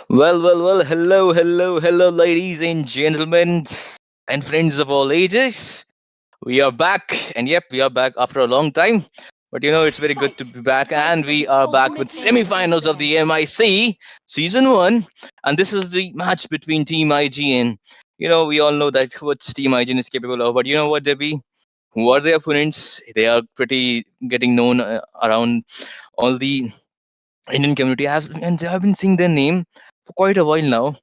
Well. Hello, ladies and gentlemen, and friends of all ages. We are back, and yep, we are back after a long time. But it's very good to be back, and we are back with semi-finals of the MIC Season 1. And this is the match between Team IG and, we all know that what Team IG is capable of. But you know what, Debbie? Who are their opponents? They are pretty getting known around all the Indian community. I've been seeing their name for quite a while now.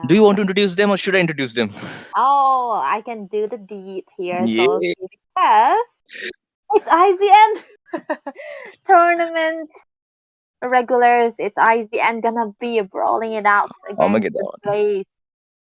Do you Yeah. want to introduce them or should I introduce them? Oh, I can do the deed here, Yeah. so because it's IGN tournament regulars. It's IGN gonna be brawling it out against the Armageddon. Blaze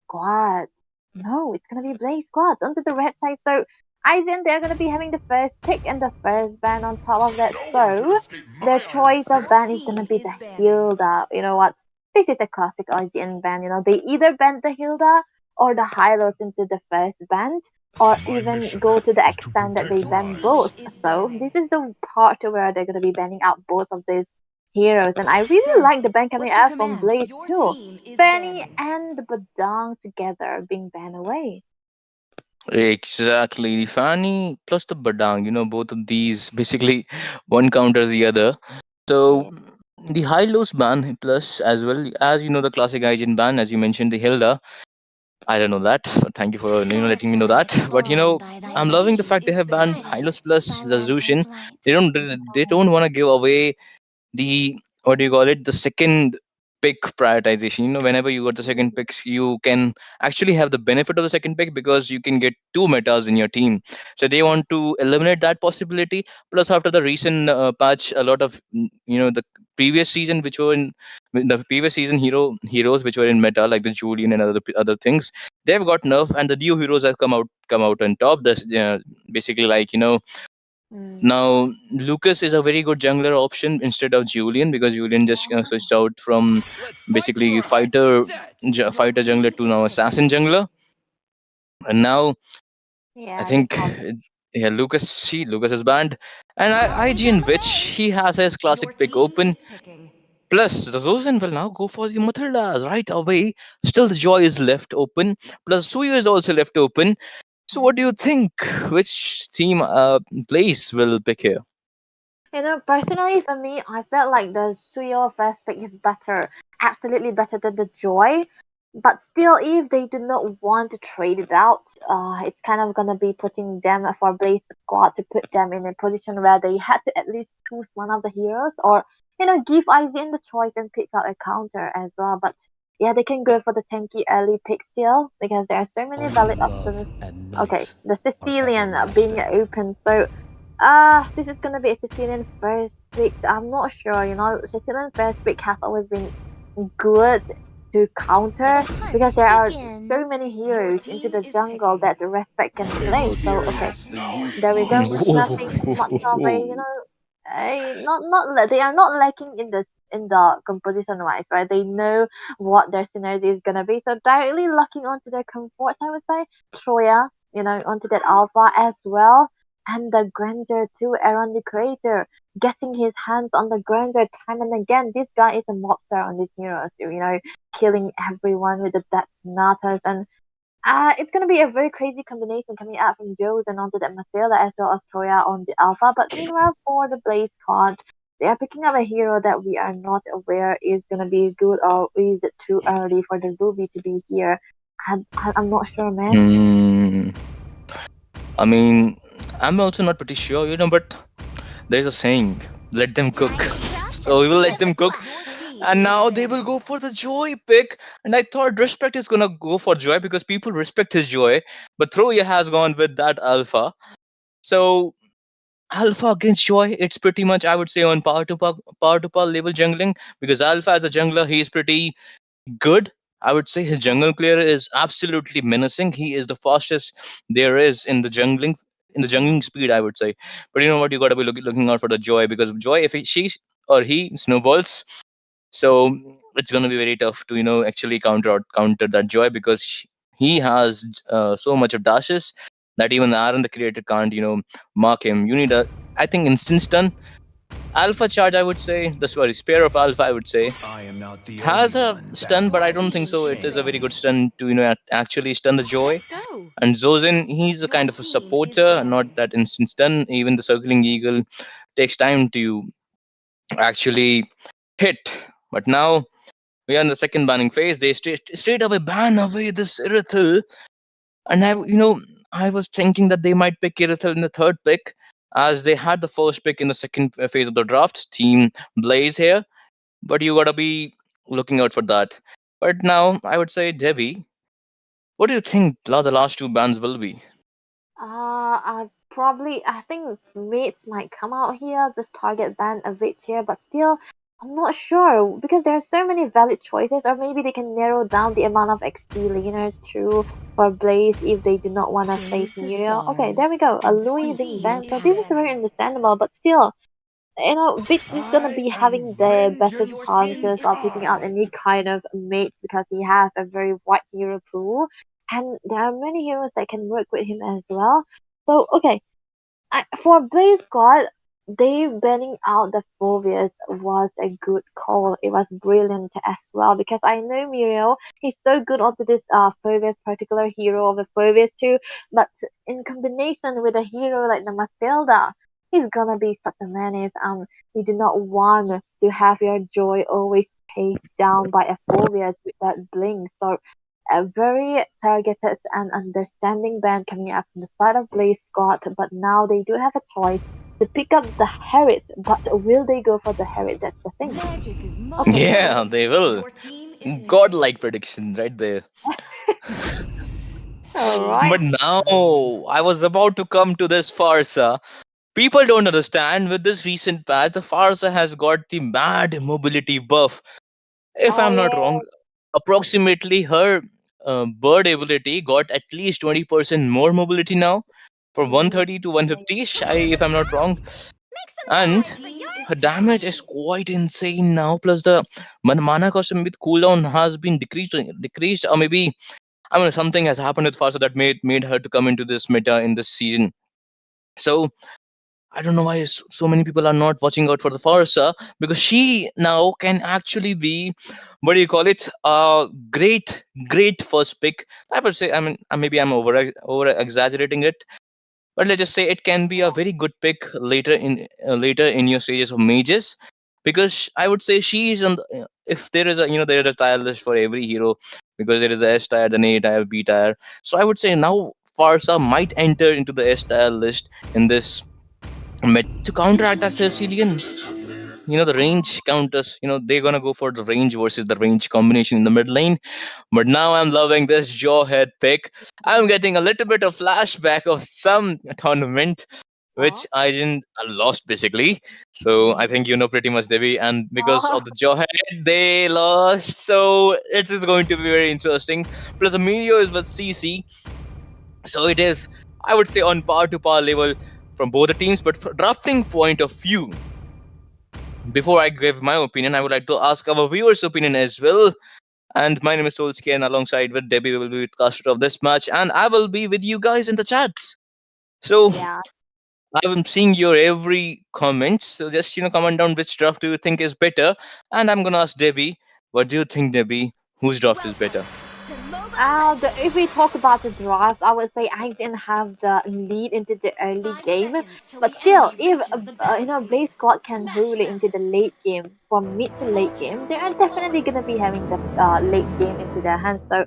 Squad. No, it's gonna be Blaze Squad onto the red side. So IGN, they're gonna be having the first pick and the first ban on top of that. So their choice of ban is gonna be the Hilda. You know what? This is a classic IGN ban. They either ban the Hilda or the Hylos into the first ban, or even go to the extent that they ban both. So this is the part where they're gonna be banning out both of these heroes, and I really like the ban coming out from Blaze too. Fanny and Badang together being banned away. Exactly. Fanny plus the Badang, both of these basically one counters the other. So Yeah. the high lows ban plus as well as the classic Gaijin ban, as you mentioned, the Hilda. I don't know that, but thank you for letting me know that. But I'm loving the fact they have banned Hylos plus Zazushin. They don't want to give away the what do you call it, the second pick prioritization. Whenever you got the second picks, you can actually have the benefit of the second pick because you can get two metas in your team. So they want to eliminate that possibility. Plus, after the recent patch, a lot of the previous season which were in the previous season heroes which were in meta, like the Julian and other things, they've got nerf, and the new heroes have come out on top. That's basically like Mm. now, Lucas is a very good jungler option instead of Julian, because Julian just switched out from basically fighter jungler to now assassin jungler, and now I Yeah, that's think all. Lucas is banned, and IGN which he has his classic pick open. Plus, the Zosen will now go for the Matildas right away. Still, the Joy is left open. Plus, Suyu is also left open. So, what do you think? Which team place will pick here? Personally for me, I felt like the Suyo first pick is better, absolutely better than the Joy. But still, if they do not want to trade it out, it's kind of gonna be putting them for Blaze Squad to put them in a position where they had to at least choose one of the heroes, or give IGN the choice and pick out a counter as well. But yeah, they can go for the tanky early pick still because there are so many valid options. Okay, the Sicilian being open, so this is gonna be a Sicilian first pick. I'm not sure. Sicilian first pick has always been good to counter because there are so many heroes into the jungle that the respect can play. So okay, there we go. Nothing much of a they are not lacking in the composition wise, right? They know what their synergy is gonna be. So directly locking onto their comfort, I would say, Troya, onto that alpha as well. And the grandeur too, Aaron the creator, getting his hands on the grandeur time and again. This guy is a mobster on these heroes, killing everyone with the death sonatas, and it's gonna be a very crazy combination coming out from Joes and onto that Marcella as well as Troya on the Alpha. But meanwhile, for the Blaze card, they are picking up a hero that we are not aware is gonna be good, or is it too early for the Ruby to be here? I'm not sure, man. Hmm. I mean, I'm also not pretty sure, but there's a saying, let them cook. So we will let them cook. And now they will go for the Joy pick. And I thought Respect is going to go for Joy because people respect his Joy. But Troya has gone with that Alpha. So Alpha against Joy, it's pretty much, I would say, on power to power level jungling. Because Alpha as a jungler, he is pretty good. I would say his jungle clear is absolutely menacing. He is the fastest there is in the jungling speed, I would say. But you know what? You got to be looking out for the Joy, because Joy, if she or he snowballs, so it's going to be very tough to actually counter that Joy, because he has so much of dashes that even Aaron the creator can't mark him. You need a, I think, instant stun. Alpha charge, I would say. The sorry, spear of Alpha, I would say, I am not the has only a one stun, but I battling don't this think so. It is a very good chaos. stun to actually stun the Joy. Let's go. And Zozin, he's a kind of a supporter, not that instant stun. Even the circling eagle takes time to actually hit. But now we are in the second banning phase. They straight away ban away this Irithel. And I was thinking that they might pick Irithel in the third pick, as they had the first pick in the second phase of the draft. Team Blaze here, but you gotta be looking out for that. But now I would say Debbie. What do you think the last two bans will be? I think mates might come out here, just target ban a bit here, but still, I'm not sure because there are so many valid choices, or maybe they can narrow down the amount of XP laners to for Blaze if they do not want to face Praise the Muriel. Okay, there we stars go. A and Louis being see banned, so this is very heaven. understandable, but still, Bits is gonna I be am having the better vengeance chances of picking out incarnate. any kind of mate because he has a very wide hero pool, and there are many heroes that can work with him as well. So okay, for Blaze God, they banning out the Phobias was a good call. It was brilliant as well because I know Muriel, he's so good onto this Phobias particular hero of the Phobias too, but in combination with a hero like the Matilda, he's gonna be such a menace. You do not want to have your joy always chased down by a Phobias with that blink. So a very targeted and understanding band coming up from the side of Blaze Scott, but now they do have a choice to pick up the Harris, but will they go for the Harris? That's the thing. Magic is Okay. Yeah, multiplying. they will. Your team is needed. Godlike prediction right there. Alright. But now I was about to come to this Farsa. People don't understand with this recent patch, the Farsa has got the mad mobility buff. If Oh I'm not yeah. wrong, approximately her bird ability got at least 20% more mobility now, from Mm, 130 to 150, Put your if I'm feet not up. wrong. Make some And noise for your her damage is team. quite insane now. Plus the mana costume with cooldown has been decreased, or maybe I mean something has happened with Farsa that made her to come into this meta in this season. So I don't know why so many people are not watching out for the Farsa, because she now can actually be, what do you call it, a great first pick. I would say, I mean, maybe I'm over exaggerating it, but let's just say it can be a very good pick later in your stages of mages, because I would say she is on if there is a there is a tire list for every hero, because there is a S tier, then A tier, B tier. So I would say now Farsa might enter into the S tier list in this to counteract that Sicilian. The range counters, they're gonna go for the range versus the range combination in the mid lane. But now I'm loving this Jawhead pick. I'm getting a little bit of flashback of some tournament oh. which I didn't lost basically. So I think you know pretty much Devi, and because Oh. of the Jawhead, they lost. So it is going to be very interesting. Plus, the Meteor is with CC, so it is, I would say, on par to par level from both the teams. But from drafting point of view, before I give my opinion, I would like to ask our viewers' opinion as well. And my name is Solski, and alongside with Debbie, we will be with caster of this match, and I will be with you guys in the chats. So Yeah. I'm seeing your every comment. So just comment down which draft do you think is better, and I'm gonna ask Debbie, what do you think, Debbie? Whose draft is Welcome better? to Moba If we Legends. talk about the draft, I would say I didn't have the lead into the early 5 game, seconds till but the still, enemy if reaches the Blaze battlefield. God can Smash rule it them. into the late game, from mid to late game, they are definitely gonna be having the late game into their hands. So,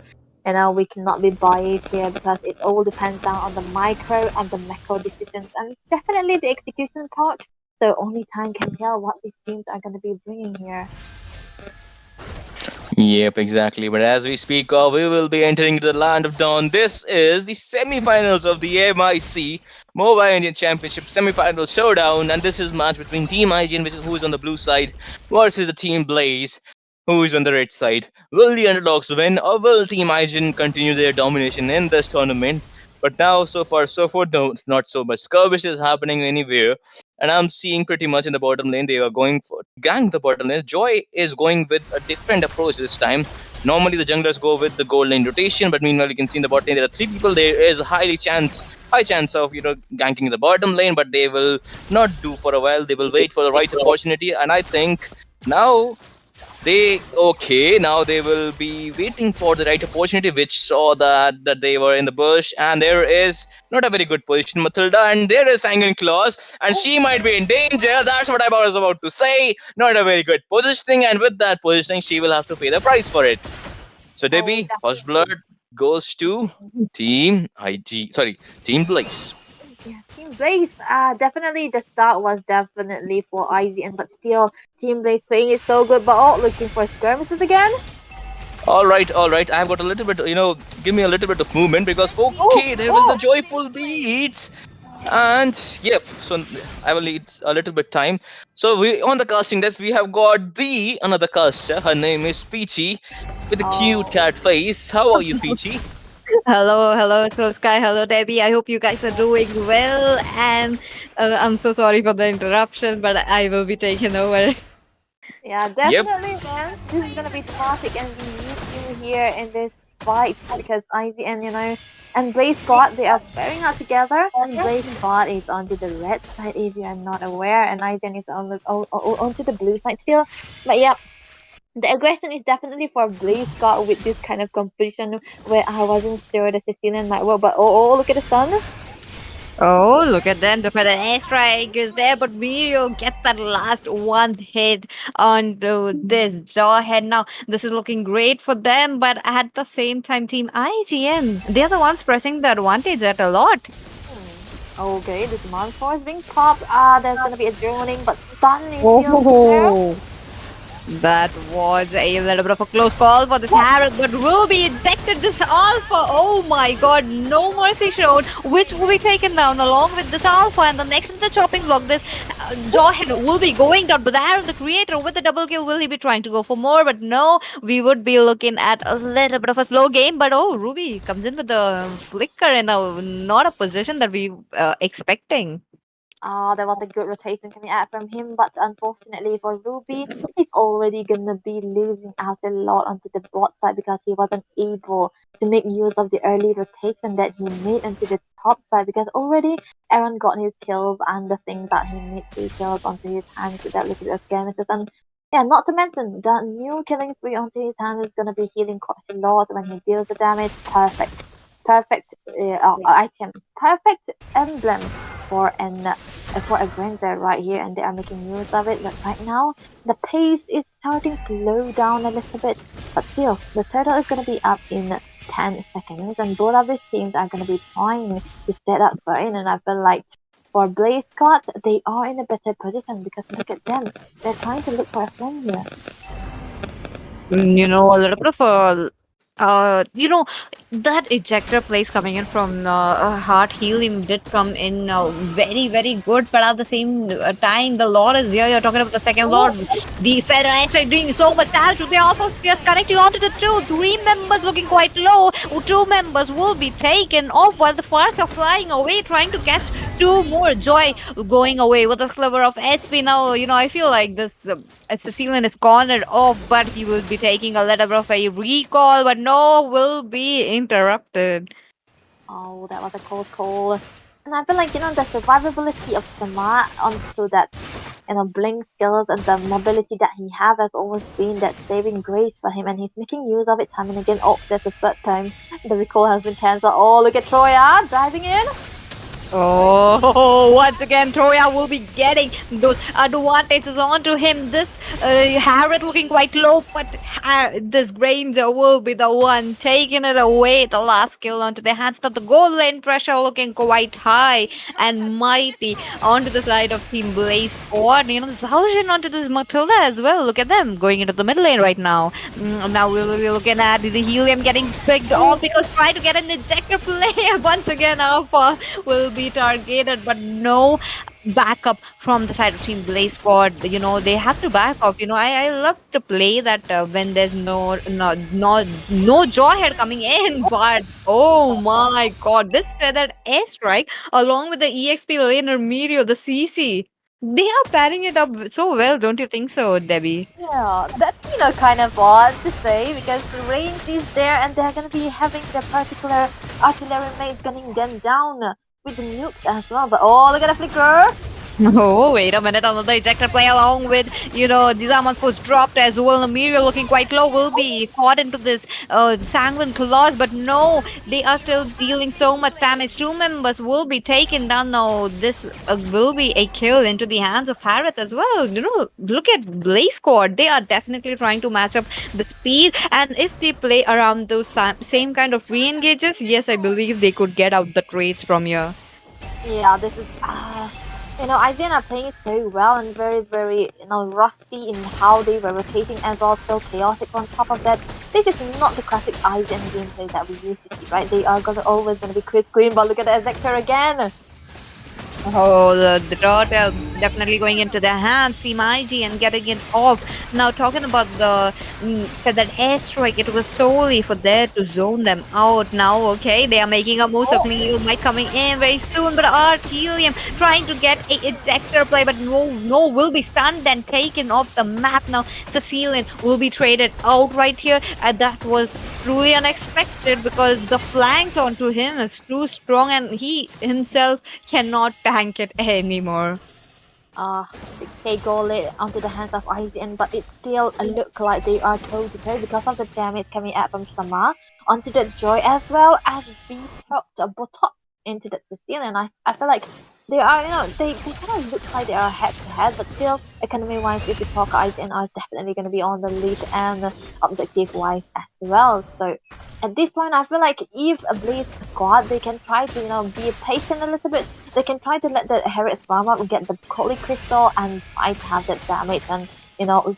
we cannot be biased here because it all depends down on the micro and the macro decisions, and definitely the execution part. So only time can tell what these teams are gonna be bringing here. Yep, exactly. But as we speak of, we will be entering the land of dawn. This is the semi-finals of the MIC Mobile Indian Championship semi-final showdown, and this is match between Team IGN, which is who is on the blue side, versus the Team Blaze, who is on the red side. Will the underdogs win, or will Team IGN continue their domination in this tournament? But now, so far, so forth, no, it's not so much skirmish is happening anywhere. And I'm seeing pretty much in the bottom lane, they are going for gang the bottom lane. Joy is going with a different approach this time. Normally the junglers go with the gold lane rotation, but meanwhile you can see in the bot lane there are three people. There is a high chance of ganking the bottom lane, but they will not do for a while. They will wait for the right opportunity, and I think now now they will be waiting for the right opportunity, which saw that they were in the bush, and there is not a very good position, Matilda, and there is Sanguine Claws, and she might be in danger. That's what I was about to say. Not a very good positioning, and with that positioning, she will have to pay the price for it. So Oh, Debbie, first blood definitely. goes to Team IG. Sorry, Team Blaze. Yeah, Team Blaze. Definitely the start was definitely for IZN, but still, Team Blaze playing it so good. But oh, looking for skirmishes again. All right, all right. I've got a little bit, give me a little bit of movement because Oh, okay, there was the oh. joyful beats. And yep, so I will need a little bit time. So we on the casting desk we have got the another caster. Her name is Peachy with a cute Oh, cat face. How are you, Peachy? Hello, hello, Soul Sky. Hello, Debbie. I hope you guys are doing well. And I'm so sorry for the interruption, but I will be taking over. yeah, Yep. definitely, man. This is gonna be toxic, and we need you here in this fight because IVN, and Blaze Squad, they are pairing up together, and Blaze Squad is onto the red side if you are not aware, and IVN is onto the blue side still. But yeah, the aggression is definitely for Blaze Squad with this kind of competition where I wasn't sure the Sicilian might work, but oh, look at the sun. Oh, look at them. The Federal airstrike is there, but Mirio gets that last one hit onto this jawhead. Now, this is looking great for them, but at the same time, Team IGN, they're the ones pressing the advantage at a lot. Okay, this monster is being popped. There's gonna be a droning, but stun is still there. Oh, that was a little bit of a close call for this Harrod, but Ruby ejected this Alpha. Oh my god, no mercy shown, which will be taken down along with this Alpha. And the next in the chopping block, this Jawhead will be going down. But Harrod, the creator, with the double kill, will he be trying to go for more? But no, we would be looking at a little bit of a slow game. But oh, Ruby comes in with the flicker in not a position that we expecting. There was a good rotation coming out from him, but unfortunately for Ruby, he's already gonna be losing out a lot onto the bot side because he wasn't able to make use of the early rotation that he made onto the top side because already Aaron got his kills and the thing that he made 3 kills onto his hands with that little bit of skirmishes. And yeah, not to mention the new killing spree onto his hand is gonna be healing quite a lot when he deals the damage. Perfect item, perfect emblem for a Granger right here, and they are making use of it. But right now, the pace is starting to slow down a little bit. But still, the turtle is going to be up in 10 seconds, and both of these teams are going to be trying to set up for it. And I feel like for Blaze Scott, they are in a better position because look at them. They're trying to look for a flame here. A little bit of a that ejector place coming in from heart healing did come in very very good, but at the same time the lord is here. You're talking about the second lord, the Federer is doing so much damage to the also just connecting onto the three members looking quite low. Two members will be taken off while the Fars are flying away trying to catch two more. Joy going away with a sliver of HP. Now I feel like this Sicilian is cornered off, but he will be taking a little bit of a recall, but no, will be interrupted. Oh, that was a close call. And I feel like, the survivability of Samar onto that, blink skills and the mobility that he has always been that saving grace for him, and he's making use of it time and again. Oh, that's the third time the recall has been cancelled. Oh, look at Troya diving in. Oh, once again, Troya will be getting those advantages onto him. This Harriet looking quite low, but this Granger will be the one taking it away. The last kill onto the hands of the gold lane pressure looking quite high and mighty onto the side of Team Blaze Squad. Thousand onto this Matilda as well. Look at them going into the middle lane right now. Now we'll be looking at the helium getting picked off because try to get an ejector play once again. Alpha will be targeted, but no backup from the side of Team Blaze Squad. They have to back off. I love to play that when there's no jawhead coming in, but oh my god, this feathered airstrike along with the EXP laner Mirio, the CC. They are pairing it up so well, don't you think so, Debbie? Yeah, that's kind of odd to say because the range is there and they're gonna be having the particular artillery mates gunning them down with the nukes as well. But oh, look at the flicker! Oh, wait a minute. Another ejector play along with, Dizamon's force dropped as well. Miriam looking quite low will be caught into this sanguine claws, but no, they are still dealing so much damage. Two members will be taken down now. This will be a kill into the hands of Harith as well. Look at Blaze Squad. They are definitely trying to match up the speed, and if they play around those same kind of re-engages, yes, I believe they could get out the trades from here. Yeah, this is IGN are playing it very well and very, very, rusty in how they were rotating as well, so chaotic on top of that. This is not the classic IGN gameplay that we used to see, right? They are always gonna be quick queen, but look at the Executor again! Oh, the turtle definitely going into their hands, Team IG, and getting it off. Now, talking about for that airstrike, it was solely for there to zone them out. Now, okay, they are making a move. So Cleo might coming in very soon, but Artelium trying to get a ejector play, but no, will be stunned and taken off the map. Now, Cecilian will be traded out right here, and that was truly unexpected because the flanks onto him is too strong, and he himself cannot tank it anymore. 6k goal onto the hands of IGN, but it still look like they are toe to toe because of the damage coming out from Sama onto the Joy as well as B top into the Sicilian. I feel like they are, they kind of look like they are head to head, but still, economy wise, if you talk, IGN are definitely going to be on the lead and objective wise as well. So at this point, I feel like if a Blaze squad, they can try to, be patient a little bit. They can try to let the Harris farm up and get the Holy Crystal and try to have that damage and,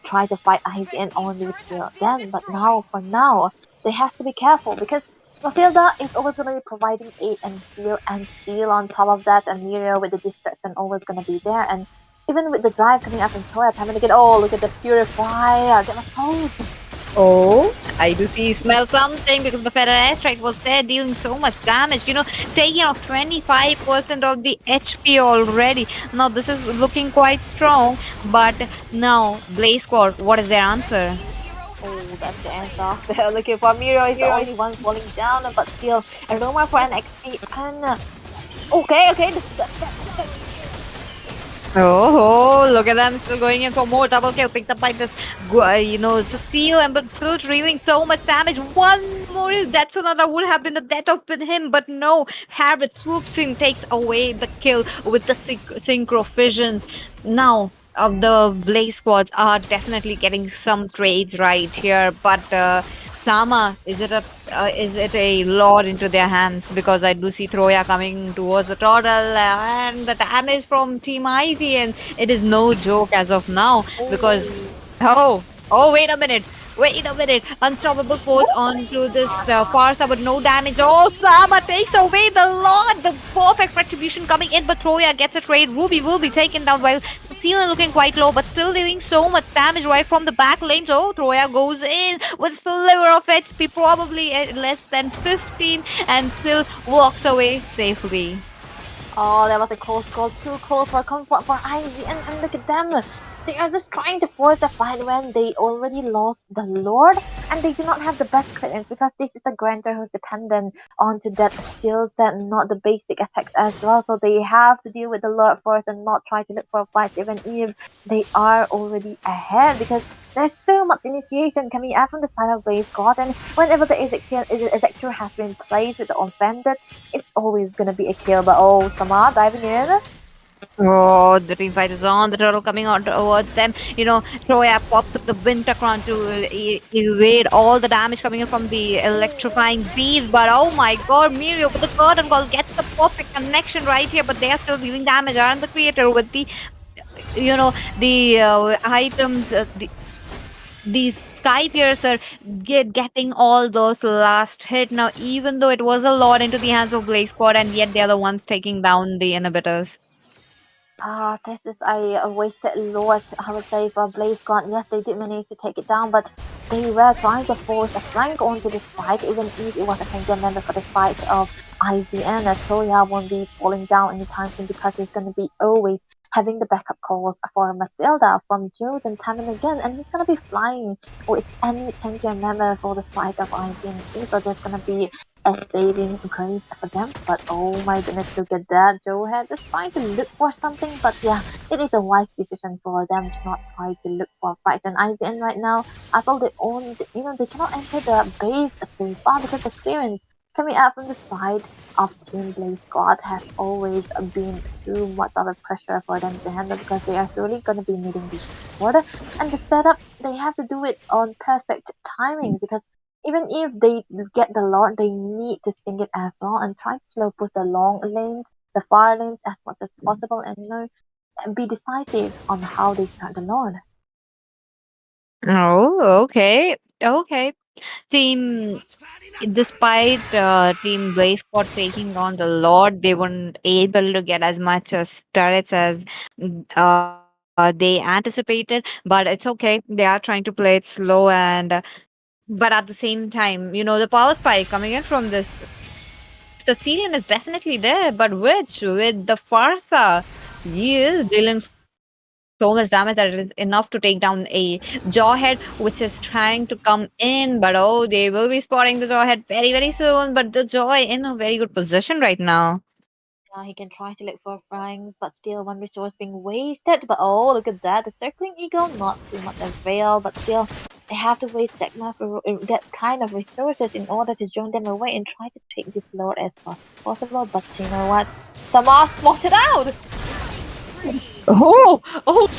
try to fight IGN on this field then. But for now, they have to be careful because Matilda is always going to be providing aid and steal on top of that, and Muriel with the distraction always going to be there. And even with the drive coming up in Toya, having to get, look at the Purifier, get my toes. Oh, I do smell something because the Federal airstrike was there dealing so much damage, taking off 25% of the HP already. Now this is looking quite strong, but now Blaze Squad, what is their answer? Oh, that's the answer. They're looking for Miro is the only one falling down, but still a rumor for an XP and okay, Oh, look at them still going in for more double kill picked up by this, Cecile, and but still dealing so much damage. One more death that would have been the death of him, but no, Harvard swoops in, takes away the kill with the synchro fissions. Now, the Blaze squads are definitely getting some trades right here, but Sama, is it a lord into their hands? Because I do see Troya coming towards the turtle and the damage from Team Icy, and it is no joke as of now because wait a minute. Unstoppable force onto this far side, but no damage. Oh, Sama takes away the Lord. The perfect retribution coming in, but Troya gets a trade. Ruby will be taken down while Cecilia looking quite low, but still dealing so much damage right from the back lane. So Troya goes in with a sliver of HP, probably at less than 15, and still walks away safely. Oh, that was a close call. Too close for comfort for Ivy, and look at them. They are just trying to force a fight when they already lost the Lord and they do not have the best clearance because this is a grantor who's dependent onto that skill set and not the basic attacks as well. So they have to deal with the Lord first and not try to look for a fight even if they are already ahead because there's so much initiation coming out from the side of Blaze God, and whenever the Executor has been placed with the offended, it's always gonna be a kill. But oh, Sama diving in. Oh, the team fight is on. The turtle coming on towards them. Troya popped up the winter crown to evade all the damage coming in from the electrifying bees. But oh my god, Mirio with the curtain call gets the perfect connection right here. But they are still dealing damage. And the creator with the, items, these Sky Piercer getting all those last hit. Now, even though it was a lot into the hands of Blaze Squad, and yet they are the ones taking down the inhibitors. This is a wasted loss, I would say, for Blaze God. Yes, they did manage to take it down, but they were trying to force a flank onto this fight, even if it was a single member for the fight of IZN. Toya won't be falling down anytime soon because he's going to be always having the backup calls for Matilda from Jules and time and again, and he's gonna be flying with any tankier member for the fight of IGNC, so there's gonna be a saving grace for them. But oh my goodness, look at that. Joe had just trying to look for something, but yeah, it is a wise decision for them to not try to look for fight on IGN right now. After they own, they cannot enter the base too far because the clearance coming out from the side of Team Blaze Squad has always been too much of a pressure for them to handle because they are surely going to be needing this order. And the setup, they have to do it on perfect timing because even if they get the Lord, they need to sing it as well and try to slow push the long lanes, the far lanes as much as possible, and and be decisive on how they start the Lord. Oh, okay. Okay. Team, despite Team Blaze Squad taking on the Lord, they weren't able to get as much as turrets as they anticipated. But it's okay. They are trying to play it slow but at the same time, the power spike coming in from this Sicilian is definitely there. But which with the Farsa, he is dealing so much damage that it is enough to take down a Jawhead, which is trying to come in. But oh, they will be spotting the Jawhead very, very soon. But the Joy in a very good position right now. He can try to look for franks, but still one resource being wasted. But oh, look at that. The circling eagle, not too much avail, but still they have to waste that kind of resources in order to join them away and try to take this load as fast as possible. But you know what? Samar spotted out! Oh,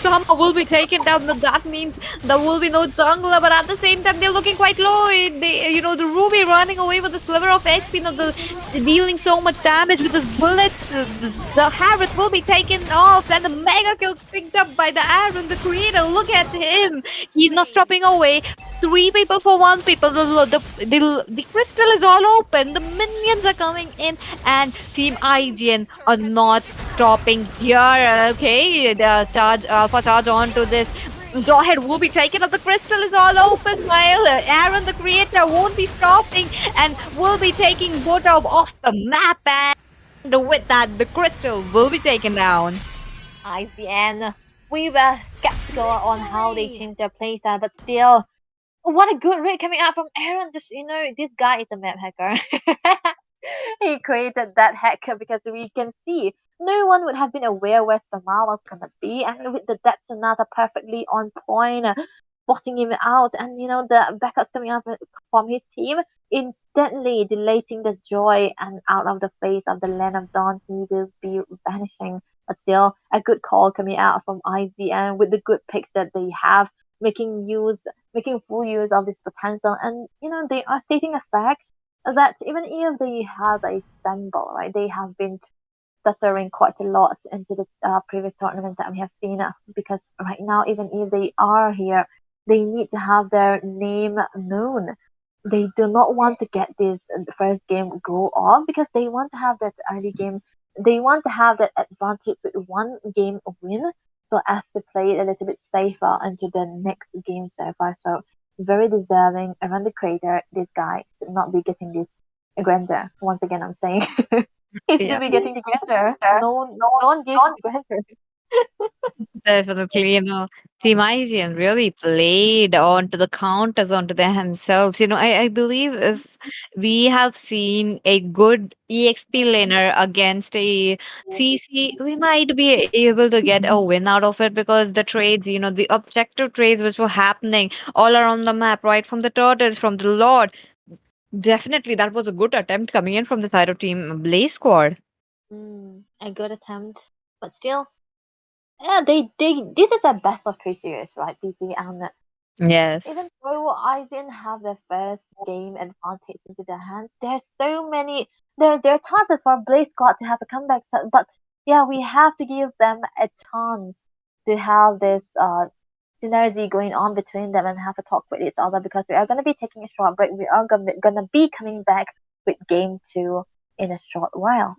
Sama will be taken down. That means there will be no jungler, but at the same time, they're looking quite low. The Ruby running away with a sliver of HP, dealing so much damage with his bullets. The Harris will be taken off, and the mega kill picked up by the Aaron, the creator. Look at him. He's not stopping away. Three people for one people. The crystal is all open. The minions are coming in, and Team IGN are not stopping here. Okay, the charge alpha charge onto this. Jawhead will be taken up. The crystal is all open while Aaron the creator won't be stopping and will be taking Boto off the map, and with that the crystal will be taken down. IGN, we were skeptical on how they changed their playstyle, but still, what a good raid coming out from Aaron. Just, this guy is a map hacker. He created that hacker because we can see no one would have been aware where Samar was gonna be, and with the Death Sonata perfectly on point, spotting him out, and the backups coming up from his team, instantly deleting the joy and out of the face of the Land of Dawn, he will be vanishing. But still, a good call coming out from IZN with the good picks that they have, making full use of this potential, and they are stating a fact that even if they have a stumble, right, they have been stuttering quite a lot into the previous tournaments that we have seen because right now, even if they are here, they need to have their name known. They do not want to get this first game go off because they want to have that early game. They want to have that advantage with one game win so as to play it a little bit safer into the next game so far. So very deserving around the crater. This guy should not be getting this grandeur. Once again, I'm saying he should Yeah. be getting the grandeur. No one gives the grandeur. Definitely, Team IGN really played onto the counters onto them themselves. I believe if we have seen a good EXP laner against a CC, we might be able to get a win out of it because the trades, the objective trades which were happening all around the map, right from the turtles, from the Lord. Definitely, that was a good attempt coming in from the side of Team Blaze Squad. A good attempt, but still, yeah, they this is a best of 3 series, right, PC? And even Yes. though I didn't have the first game advantage into their hands, there's so many there are chances for Blaze Squad to have a comeback. But yeah, we have to give them a chance to have this synergy going on between them and have a talk with each other because we are gonna be taking a short break. We are gonna be coming back with game 2 in a short while.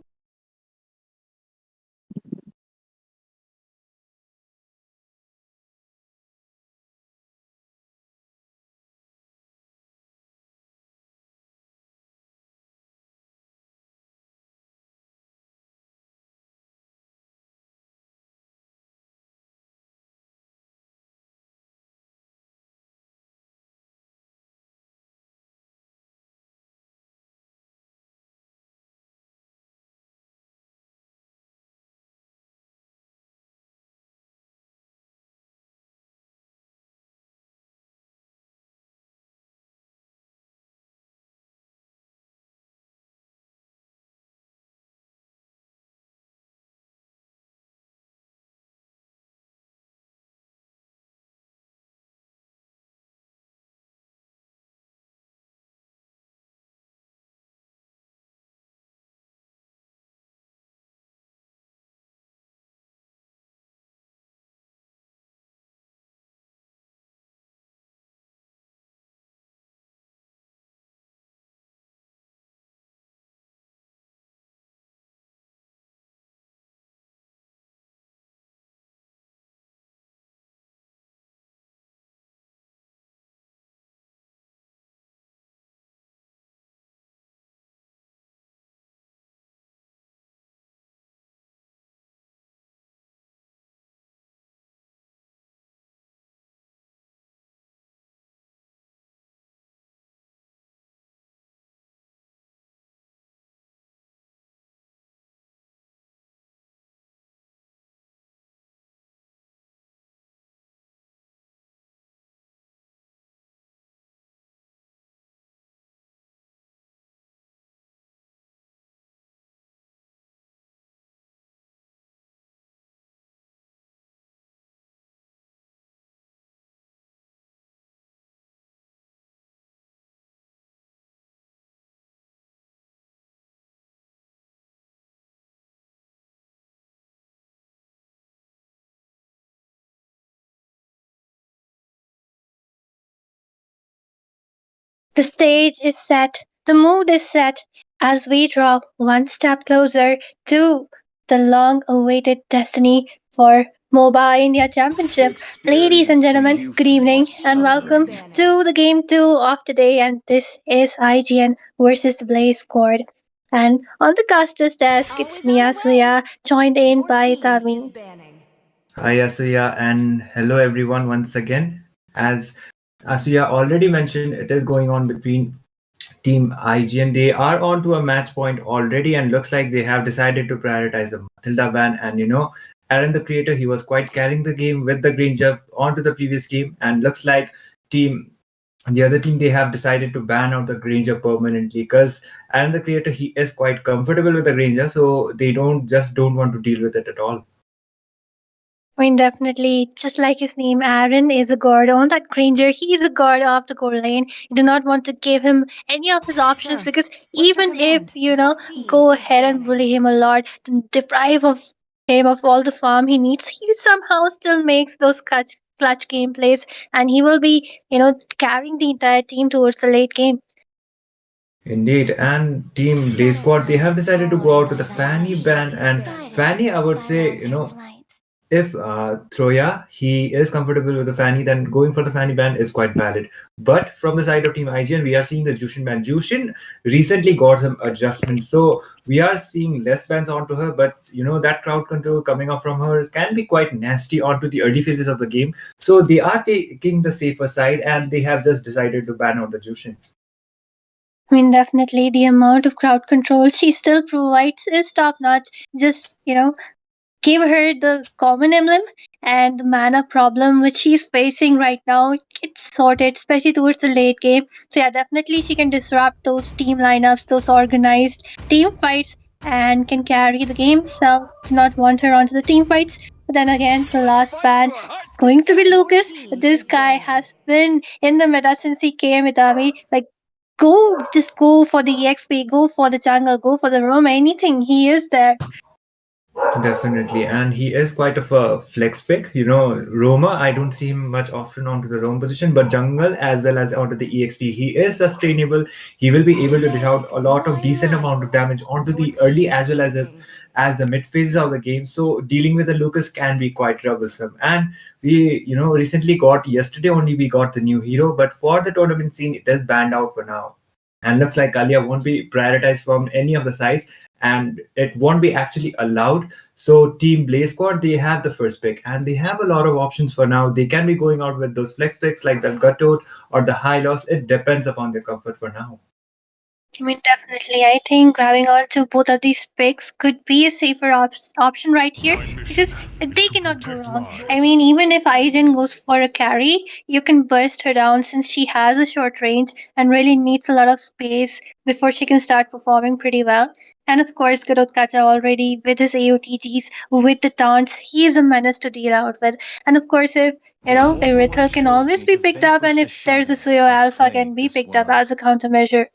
The stage is set, the mood is set as we draw one step closer to the long awaited destiny for Moba India Championship. Ladies and gentlemen, good evening and welcome to the game 2 of today. And this is IGN versus Blaze Squad. And on the caster's desk, it's me, Asuya, joined in by Tami. Hi Asuya and hello everyone once again. As Asuya already mentioned, it is going on between Team IGN. They are on to a match point already and looks like they have decided to prioritize the Matilda ban. And Aaron the creator, he was quite carrying the game with the green jump onto the previous game, and looks like team the other team, they have decided to ban out the Granger permanently because Aaron the creator, he is quite comfortable with the Granger, so they don't want to deal with it at all. I mean, definitely, just like his name, Aaron is a god on that Granger. He's a god of the gold lane. You do not want to give him any of his options because even if, go ahead and bully him a lot, to deprive of him of all the farm he needs, he somehow still makes those clutch gameplays and he will be, carrying the entire team towards the late game. Indeed, and Team Blaze Squad, they have decided to go out with the Fanny ban, and Fanny, I would say, if Troya, he is comfortable with the Fanny, then going for the Fanny ban is quite valid. But from the side of Team IGN, we are seeing the Jushin ban. Jushin recently got some adjustments, so we are seeing less bans onto her, but that crowd control coming up from her can be quite nasty onto the early phases of the game. So they are taking the safer side, and they have just decided to ban out the Jushin. I mean, definitely the amount of crowd control she still provides is top notch. Just, give her the common emblem and the mana problem which she's facing right now, it's sorted, especially towards the late game. So yeah, definitely she can disrupt those team lineups, those organized team fights, and can carry the game. So do not want her onto the team fights. But then again, the last ban going to be Lucas. This guy has been in the meta since he came with Ami. Like, just go for the EXP, go for the jungle, go for the roam, anything. He is there. Definitely, and he is quite of a flex pick. Roma, I don't see him much often onto the roam position, but jungle as well as onto the EXP, he is sustainable. He will be able to dish out a lot of decent amount of damage onto the early as well as the mid phases of the game. So dealing with the Lucas can be quite troublesome. And we, recently got yesterday only we got the new hero, but for the tournament scene, it is banned out for now. And looks like Kalia won't be prioritized from any of the sides, and it won't be actually allowed. So Team Blaze Squad, they have the first pick, and they have a lot of options for now. They can be going out with those flex picks like the Guttoad or the High Loss. It depends upon their comfort for now. I mean, definitely. I think grabbing onto both of these picks could be a safer option right here because they cannot go wrong. I mean, even if Aizen goes for a carry, you can burst her down since she has a short range and really needs a lot of space before she can start performing pretty well. And of course, Kacha already with his AOTGs, with the taunts, he is a menace to deal out with. And of course, if Erythral can always be picked up, and if there's a Suyo Alpha can be picked up as a countermeasure.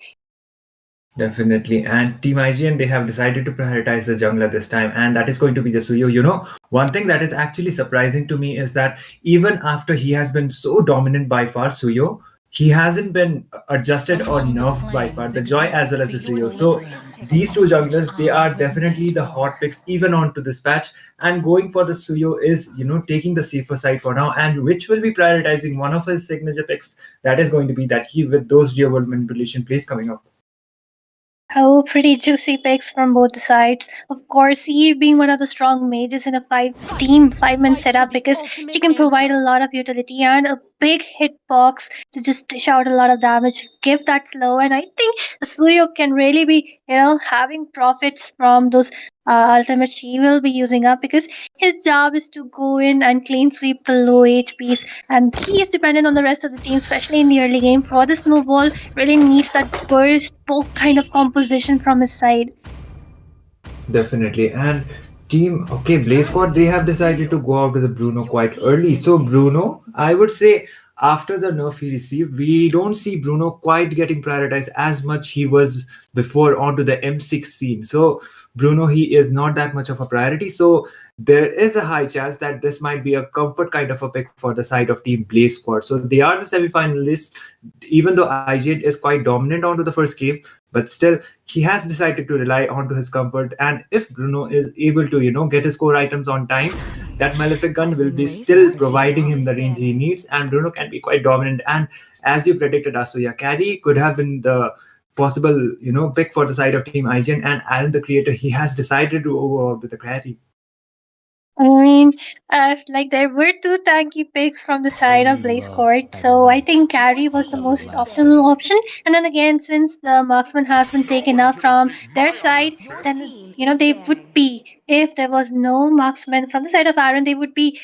Definitely. And Team IGN, they have decided to prioritize the jungler this time, and that is going to be the Suyo. One thing that is actually surprising to me is that even after he has been so dominant by far, Suyo, he hasn't been adjusted or nerfed by far, the Joy as well as the Suyo. So these two junglers, they are definitely the hot picks even onto this patch. And going for the Suyo is, taking the safer side for now, and which will be prioritizing one of his signature picks. That is going to be that he with those real world manipulation plays coming up. Oh, pretty juicy picks from both sides. Of course, Eve being one of the strong mages in a five-man setup because she can provide a lot of utility and a big hitbox to just dish out a lot of damage, give that slow. And I think Suyo can really be, having profits from those ultimates she will be using up because his job is to go in and clean sweep the low HPs, and he is dependent on the rest of the team, especially in the early game. For the snowball, really needs that burst poke kind of composition from his side. Definitely. And Blaze Squad, they have decided to go out with the Bruno quite early. So Bruno, I would say after the nerf he received, we don't see Bruno quite getting prioritized as much he was before onto the M6 scene. So Bruno, he is not that much of a priority. So there is a high chance that this might be a comfort kind of a pick for the side of Team Blaze Squad. So they are the semi-finalists, even though IGN is quite dominant onto the first game, but still he has decided to rely onto his comfort. And if Bruno is able to, get his core items on time, that Malefic gun will be still providing him the range he needs, and Bruno can be quite dominant. And as you predicted, Asuya, carry could have been the possible, pick for the side of Team IGN, and Aaron, the creator, he has decided to go out with the carry. I mean, like there were two tanky picks from the side of Blaze Court, so I think carry was the most optimal option. And then again, since the marksman has been taken up from their side, then they would be, if there was no marksman from the side of Aaron, they would be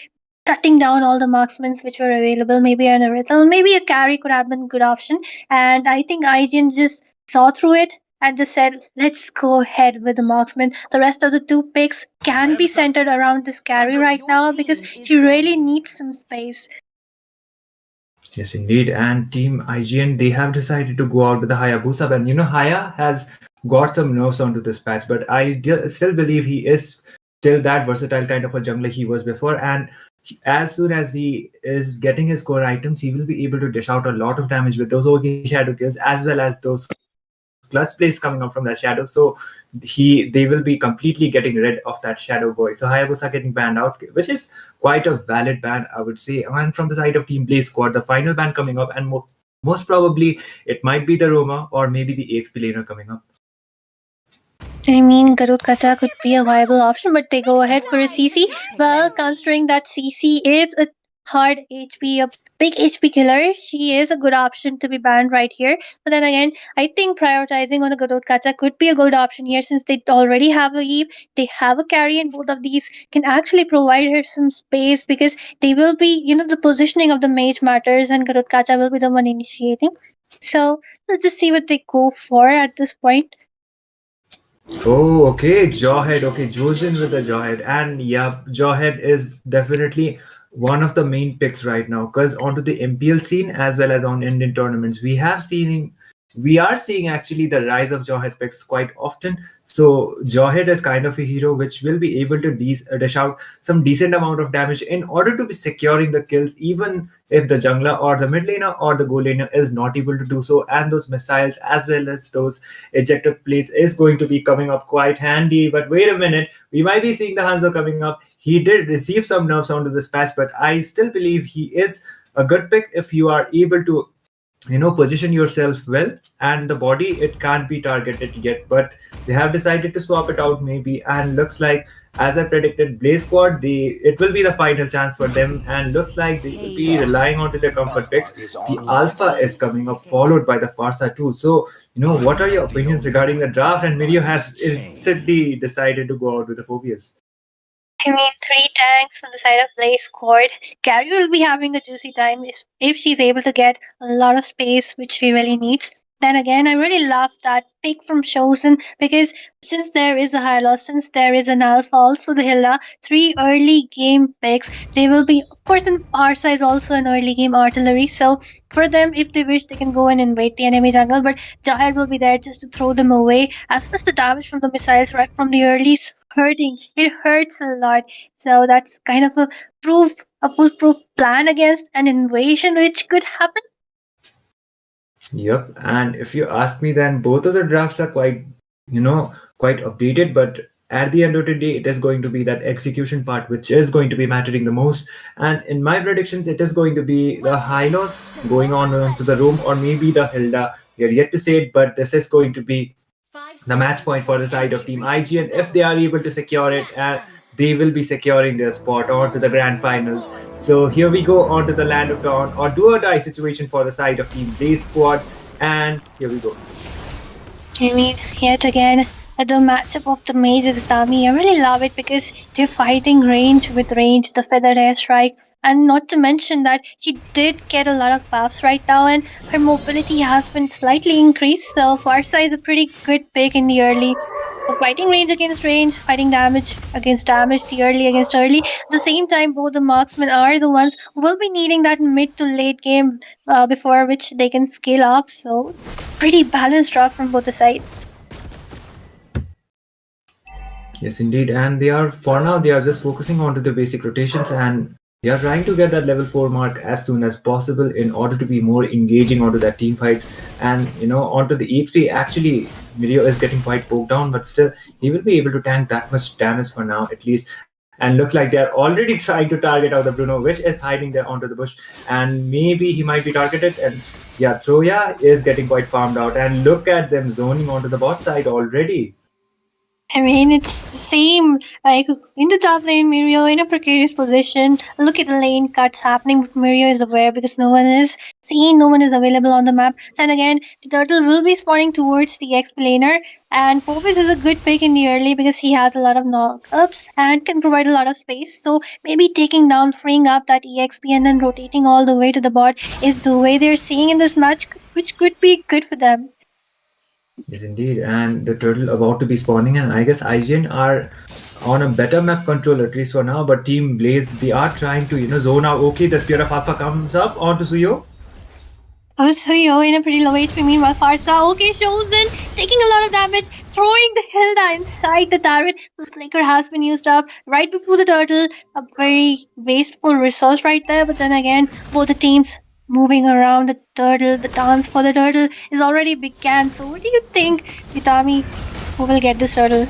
cutting down all the marksmen which were available. Maybe an Irithel, maybe a carry could have been a good option. And I think IGN just saw through it and just said, let's go ahead with the marksman. The rest of the two picks can be centered around this carry right now because she really needs some space. Yes, indeed. And Team IGN, they have decided to go out with the Hayabusa. And Haya has got some nerfs onto this patch, but I still believe he is still that versatile kind of a jungler he was before. And as soon as he is getting his core items, he will be able to dish out a lot of damage with those OG shadow kills as well as those clutch plays coming up from that shadow. So they will be completely getting rid of that shadow boy. So Hayabusa getting banned out, which is quite a valid ban, I would say. And from the side of Team Blaze Squad, the final ban coming up, and most probably it might be the Roma or maybe the EXP laner coming up. I mean, Garud Kacha could be a viable option, but they go ahead for a CC. Well, considering that CC is a hard HP, a big HP killer, she is a good option to be banned right here. But then again, I think prioritizing on the Garud Kacha could be a good option here since they already have a Eve, they have a carry, and both of these can actually provide her some space because they will be, the positioning of the mage matters, and Garud Kacha will be the one initiating. So let's just see what they go for at this point. Oh, okay, Jawhead. Okay, Jojen with the Jawhead. And yeah, Jawhead is definitely one of the main picks right now because onto the MPL scene as well as on Indian tournaments, we are seeing actually the rise of Jawhead picks quite often. So Jawhead is kind of a hero which will be able to dish out some decent amount of damage in order to be securing the kills, even if the jungler or the mid laner or the gold laner is not able to do so. And those missiles as well as those ejected plays is going to be coming up quite handy. But wait a minute, we might be seeing the Hanzo coming up. He did receive some nerfs onto this patch, but I still believe he is a good pick if you are able to position yourself well, and the body, it can't be targeted yet, but they have decided to swap it out maybe. And looks like, as I predicted, Blaze Squad, it will be the final chance for them, and looks like they will be relying onto their comfort picks. The Alpha is coming up, followed by the Farsa too. So what are your opinions regarding the draft? And Mirio has instantly decided to go out with the Phobias. I mean, 3 tanks from the side of Blaze Squad. Carrie will be having a juicy time if she's able to get a lot of space, which she really needs. Then again, I really love that pick from Chosen because since there is a Hylos, since there is an Alpha, also the Hilda, 3 early game picks, they will be, of course, in Arsa is also an early game artillery. So for them, if they wish, they can go and invade the enemy jungle, but Jahid will be there just to throw them away. As well as the damage from the missiles right from the early hurting. It hurts a lot. So that's kind of a foolproof plan against an invasion which could happen. Yep, and if you ask me, then both of the drafts are quite updated, but at the end of the day, it is going to be that execution part which is going to be mattering the most. And in my predictions, it is going to be the Hylos going on to the room, or maybe the Hilda. We are yet to say it, but this is going to be the match point for the side of Team IGN. If they are able to secure it, and they will be securing their spot on to the grand finals. So here we go on to the Land of Dawn, or do or die situation for the side of Team Blaze Squad. And here we go. I mean, yet again, the matchup of the mage and the Tami, I really love it because they're fighting range with range, the feathered airstrike. And not to mention that she did get a lot of buffs right now, and her mobility has been slightly increased. So Farsa is a pretty good pick in the early. So fighting range against range, fighting damage against damage, the early against early. At the same time, both the marksmen are the ones who will be needing that mid to late game before which they can scale up. So pretty balanced draft from both the sides. Yes, indeed. And they are, for now, they are just focusing on to the basic rotations, and they are trying to get that level 4 mark as soon as possible in order to be more engaging onto that team fights. And, onto the EXP, actually, Mirio is getting quite poked down, but still, he will be able to tank that much damage for now, at least. And looks like they are already trying to target out the Bruno, which is hiding there onto the bush. And maybe he might be targeted. And yeah, Troya is getting quite farmed out. And look at them zoning onto the bot side already. I mean, it's the same. Like in the top lane, Mirio in a precarious position. Look at the lane cuts happening, but Mirio is aware because no one is seen, no one is available on the map. And again, the turtle will be spawning towards the XP laner. And Phobos is a good pick in the early because he has a lot of knockups and can provide a lot of space. So maybe taking down, freeing up that EXP and then rotating all the way to the bot is the way they're seeing in this match, which could be good for them. Yes, indeed. And the turtle about to be spawning, and I guess IGN are on a better map control at least for now. But Team Blaze, they are trying to zone out. Okay, the Spear of Alpha comes up onto Suyo. Oh, Suyo in a pretty low HP. Meanwhile, Farsa, okay, shows in, taking a lot of damage, throwing the Hilda inside the turret. The flicker has been used up right before the turtle. A very wasteful resource right there. But then again, both the teams moving around the turtle. The dance for the turtle is already began. So what do you think, Vitami, who will get this turtle?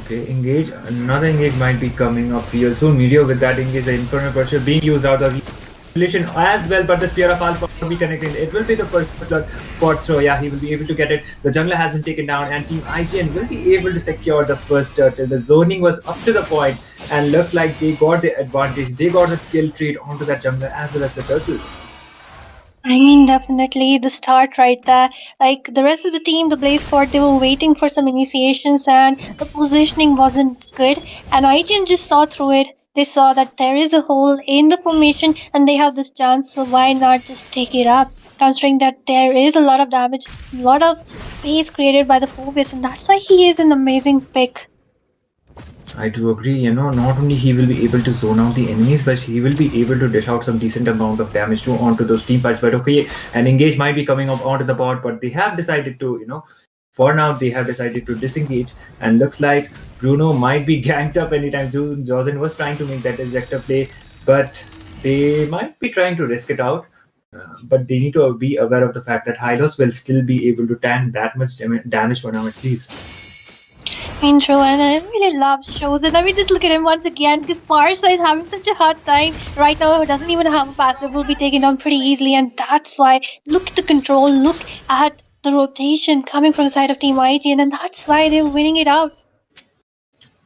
Okay, engage. Another engage might be coming up real soon. Mirio with that engage, the Infernal Pressure being used out of relation as well, but the Spear of Alpha will be connected. It will be the first blood for Troya. He will be able to get it. The jungler has been taken down, and Team IGN will be able to secure the first turtle. The zoning was up to the point, and looks like they got the advantage. They got the kill trade onto that jungler as well as the turtle. I mean, definitely the start right there. Like the rest of the team, the Blaze Squad, they were waiting for some initiations and the positioning wasn't good. And IGN just saw through it. They saw that there is a hole in the formation and they have this chance, so why not just take it up? Considering that there is a lot of damage, a lot of space created by the Phoebus, and that's why he is an amazing pick. I do agree, not only he will be able to zone out the enemies, but he will be able to dish out some decent amount of damage too onto those team fights. But okay, an engage might be coming up onto the bot, but they have decided to, for now they have decided to disengage, and looks like Bruno might be ganked up anytime soon. Jozen was trying to make that ejector play, but they might be trying to risk it out. But they need to be aware of the fact that Hylos will still be able to tank that much damage for now at least. Intro, and I really love shows. And I mean, just look at him once again because Farsa is having such a hard time right now. He doesn't even have a passive, will be taken down pretty easily, and that's why. Look at the control, look at the rotation coming from the side of Team IGN, and that's why they're winning it out.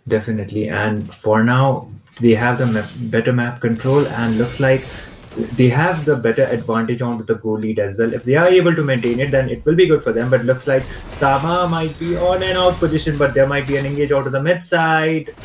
Definitely, and for now they have the better map control, and looks like they have the better advantage onto the goal lead as well. If they are able to maintain it, then it will be good for them. But looks like Sama might be on and out position, but there might be an engage out to the mid side.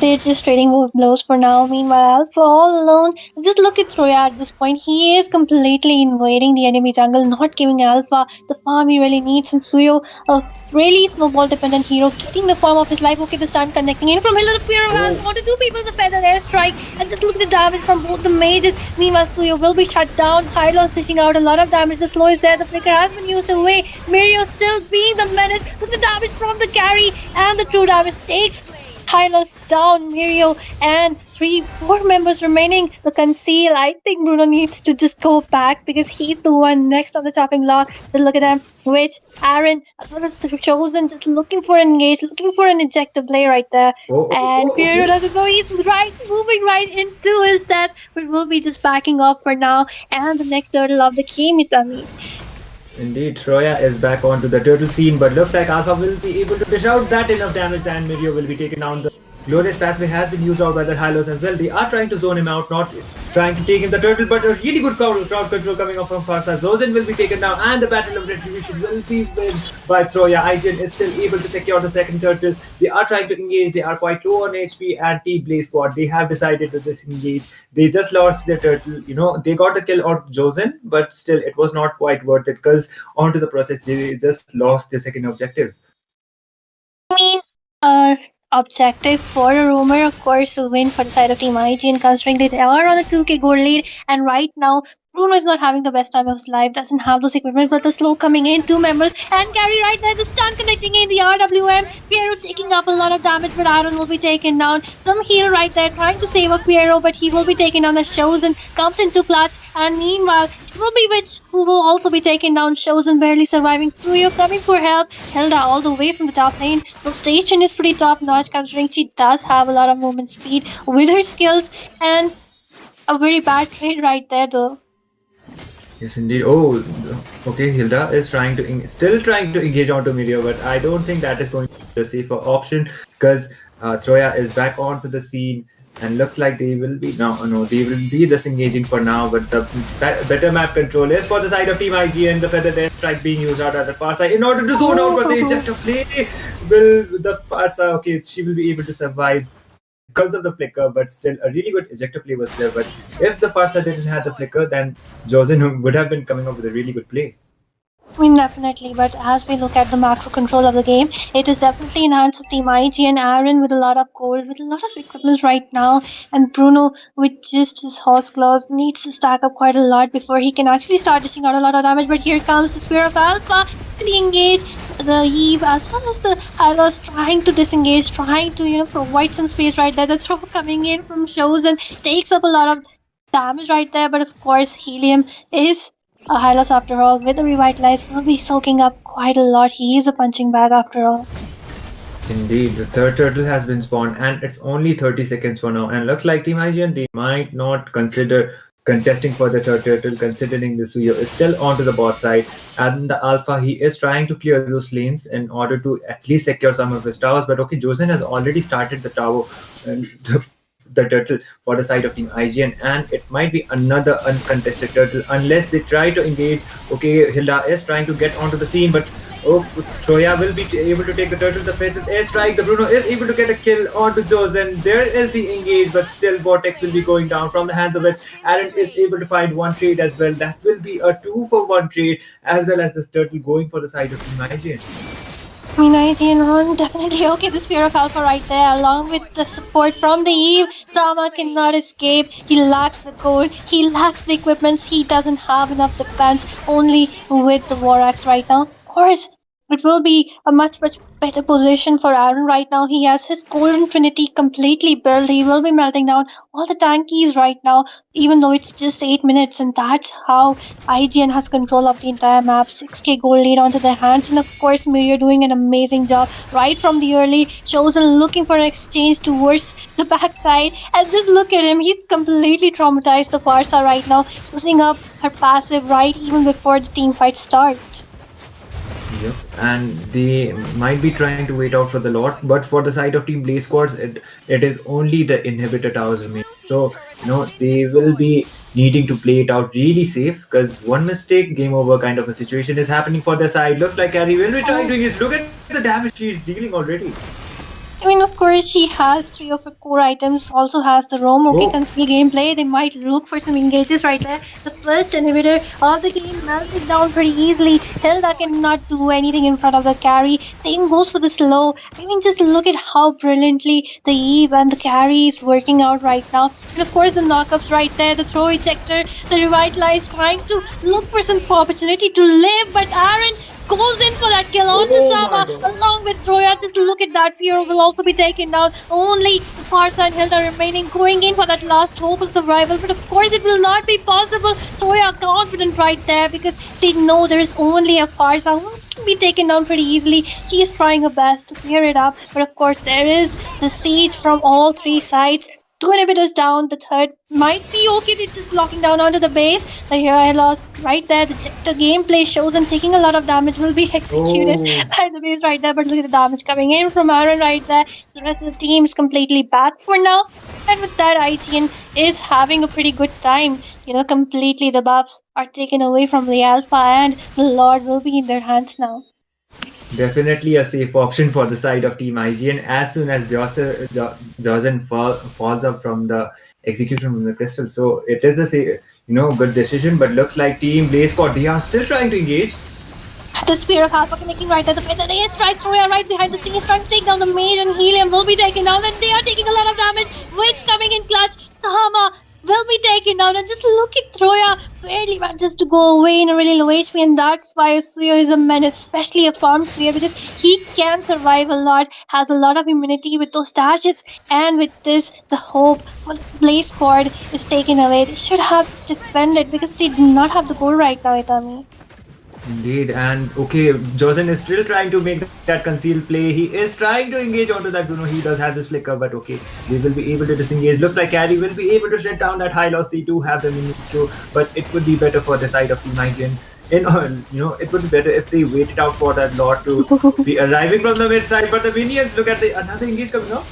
They're just trading blows for now. Meanwhile, Alpha all alone. Just look at Troya at this point. He is completely invading the enemy jungle, not giving Alpha the farm he really needs. And Suyo, a really snowball dependent hero, getting the farm of his life. Okay, the stun connecting in from Hill of the Fear of Alpha. Onto two people, the feather airstrike. And just look at the damage from both the mages. Meanwhile, Suyo will be shut down. Hylos dishing out a lot of damage. The slow is there. The flicker has been used away. Mirio still being the menace. Look at the damage from the carry. And the true damage takes Hylos down, Mirio, and 3-4 members remaining. The conceal. I think Bruno needs to just go back because he's the one next on the chopping block. But look at them, Witch, Aaron, as well as Chosen, just looking for an engage, looking for an ejector play right there. And Mirio doesn't know, he's moving right into his death, but will be just backing off for now. And the next turtle of the game, Itami. Indeed, Troya is back onto the turtle scene, but looks like Alpha will be able to dish out that enough damage, and Mirio will be taken down. The glorious pathway has been used out by the Hylos as well. They are trying to zone him out, not trying to take him the turtle, but a really good crowd control coming up from Farsa. Zozen will be taken down, and the Battle of Retribution will be won by Troya. IGN is still able to secure the second turtle. They are trying to engage. They are quite low on HP, and Team Blaze Squad, they have decided to disengage. They just lost their turtle. They got the kill on Jozen, but still it was not quite worth it because onto the process they just lost the second objective. I mean, uh, objective for a roamer, of course, to win for the side of Team IG, and considering they are on a 2k gold lead, and right now, Bruno is not having the best time of his life, doesn't have those equipment, but the slow coming in, two members, and carry right there, the stun connecting in, the RWM, Piero taking up a lot of damage, but Aaron will be taken down. Some heal right there, trying to save up Piero, but he will be taken down. The Chosen comes into clutch, and meanwhile, it will be Witch who will also be taken down. Chosen barely surviving. Suyo coming for help. Hilda all the way from the top lane. Rotation is pretty top notch considering she does have a lot of movement speed with her skills, and a very bad trade right there though. Yes, indeed. Oh, okay. Hilda is still trying to engage onto Meteor, but I don't think that is going to be a safer option because Troya is back onto the scene, and looks like they will be they will be disengaging for now. But the better map control is for the side of Team IG, and the feather death strike being used out at the far side in order to zone out. But the ejector play will the Farsa. Okay, she will be able to survive because of the flicker, but still a really good ejector play was there. But if the Farsa didn't have the flicker, then Josen would have been coming up with a really good play. I mean, definitely, but as we look at the macro control of the game, it is definitely in hands of Team IG and Aaron with a lot of gold, with a lot of equipment right now, and Bruno with just his horse claws needs to stack up quite a lot before he can actually start dishing out a lot of damage. But here comes the Spear of Alpha to engage the Eve as well as the Hylos trying to disengage, trying to provide some space right there. The throw coming in from Chosen takes up a lot of damage right there, but of course Helium is a Hylos after all, with a revitalize, will be soaking up quite a lot. He is a punching bag after all. Indeed, the third turtle has been spawned, and it's only 30 seconds for now. And looks like Team IGN, they might not consider contesting for the third turtle, considering the Suyo is still onto the bot side. And the Alpha, he is trying to clear those lanes in order to at least secure some of his towers. But okay, Josen has already started the tower. And the turtle for the side of Team IGN, and it might be another uncontested turtle unless they try to engage. Okay, Hilda is trying to get onto the scene, but Troya will be able to take the turtle. The fatal airstrike. The Bruno is able to get a kill onto Josen. There is the engage, but still Vortex will be going down from the hands of it. Aaron is able to find one trade as well. That will be a 2-for-1 trade, as well as this turtle going for the side of Team IGN. I mean, IGN definitely okay. The Spear of Alpha right there, along with the support from the Eve. Sama cannot escape. He lacks the gold. He lacks the equipment. He doesn't have enough defense. Only with the War Axe right now. Of course, it will be a much better position for Aaron right now. He has his Golden Trinity completely built. He will be melting down all the tankies right now, even though it's just 8 minutes, and that's how IGN has control of the entire map. 6k gold lead onto their hands, and of course Mirio doing an amazing job right from the early. Chosen looking for an exchange towards the backside, and just look at him. He's completely traumatized the Farsa right now, using up her passive right even before the team fight starts. Yep, and they might be trying to wait out for the lot, but for the side of Team Blaze Squads, it is only the inhibitor towers remain. So, they will be needing to play it out really safe, because one mistake, game over kind of a situation is happening for their side. Looks like Carrie will be trying to use. Look at the damage she's dealing already. I mean, of course, she has 3 of her core items, also has the roam. Okay, can see gameplay. They might look for some engages right there. The first inhibitor of the game melted down pretty easily. Hilda cannot do anything in front of the carry. Same goes for the slow. I mean, just look at how brilliantly the Eve and the carry is working out right now. And of course, the knockups right there, the throw ejector, the revitalize, trying to look for some opportunity to live, but Aaron goes in for that kill onto Sama along with Troya. Just look at that. Piero will also be taken down. Only the Farsa and Hilda remaining, going in for that last hope of survival. But of course it will not be possible. Troya confident right there because they know there is only a Farsa who can be taken down pretty easily. She is trying her best to clear it up. But of course there is the siege from all 3 sides. 2 inhibitors down, the third might be okay. It's just locking down onto the base. So here I lost right there. The gameplay shows and taking a lot of damage will be executed by the base right there. But look at the damage coming in from Aaron right there. The rest of the team is completely back for now. And with that, IGN is having a pretty good time. Completely the buffs are taken away from the Alpha, and the Lord will be in their hands now. Definitely a safe option for the side of Team IGN. As soon as Josen falls up from the execution from the crystal, so it is a good decision. But looks like Team Blaze Squad, they are still trying to engage. The Spear of Alpha connecting right at the face, and they strike through right behind the scenes, trying to take down the mage, and Helium will be taken down, and they are taking a lot of damage. Witch coming in clutch. Tahama will be taken down, and just look at Troya barely manages to go away in a really low HP, and that's why Suyo is a menace, especially a farm Suyo, because he can survive a lot, has a lot of immunity with those dashes, and with this, the hope for the Blaze squad is taken away. They should have just defended because they do not have the goal right now, Itami. Indeed, and okay, Josen is still trying to make that concealed play. He is trying to engage onto that. He does has his flicker, but okay, they will be able to disengage. Looks like Carry will be able to shut down that high loss. They do have the minions too, but it would be better for the side of Team IGN. It would be better if they waited out for that Lord to be arriving from the mid side. But the minions, look at the another engage coming up.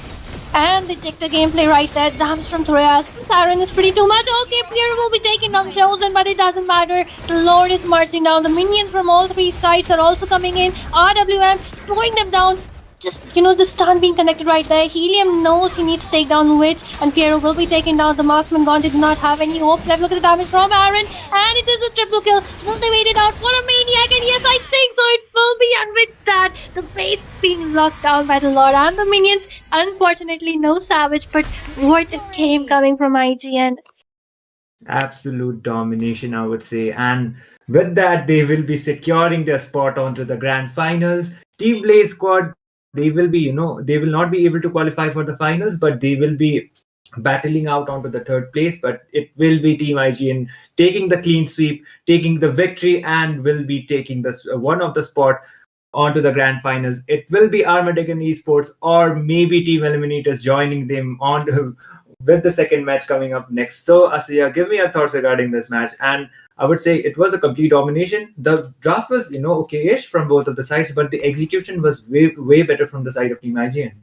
And they check the gameplay right there. Damage from Troyas. Siren is pretty too much. Okay, Pierre will be taking down Chosen, but it doesn't matter. The Lord is marching down. The minions from all three sides are also coming in. RWM slowing them down. Just, the stun being connected right there. Helium knows he needs to take down the Witch, and Piero will be taken down. The Marksman Gone did not have any hope left. Look at the damage from Aaron, and it is a triple kill. Will they wait it out for a Maniac? And yes, I think so. It will be, and with that, the base is being locked down by the Lord and the minions. Unfortunately, no Savage, but what a game coming from IGN. Absolute domination, I would say. And with that, they will be securing their spot onto the grand finals. Team Blaze squad, they will be, they will not be able to qualify for the finals, but they will be battling out onto the third place. But it will be Team IGN taking the clean sweep, taking the victory, and will be taking this one of the spot onto the grand finals. It will be Armageddon Esports or maybe Team Eliminators joining them on with the second match coming up next. So, Asiya, give me your thoughts regarding this match. And I would say it was a complete domination. The draft was, okay-ish from both of the sides, but the execution was way, way better from the side of Team IGN.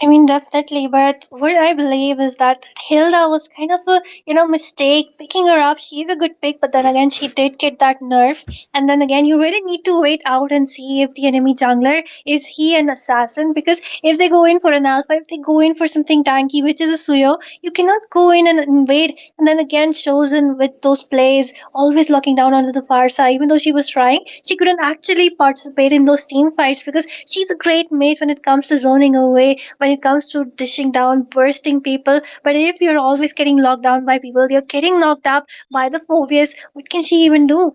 I mean, definitely, but what I believe is that Hilda was kind of a, mistake picking her up. She's a good pick, but then again, she did get that nerf. And then again, you really need to wait out and see if the enemy jungler is he an assassin. Because if they go in for an alpha, if they go in for something tanky, which is a Suyo, you cannot go in and invade. And then again, chosen with those plays, always locking down onto the far side. Even though she was trying, she couldn't actually participate in those team fights because she's a great mate when it comes to zoning away, when it comes to dishing down, bursting people. But if you're always getting locked down by people, you're getting knocked up by the phobias, what can she even do?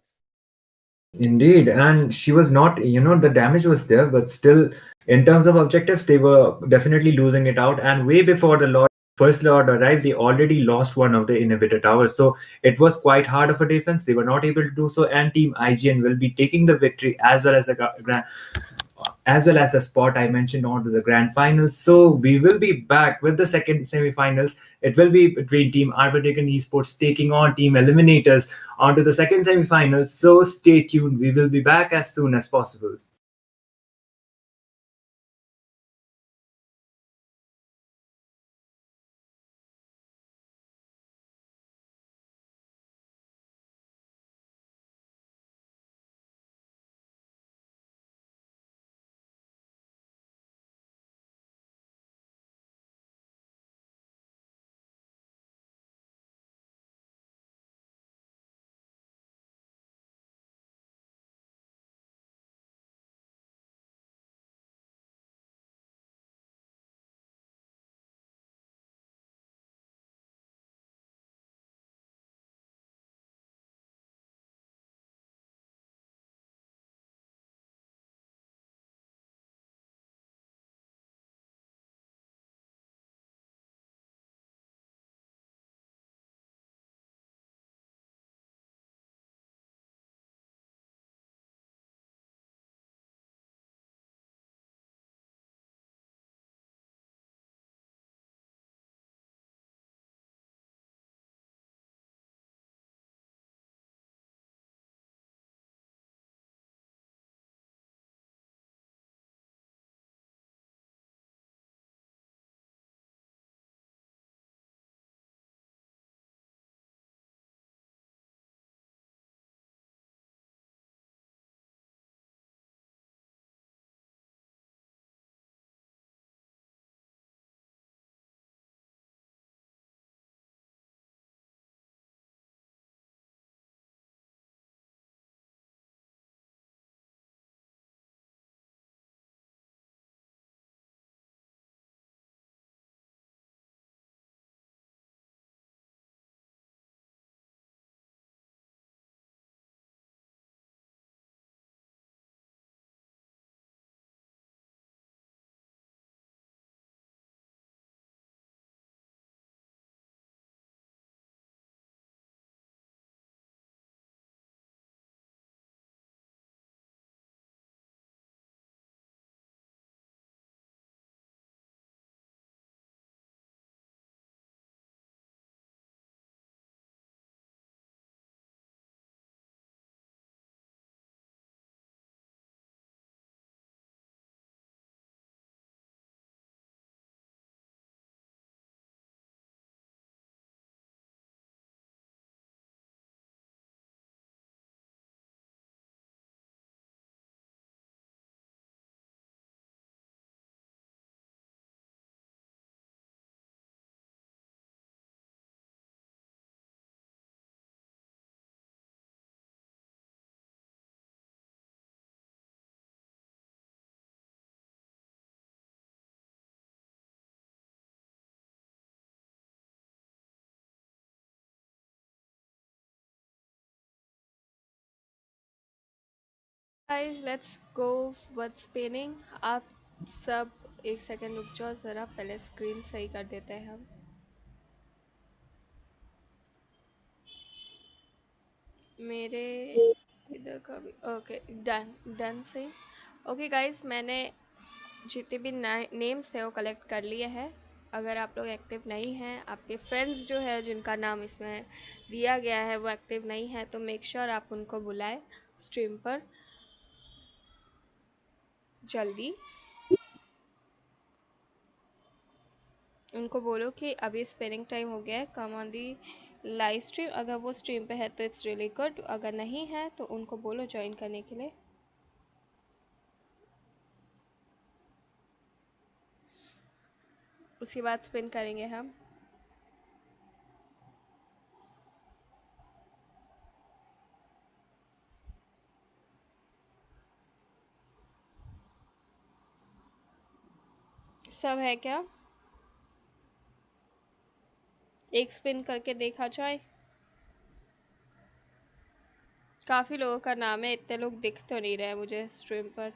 Indeed, and she was not, the damage was there, but still, in terms of objectives, they were definitely losing it out. And way before the first Lord arrived, they already lost one of the inhibitor towers. So it was quite hard of a defense. They were not able to do so, and Team IGN will be taking the victory as well as the spot I mentioned onto the grand finals. So we will be back with the second semifinals. It will be between Team Armageddon Esports taking on Team Eliminators onto the second semifinals. So stay tuned. We will be back as soon as possible. Guys let's go with spinning. आप सब एक second रुक जाओ ज़रा, पहले screen सही कर देते हैं हम। मेरे इधर का भी ओके, डन डन से। ओके गाइस, मैंने जितने भी नेम्स थे वो कलेक्ट कर लिए हैं। अगर आप लोग एक्टिव नहीं हैं, आपके फ्रेंड्स जो है जिनका नाम इसमें दिया गया है वो एक्टिव नहीं है, तो मेक श्योर आप उनको बुलाएं स्ट्रीम पर जल्दी। उनको बोलो कि अभी स्पेनिंग टाइम हो गया है, come on the live stream. अगर वो स्ट्रीम पे है तो इट्स रियली गुड, अगर नहीं है तो उनको बोलो ज्वाइन करने के लिए। उसके बाद स्पिन करेंगे हम। सब है क्या? एक स्पिन करके देखा जाए। काफ़ी लोगों का नाम है, इतने लोग दिख तो नहीं रहे मुझे स्ट्रीम पर।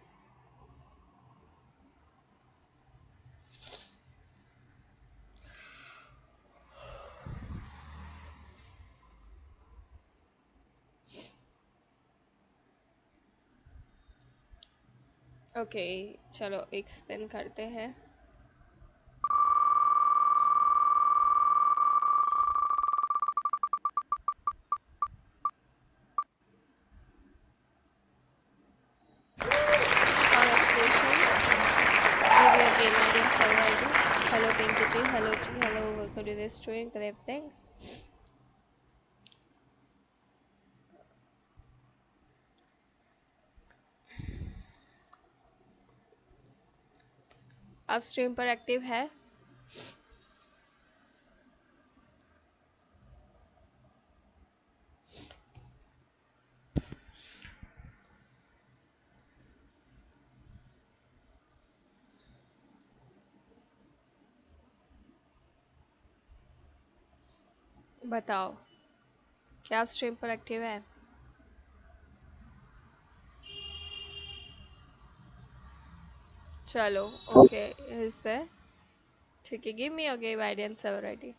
ओके चलो एक स्पिन करते हैं। Congratulations. Give your game ID and server ID. Hello Pinky ji, hello G, hello, welcome to this stream, good evening. आप स्ट्रीम पर एक्टिव है? बताओ, क्या आप स्ट्रीम पर एक्टिव है? चलो ओके, इज देयर। ठीक है, give me your game ID and server ID.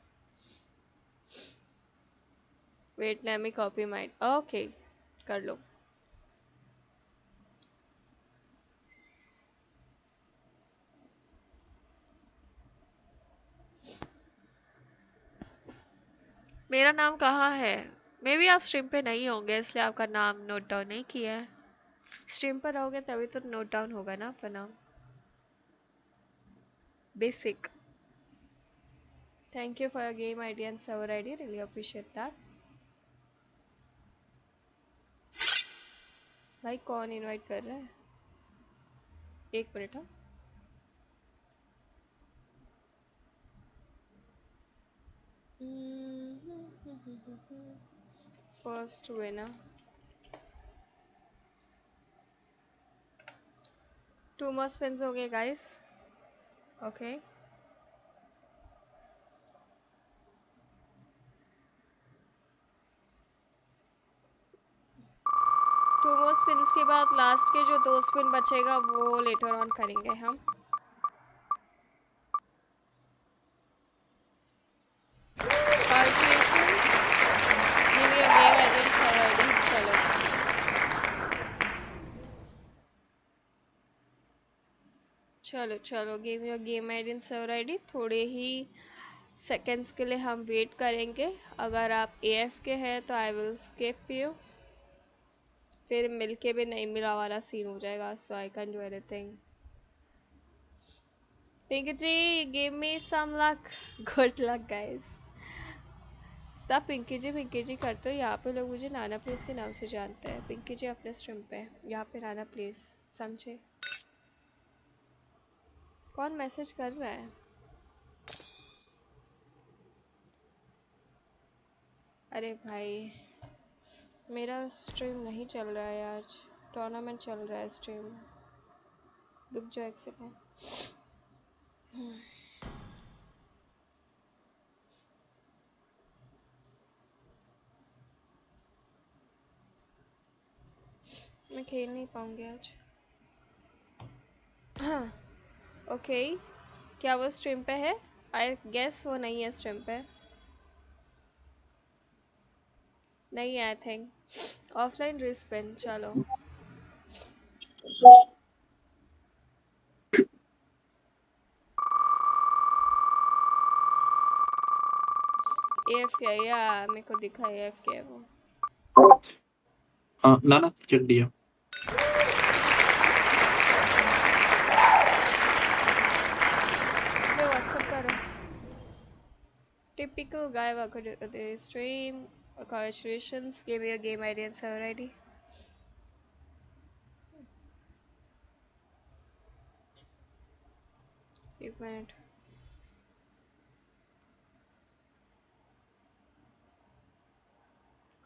Wait let me copy mine. Okay कर लो। मेरा नाम कहाँ है? मे बी आप स्ट्रीम पे नहीं होंगे इसलिए आपका नाम नोट डाउन नहीं किया है। स्ट्रीम पर रहोगे तभी तो नोट डाउन होगा ना आपका नाम। Basic. Thank you for your game ID and server ID, really appreciate that. भाई कौन इनवाइट कर रहा है? एक मिनट। हाँ, फर्स्ट विनर। 2 more spins हो गए गाइस। ओके 2 more spins के बाद लास्ट के जो 2 स्पिन बचेगा वो लेटर ऑन करेंगे हम। Congratulations. Give me your game ID and server ID. चलो चलो चलो, give your game ID and server ID. थोड़े ही सेकेंड्स के लिए हम वेट करेंगे। अगर आप AF के हैं तो आई विल स्किप यू, फिर मिलके भी नहीं मिला वाला सीन हो जाएगा, so I can do anything. Pinky ji give me some luck, good luck guys. तब पिंकी जी करते हो, यहाँ पे लोग मुझे नाना प्लेस के नाम से जानते हैं। पिंकी जी अपने स्ट्रीम पे, यहाँ पे नाना प्लेस, समझे? कौन मैसेज कर रहा है? अरे भाई मेरा स्ट्रीम नहीं चल रहा है आज, टूर्नामेंट चल रहा है स्ट्रीम में। रुक जाओ एक सेकेंड। मैं खेल नहीं पाऊंगी आज। हाँ ओके, क्या वो स्ट्रीम पे है? आई गेस वो नहीं है स्ट्रीम पे, नहीं है आई थिंक। ऑफलाइन रिस्पेन, चलो AFK या मेरे को दिखा AFK है वो। हाँ ना चेक दिया। जो व्हाट्सएप करो। Typical guy welcome to the stream. Congratulations, gave me a game idea already. एक मिनट,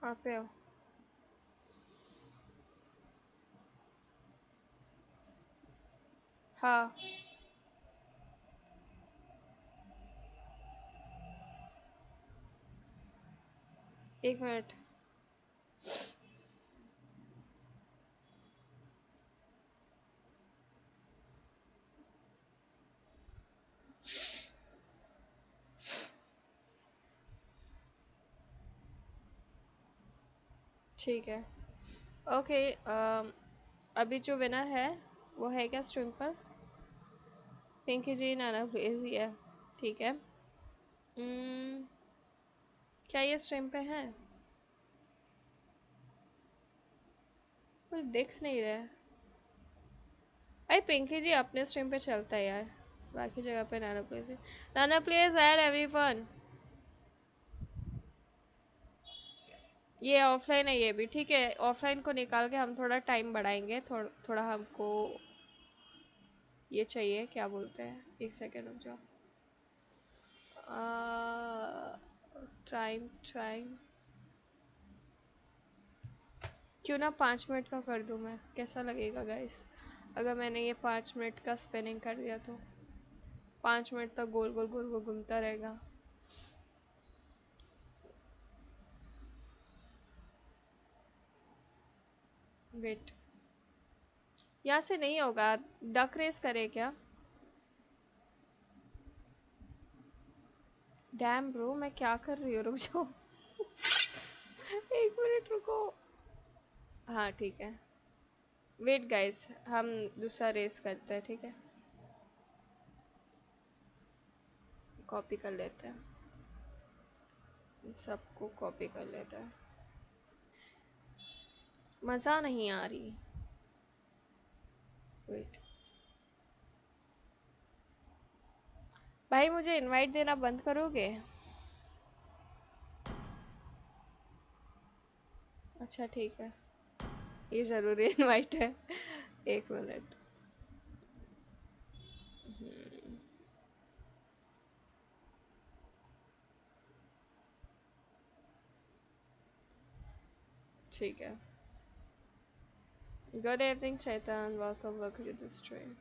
कहाँ पे हो? हाँ एक मिनट, ठीक है ओके। अभी जो विनर है वो है क्या स्ट्रीम पर? पिंकी जी नाना प्लीज है, ठीक है। क्या ये स्ट्रीम पे है? कुछ दिख नहीं रहा है। अरे पिंकी जी अपने स्ट्रीम पे चलता है यार, बाकी जगह पे नाना प्लीज है। नाना प्लीज ऐड एवरीवन। ये ऑफलाइन है, ये भी ठीक है। ऑफलाइन को निकाल के हम थोड़ा टाइम बढ़ाएंगे, थोड़ा हमको ये चाहिए, क्या बोलते हैं, एक सेकेंड रुक जाओ। टाइम क्यों ना 5 मिनट का कर दूं मैं, कैसा लगेगा गाइस अगर मैंने ये 5 मिनट का स्पिनिंग कर दिया तो? 5 मिनट तक गोल गोल गोल गोल घूमता रहेगा। वेट, यहाँ से नहीं होगा। डक रेस करे क्या? डैम ब्रो मैं क्या कर रही हूँ, रुक जाओ 1 मिनट रुको। हाँ ठीक है, वेट गाइस हम दूसरा रेस करते हैं, ठीक है। कॉपी कर लेते हैं, सबको कॉपी कर लेते हैं। मज़ा नहीं आ रही, वेट भाई मुझे इनवाइट देना बंद करोगे? अच्छा ठीक है, ये ज़रूरी इनवाइट है 1 मिनट। ठीक है, good evening Chaitan, welcome to the stream.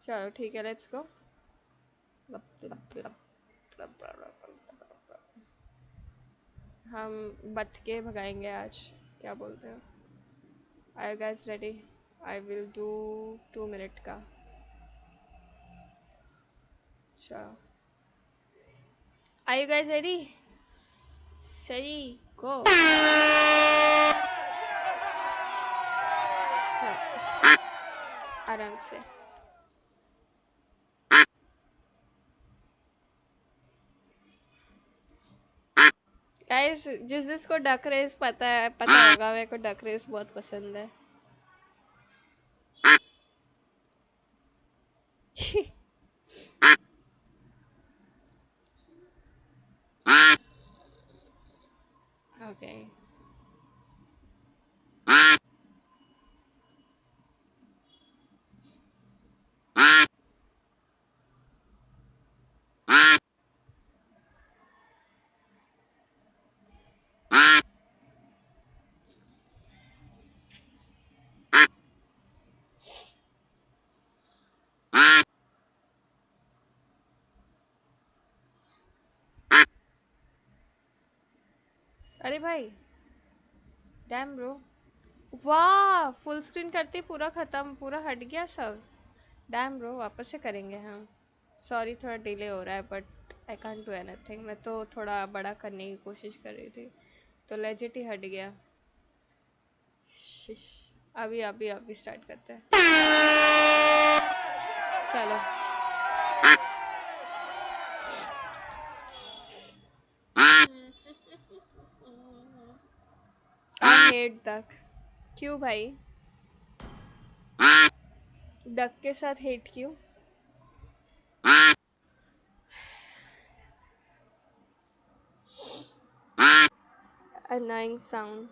चलो ठीक है, लेट्स गो। हम बत के भगाएंगे आज, क्या बोलते हो? Are you guys ready? I will do 2 minute का। अच्छा आर यू गाइस रेडी? सही गो। चलो आराम से। गाइस जिसको डक रेस पता है, पता होगा मेरे को डक रेस बहुत पसंद है ओके अरे भाई डैम ब्रो वाह फुल स्क्रीन करते पूरा खत्म, पूरा हट गया सब। डैम ब्रो, वापस से करेंगे हम। सॉरी थोड़ा डिले हो रहा है but I can't do anything. मैं तो थोड़ा बड़ा करने की कोशिश कर रही थी तो लेजिट ही हट गया। शिश। अभी अभी अभी स्टार्ट करते हैं, चलो। I hate duck. क्यों भाई? डक के साथ हेट क्यों? annoying sound।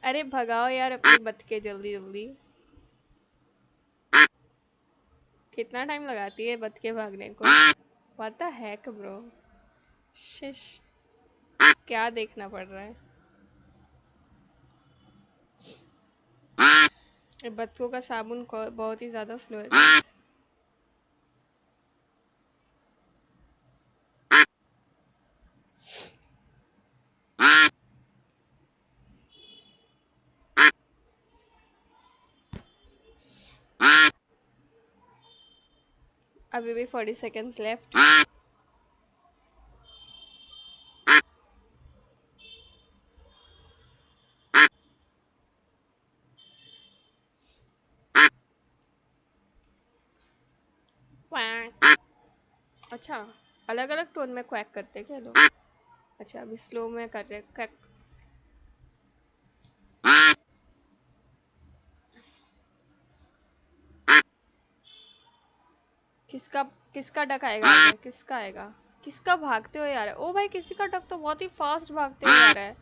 अरे भगाओ यार अपने बतके जल्दी जल्दी। कितना टाइम लगाती है बतके भागने को? What the heck bro. शिश। क्या देखना पड़ रहा है? ये बतकों का साबुन बहुत ही ज्यादा स्लो है guys। अभी भी 40 seconds लेफ्ट। अच्छा, अलग अलग टोन में क्वैक करते हैं क्या लोग? अच्छा अभी स्लो में कर रहे क्वैक। किसका किसका डक आएगा आगे? किसका आएगा? किसका भागते हो यार? ओ भाई किसी का डक तो बहुत ही फास्ट भागते हुए आ रहा है।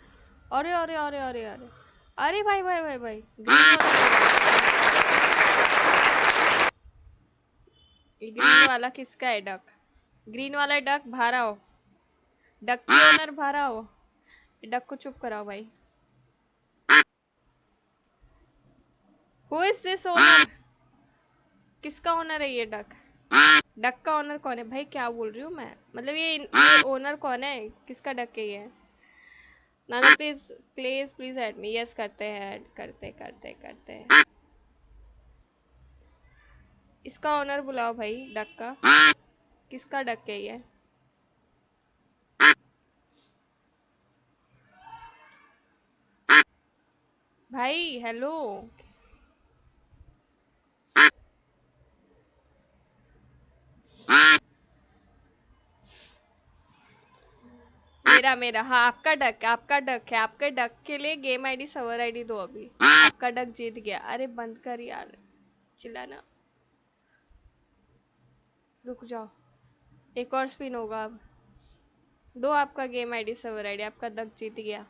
अरे अरे अरे अरे अरे अरे भाई भाई भाई भाई ग्रीन वाला किसका है डक? ग्रीन वाला डक बाहर आओ। डक की ओनर बाहर आओ। डक को चुप कराओ भाई। Who is this owner? किसका ओनर है ये डक? डक का ओनर कौन है भाई? क्या बोल रही हूँ मैं? मतलब ये ओनर कौन है? किसका डक है ये? नाना please please please add me. Yes करते हैं, ऐड करते करते करते। इसका ओनर बुलाओ भाई डक का। किसका डक है ये? भाई हेलो। मेरा मेरा हाँ आपका डक है, आपका डक है। आपके डक के लिए गेम आईडी सर्वर आईडी दो अभी। आपका डक जीत गया। अरे बंद कर यार चिल्लाना। रुक जाओ, एक और स्पिन होगा अब। दो आपका गेम आईडी सर्वर आईडी। आपका डक जीत गया।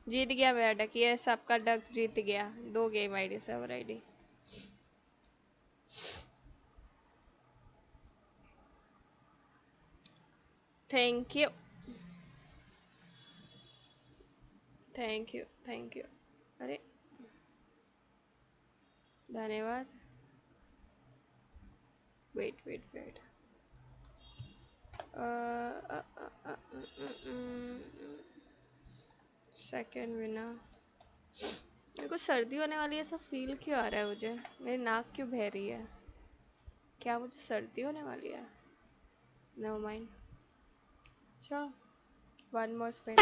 जीत गया मेरा डक। यस आपका डक जीत गया। दो game ID server ID. Thank you thank you thank you. अरे धन्यवाद। Wait wait wait. Second winner. मेरे को सर्दी होने वाली है, ऐसा फील क्यों आ रहा है मुझे? मेरी नाक क्यों बह रही है? क्या मुझे सर्दी होने वाली है? Never mind. चलो one more spin.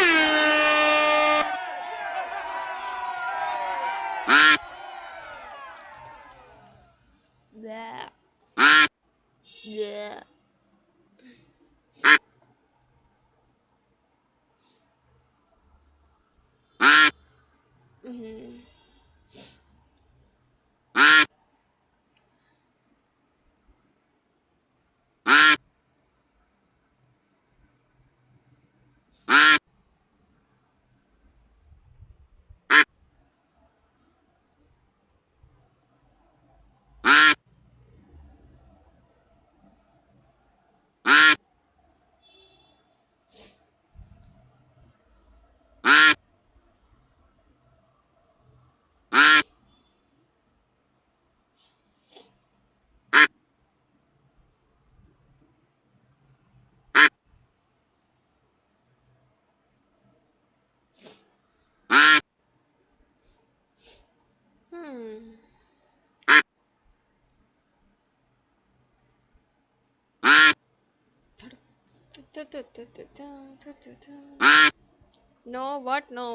No what no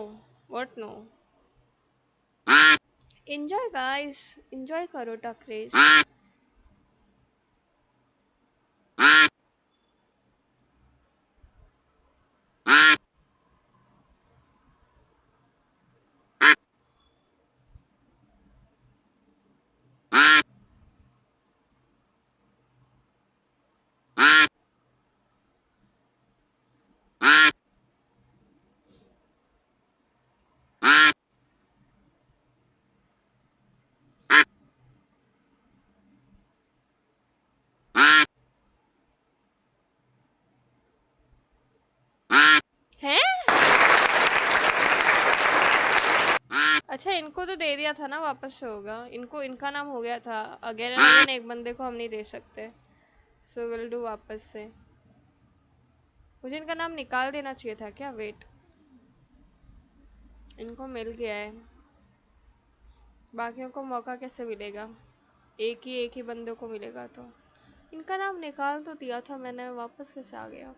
what no enjoy guys enjoy करो टक रेस हैं अच्छा इनको तो दे दिया था ना वापस से होगा इनको इनका नाम हो गया था अगेन एंड अगेन एक बंदे को हम नहीं दे सकते सो विल डू वापस से मुझे इनका नाम निकाल देना चाहिए था क्या वेट इनको मिल गया है बाकियों को मौका कैसे मिलेगा एक ही बंदे को मिलेगा तो इनका नाम निकाल तो दिया था मैंने वापस कैसे आ गया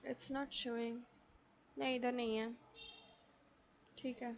इट्स नॉट शोइंग नहीं इधर नहीं है ठीक है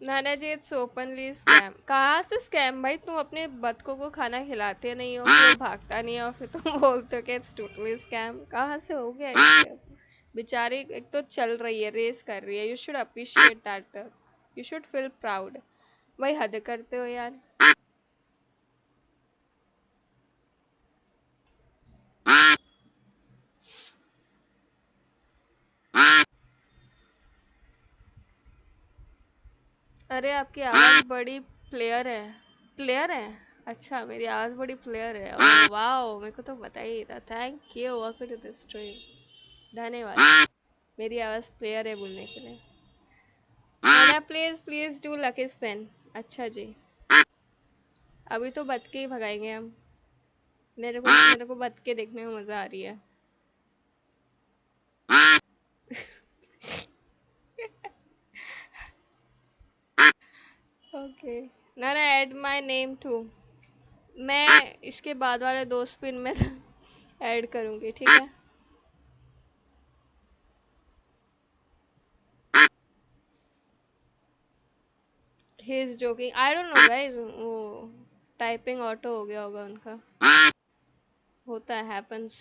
मैंने जी इट्स ओपनली स्कैम कहाँ से स्कैम भाई तुम अपने बतखों को खाना खिलाते नहीं हो फिर वो भागता नहीं हो फिर तुम बोलते हो कि इट्स टोटली स्कैम कहाँ से हो गया ये बेचारी एक तो चल रही है रेस कर रही है you should appreciate that you should feel proud भाई हद करते हो यार अरे आपकी आवाज़ बड़ी प्लेयर है अच्छा मेरी आवाज़ बड़ी प्लेयर है ओह वाओ मेरे को तो पता ही था thank you welcome to the stream धन्यवाद मेरी आवाज़ प्लेयर है बोलने के लिए नाना please please do lucky spin अच्छा जी अभी तो बतके ही भगाएंगे हम मेरे को बतके देखने में मज़ा आ रही है okay Nana add my name to मैं इसके बाद वाले 2 स्पिन में ऐड करूँगी ठीक है he is joking I don't know guys वो टाइपिंग ऑटो हो गया होगा उनका होता है हैपेंस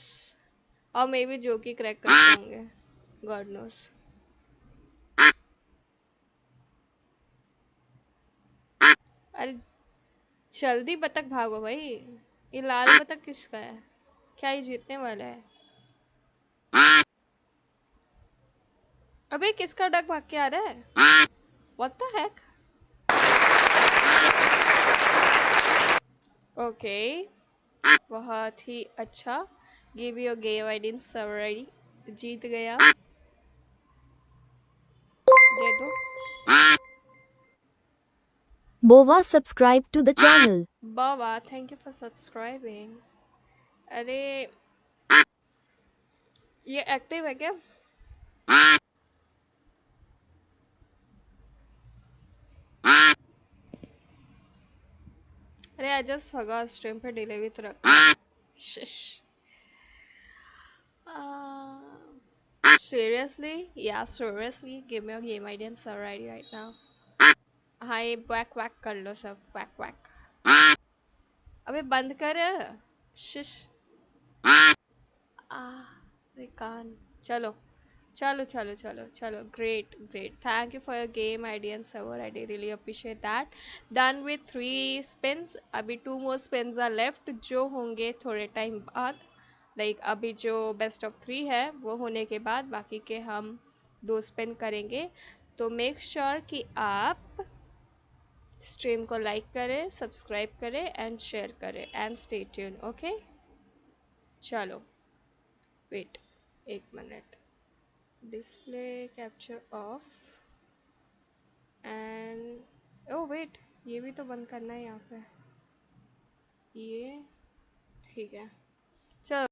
और मे बी जोकी क्रैक करते होंगे गॉड नोस अरे जल्दी बतख भागो भाई ये लाल बतख किसका है क्या ये जीतने वाला है अबे किसका डक भाग के आ रहा है व्हाट द हेक ओके बहुत ही अच्छा गिव योर गेम आईडी सवरी जीत गया दे दो Moba subscribe to the channel. Baba thank you for subscribing अरे ये एक्टिव है क्या अरे आई जस्ट फॉरगॉट स्ट्रीम पे डिलीवरी तो रखा है शिश seriously yeah seriously give me your game ID and server ID right now हाँ ये वैक वैक कर लो सब वैक वैक अबे बंद कर शिश अरे कान चलो चलो चलो चलो चलो great great thank you for your game ID and server ID really appreciate that done with 3 spins अभी 2 मोर स्पिन्स आर लेफ्ट जो होंगे थोड़े टाइम बाद लाइक अभी जो बेस्ट ऑफ 3 है वो होने के बाद बाकी के हम 2 स्पिन करेंगे तो मेक श्योर कि आप स्ट्रीम को लाइक करें सब्सक्राइब करें एंड शेयर करें एंड स्टे ट्यून ओके चलो wait 1 minute display capture off and oh wait, ये भी तो बंद करना है यहाँ पे। ये ठीक है, चल।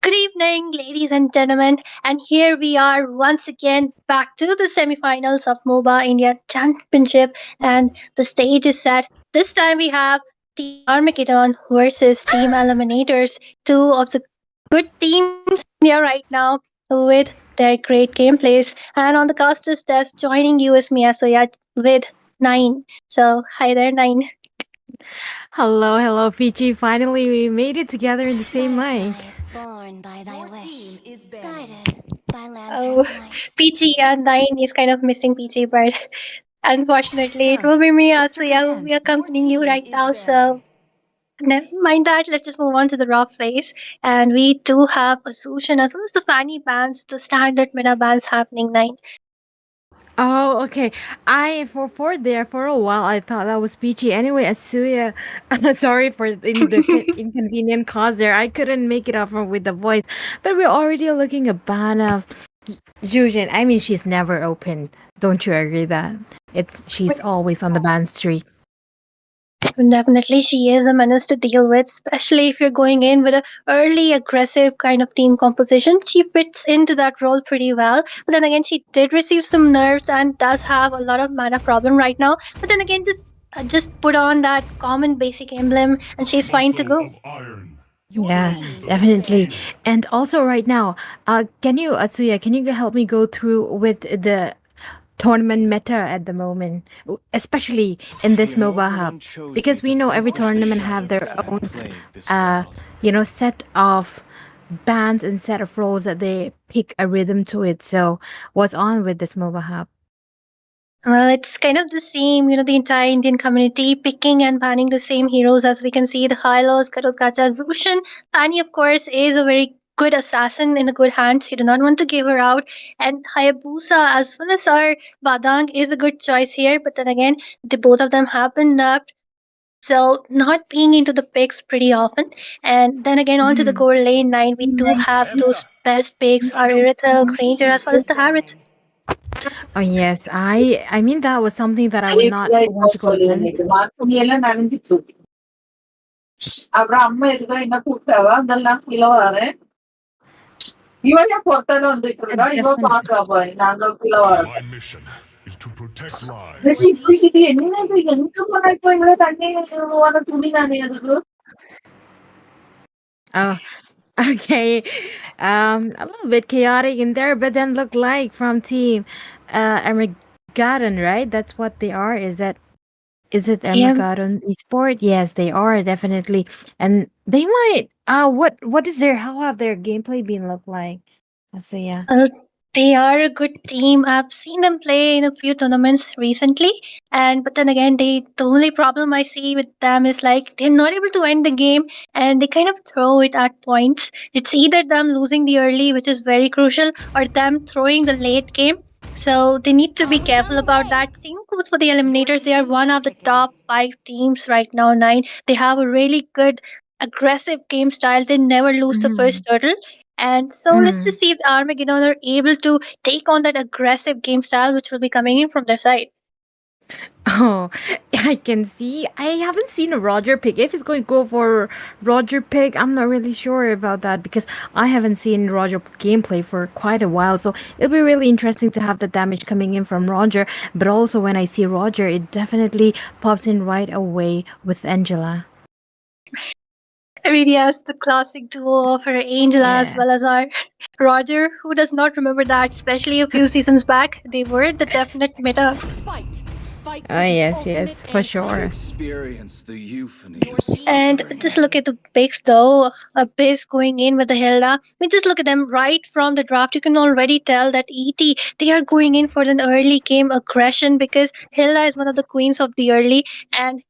Good evening, ladies and gentlemen, and here we are once again back to the semifinals of Moba India Championship, and the stage is set. This time we have Team Armageddon versus Team Eliminators, two of the good teams in India right now with their great gameplays. And on the casters desk, joining you is Mia Soya with Nine. So, hi there, Nine. Hello, hello, Peachy. Finally, we made it together in the same mic. Born by thy wish, guided by Oh, lantern's light. Peachy and Nine is kind of missing Peachy, but unfortunately, it So, will be me, what's your Asuya, who will be command? accompanying you right now. So, never mind that. Let's just move on to the raw phase. And we do have a solution as well as the fanny bands, the standard meta bands happening, Nine. Oh, okay. I for a while I thought that was Peachy. Anyway, Asuya, sorry for inconvenient cause there. I couldn't make it up with the voice, but we're already looking a ban of Jujin. I mean, she's never open. Don't you agree that she's always on the ban streak? Definitely, she is a menace to deal with, especially if you're going in with a early aggressive kind of team composition. She fits into that role pretty well. But then again, she did receive some nerfs and does have a lot of mana problem right now. But then again, just put on that common basic emblem, and she's fine to go. Yeah, definitely. And also right now, can you, Atsuya, can you help me go through with the tournament meta at the moment, especially in this MOBA hub? Because we know every tournament have their own, set of bands and set of roles that they pick a rhythm to it. So what's on with this MOBA hub? Well, it's kind of the same, the entire Indian community picking and banning the same heroes as we can see the Hylos, Karukacha, Zushin. Fanny, of course, is a very good assassin in the good hands. You do not want to give her out. And Hayabusa, as well as our Badang, is a good choice here. But then again, the both of them have been nerfed. So not being into the picks pretty often. And then again, onto the gold lane 9, we do have those best picks, our Irithel, Granger, as well as the Harith. Oh yes, I mean that was something that I would not want to go against. ಅವ್ರ ಅಮ್ಮ ಎದುಗ ಇನ್ನ ಕೂತಾವ ಅದೆಲ್ಲ ಕಿಲೋವಾರೆ ಇವಾಗ ಕೊಡ್ತಾನೆ ಒಂದಿಟ್ರ ಇವಾಗ ಪಾಕ ನಾಂಗ ಕಿಲೋವಾರೆ ಇದು ಎನ್ನಿನದು ಎಂಕ ಮಾಡಾಯ್ತು ತಣ್ಣೆ ತುಣಿ ನಾನೇ ಅದಕ್ಕೆ Oh, okay. A little bit chaotic in there, but then look like from team Armageddon, right? That's what they are. Is it Armageddon esport? Yes, they are definitely. And they might what is their how have their gameplay been look like? So yeah. They are a good team. I've seen them play in a few tournaments recently, but then again, the only problem I see with them is like they're not able to end the game, and they kind of throw it at points. It's either them losing the early, which is very crucial, or them throwing the late game. So they need to be careful about that. Same goes for the Eliminators. They are one of the top 5 teams right now. 9. They have a really good aggressive game style. They never lose the first turtle. And so let's just see if the Armageddon are able to take on that aggressive game style which will be coming in from their side. Oh, I can see. I haven't seen a Roger pick. If he's going to go for Roger pick, I'm not really sure about that because I haven't seen Roger gameplay for quite a while. So it'll be really interesting to have the damage coming in from Roger. But also when I see Roger, it definitely pops in right away with Angela. I mean, yes, the classic duo of her Angela as well as our Roger. Who does not remember that? Especially a few seasons back, they were the definite meta. Oh yes, for sure. And just look at the picks though. Abyss going in with the Hilda. I mean, just look at them right from the draft. You can already tell that ET, they are going in for an early game aggression because Hilda is one of the queens of the early. And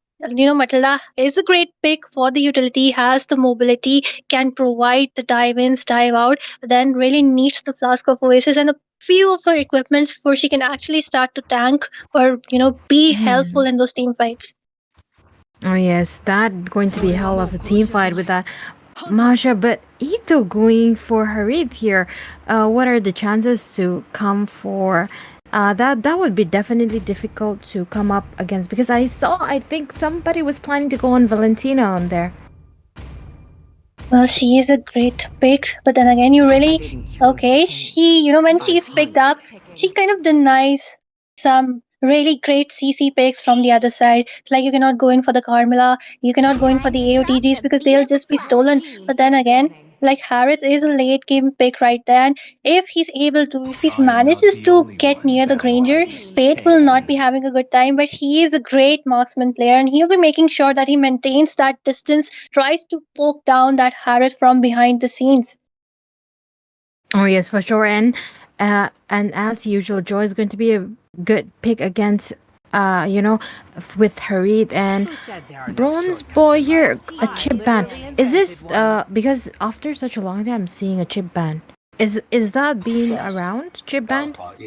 Matilda is a great pick for the utility, has the mobility, can provide the dive ins, dive out, but then really needs the flask of oasis and a few of her equipments before she can actually start to tank or be helpful in those team fights. Oh yes, that going to be hell of a team fight with that Masha. But Ito going for Harith here. What are the chances to come for? That would be definitely difficult to come up against because I think somebody was planning to go on Valentina on there. Well, she is a great pick, but then again, you really okay. She, when she's picked up, she kind of denies some really great CC picks from the other side. Like you cannot go in for the Carmela, you cannot go in for the AOTGs because they'll just be stolen. But then again, like Harris is a late game pick right there, and if he manages to get near the Granger, Pate will not be having a good time. But he is a great marksman player, and he'll be making sure that he maintains that distance, tries to poke down that Harriet from behind the scenes. Oh yes, for sure. And as usual, Joy is going to be a good pick against with Harit and Bronze Boy here, a chip ban. Is this because after such a long time seeing a chip ban? Is that being around chip ban? When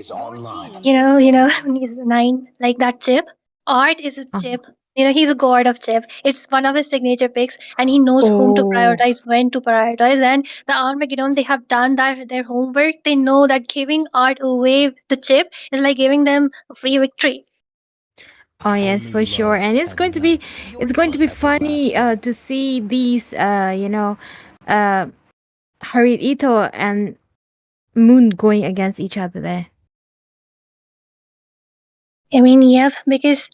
he's 9, like that chip. Art is a chip. He's a god of chip. It's one of his signature picks, and he knows whom to prioritize, when to prioritize. And the Armageddon, they have done their homework. They know that giving Art away the chip is like giving them a free victory. Oh yes, for sure, and it's going to be funny to see these Harit Ito and Moon going against each other there. I mean, yeah, because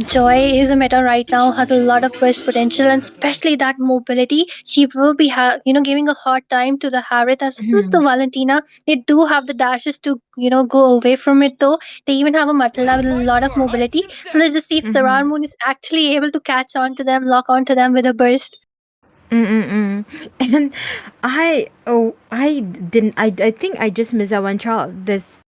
Joy is a meta right now, has a lot of burst potential, and especially that mobility. She will be, giving a hard time to the Harriet as well as the Valentina. They do have the dashes to, go away from it though. They even have a Matilda with a lot of mobility. So let's just see if Sarar Moon is actually able to catch on to them, lock on to them with a burst. And I think I just missed out one child. This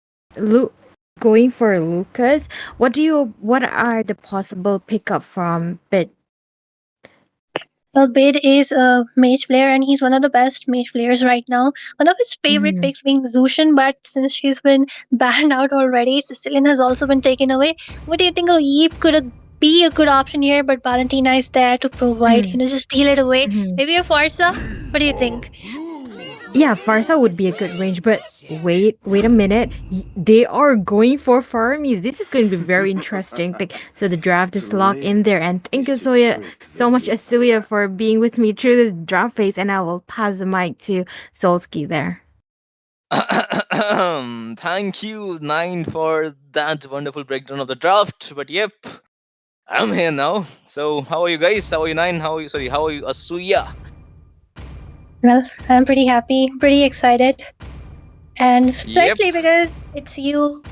going for Lucas. What are the possible pickup from Bit? Well, Bid is a mage player, and he's one of the best mage players right now. One of his favorite picks being Zushin, but since she's been banned out already, Sicilian has also been taken away. What do you think? Yeep could be a good option here, but Valentina is there to provide. Just deal it away. Maybe a Farsa. What do you think? Yeah, Farsa would be a good range, but wait a minute. They are going for farmies. This is going to be very interesting. So the draft is locked in there, and thank you so much, Asuya, for being with me through this draft phase. And I will pass the mic to Solsky there. Thank you, Nine, for that wonderful breakdown of the draft. But yep, I'm here now. So how are you guys? How are you, Nine? How are you, Asuya? Well, I'm pretty happy, pretty excited, and especially because it's you.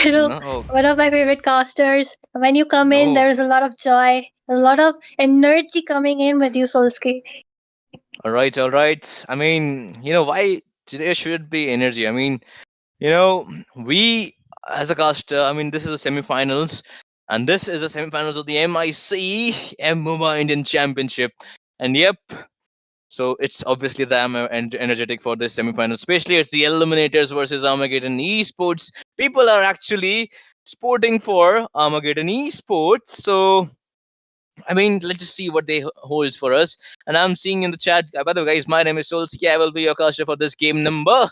One of my favorite casters. When you come in, there is a lot of joy, a lot of energy coming in with you, Solsky. All right. I mean, why there should be energy? I mean, we as a caster, I mean, this is the semifinals, and this is the semifinals of the MIC Moba Indian Championship, and yep. So it's obviously the energetic for this semifinal, especially it's the Eliminators versus Armageddon Esports. People are actually sporting for Armageddon Esports. So I mean, let's just see what they holds for us. And I'm seeing in the chat, by the way, guys, my name is Solsky. I will be your caster for this game number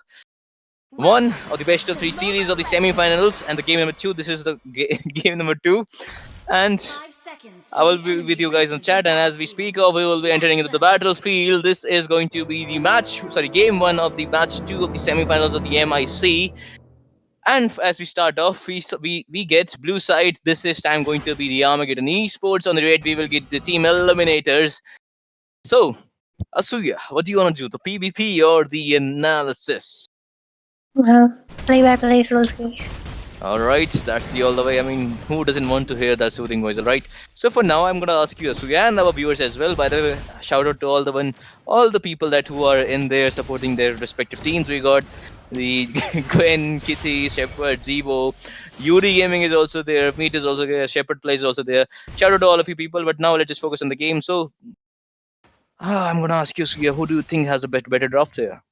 1 of the best of 3 series of the semifinals, and the game number 2. This is the game number 2. And I will be with you guys in chat, and as we speak of, we will be entering into the battlefield. This is going to be the game 1 of the match 2 of the semifinals of the MIC. And as we start off, we get blue side. This is time going to be the Armageddon Esports. On the red, we will get the team Eliminators. So, Asuya, what do you want to do? The PvP or the analysis? Well, play by play, Solsky. Alright, that's the all the way. I mean, who doesn't want to hear that soothing voice, alright? So for now, I'm gonna ask you, Asuya, and our viewers as well. By the way, shout out to all the people who are in there supporting their respective teams. We got the Gwen, Kitty, Shepard, Zevo, Yuri Gaming is also there, Meat is also there, Shepard Plays is also there. Shout out to all of you people, but now let's just focus on the game. So, I'm gonna ask you, Asuya, who do you think has a better draft here?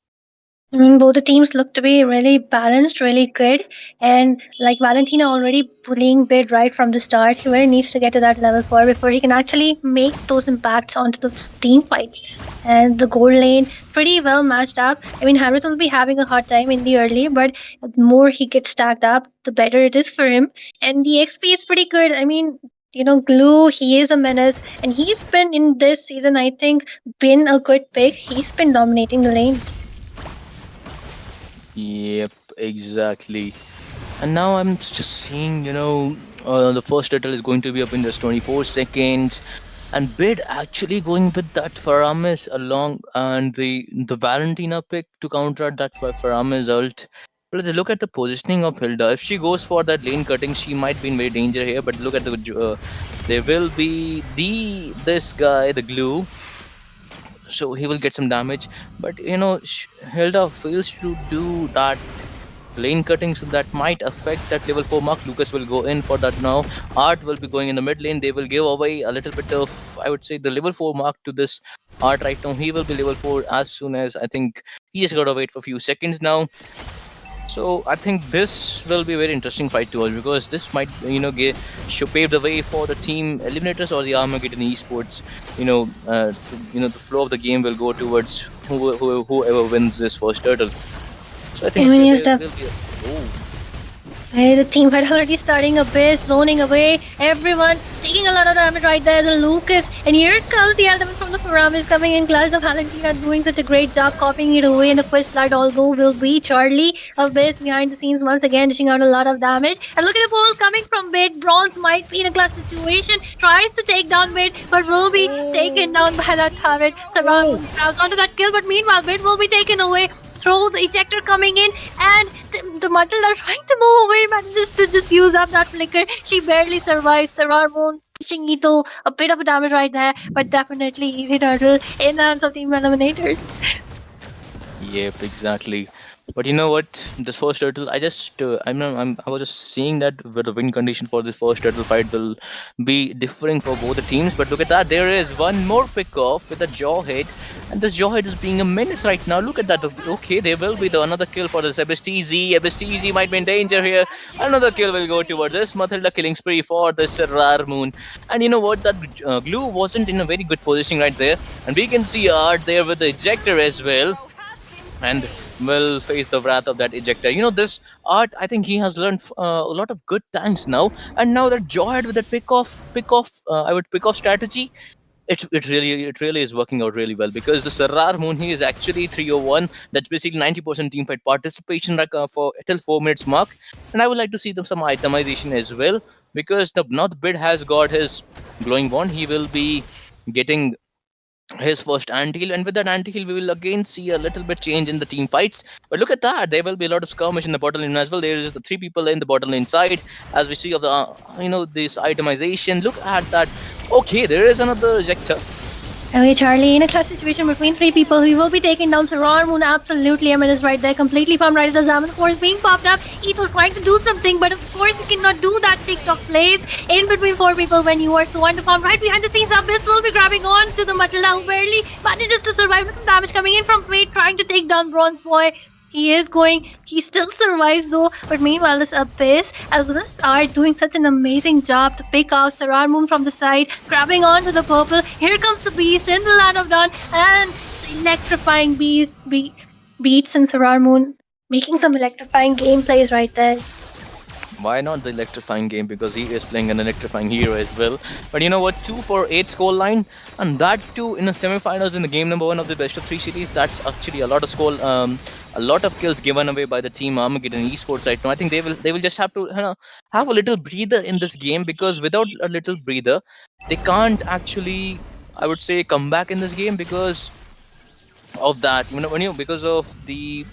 I mean, both the teams look to be really balanced, really good. And like Valentina already pulling Bid right from the start, he really needs to get to that level 4 before he can actually make those impacts onto those team fights. And the gold lane, pretty well matched up. I mean, Harith will be having a hard time in the early, but the more he gets stacked up, the better it is for him. And the XP is pretty good. I mean, Glue, he is a menace, and he's been in this season, I think, been a good pick. He's been dominating the lanes. Yep, exactly. And now I'm just seeing, the first turtle is going to be up in just 24 seconds. And Bid actually going with that Faramis along and the Valentina pick to counter that Faramis ult. But let's look at the positioning of Hilda. If she goes for that lane cutting, she might be in very danger here. But look at there will be this guy, the glue, so he will get some damage. But Hilda fails to do that lane cutting, so that might affect that level 4 mark. Lucas will go in for that now. Art will be going in the mid lane. They will give away a little bit of, I would say, the level 4 mark to this Art right now. He will be level 4 as soon as, I think, he just got to wait for a few seconds now. So I think this will be a very interesting fight to watch, because this might, pave the way for the team Eliminators or the Armageddon esports. The flow of the game will go towards whoever wins this first turtle. So I think there will be Hey, the team fight already starting a bit, zoning away. Everyone taking a lot of damage right there. The Lucas, and here comes the element from the Faramis coming in. Clash of Valentina doing such a great job copying it away in the first flight. Although will be Charlie Abyss behind the scenes once again, dishing out a lot of damage. And look at the ball coming from Bid. Bronze might be in a clutch situation. Tries to take down Bid, but will be taken down by that turret. Surround crowds onto that kill, but meanwhile Bid will be taken away. Throw the ejector coming in, and the Matilda trying to move away, manages to just use up that flicker. She barely survives. Sarar Moon pushing Ito, a bit of a damage right there, but definitely easy turtle in the hands of Team Eliminators. Yep, exactly. But you know what? This first turtle, I was just seeing that where the win condition for this first turtle fight will be differing for both the teams. But look at that, there is one more pick off with a jaw hit, and this jaw hit is being a menace right now. Look at that. Okay, there will be another kill for this STZ. STZ might be in danger here. Another kill will go towards this Matilda killing spree for this Rar Moon. And you know what? That glue wasn't in a very good position right there, and we can see Art there with the ejector as well. And will face the wrath of that ejector. This Art, I think he has learned a lot of good tanks now, and now that Joyhead with that pick off strategy, it really is working out really well, because the Sarrar Moon, he is actually 301. That's basically 90% teamfight participation for till 4 minutes mark. And I would like to see some itemization as well, because now the Bid has got his glowing wand. He will be getting his first anti-heal, and with that anti-heal we will again see a little bit change in the team fights. But look at that, there will be a lot of skirmish in the bottom lane as well. There is the 3 people in the bottom lane side, as we see of the this itemization. Look at that. Okay, there is another ejector. Okay, Charlie, in a clutch situation between 3 people, he will be taking down Sarar Moon. Absolutely a menace right there. Completely farmed right as the Zaman force being popped up. Etho trying to do something, but of course you cannot do that TikTok plays in between 4 people when you are so underfarmed. Right behind the scenes, Abyss will be grabbing on to the Matilda, who barely manages to survive with some damage coming in from Fate, trying to take down Bronze Boy. He still survives though, but meanwhile this Abyss as well as Art doing such an amazing job to pick out Sarar Moon from the side, grabbing onto the purple. Here comes the Beast in the Land of Dawn, and electrifying beats and Sarar Moon making some electrifying gameplays right there. Why not the electrifying game? Because he is playing an electrifying hero as well. But you know what? 2 for 8 scoreline, and that too in the semifinals in the game number 1 of the best of 3 series. That's actually a lot of kills given away by the team Armageddon esports right now. I think they will just have to have a little breather in this game, because without a little breather, they can't actually, I would say, come back in this game because of that. Because of the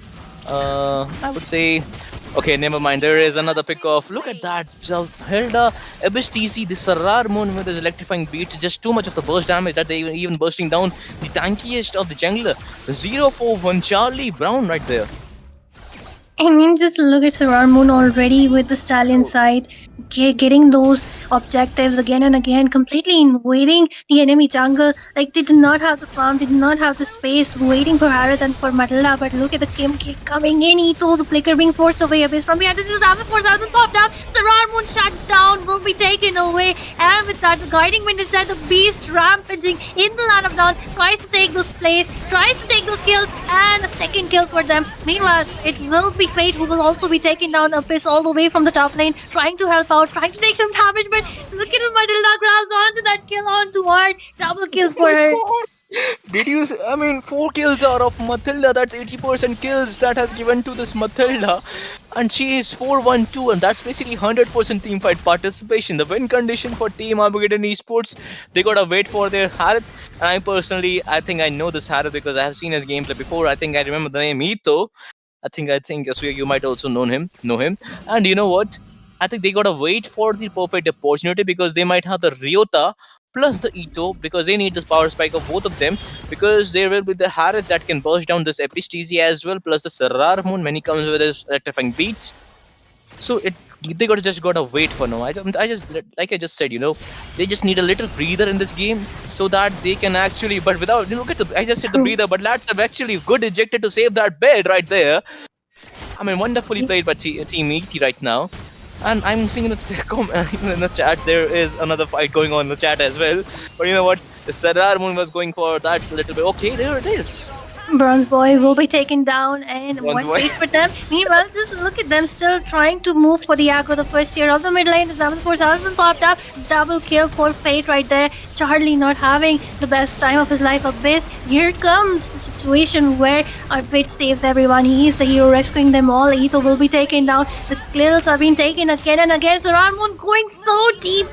I would say. Okay, never mind. There is another pick off. Look at that. Hilda, Abyss TC, the Sarar Moon with his electrifying beats. Just too much of the burst damage that they even bursting down the tankiest of the jungler. 041 Charlie Brown right there. I mean, just look at Sarar Moon already with the Stallion side, getting those objectives again and again, completely invading the enemy jungle. Like, they did not have the farm, did not have the space, waiting for Harith and for Matilda. But look at the Kim kick coming in. Ito, the flicker being forced away. Abyss from behind. This is Abyss force has been popped up. Sarar Moon shut down, will be taken away. And with that, the guiding wind is set. The Beast rampaging in the Land of Dawn, tries to take those plays, tries to take those kills, and a second kill for them. Meanwhile, it will be Fate who will also be taking down Abyss all the way from the top lane, trying to help out, trying to take some damage, but then look at Matilda grabs onto that kill onto Art. Double kill Oh for my her. god! Did you? I mean, 4 kills are of Matilda. That's 80% kills that has given to this Matilda, and she is 4-1-2, and that's basically 100% team fight participation. The win condition for Team Armageddon Esports, they gotta wait for their Harith. And I think I know this Harith because I have seen his gameplay before. I think I remember the name Ito. I think Asuya, you might also know him. And you know what? I think they gotta wait for the perfect opportunity because they might have the Ryota plus the Ito because they need this power spike of both of them because there will be the Harith that can burst down this Episteezy as well plus the Serrar Moon when he comes with his electrifying beats. So they gotta wait for now. I just like I just said, they just need a little breather in this game so that they can actually. But without look at the I just said the breather, but lads have actually good ejected to save that bed right there. I mean, wonderfully played by Team ET right now. And I'm seeing in in the chat there is another fight going on in the chat as well. But you know what? The Serrar Moon was going for that little bit. Okay, there it is. Bronze Boy will be taken down and Bronze one Boy. fate for them. Meanwhile, just look at them still trying to move for the aggro. The first tier of the mid lane, the 7-4 has been popped up. Double kill for Fate right there. Charlie not having the best time of his life. Abyss, here comes the situation where Fate saves everyone. He is the hero rescuing them all. Etho will be taken down. The kills are being taken again and again. So Ramon going so deep,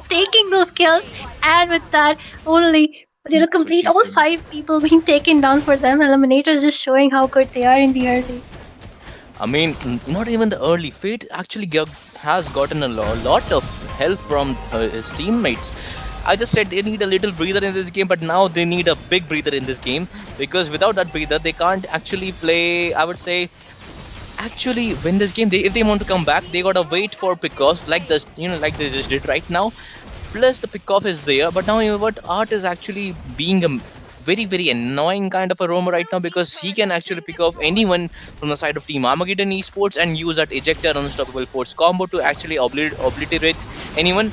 taking those kills. And with that, only complete all 5 people being taken down for them. Eliminators just showing how good they are in the early. I mean, not even the early. Fate actually has gotten a lot of help from his teammates. I just said they need a little breather in this game, but now they need a big breather in this game because without that breather, they can't actually play. I would say, actually win this game. If they want to come back, they gotta wait for pickoffs like this, like they just did right now. Plus the pickoff is there, but now you know what? Art is actually being a very annoying kind of a roamer right now because he can actually pick off anyone from the side of Team Armageddon Esports and use that ejector unstoppable force combo to actually obliterate anyone.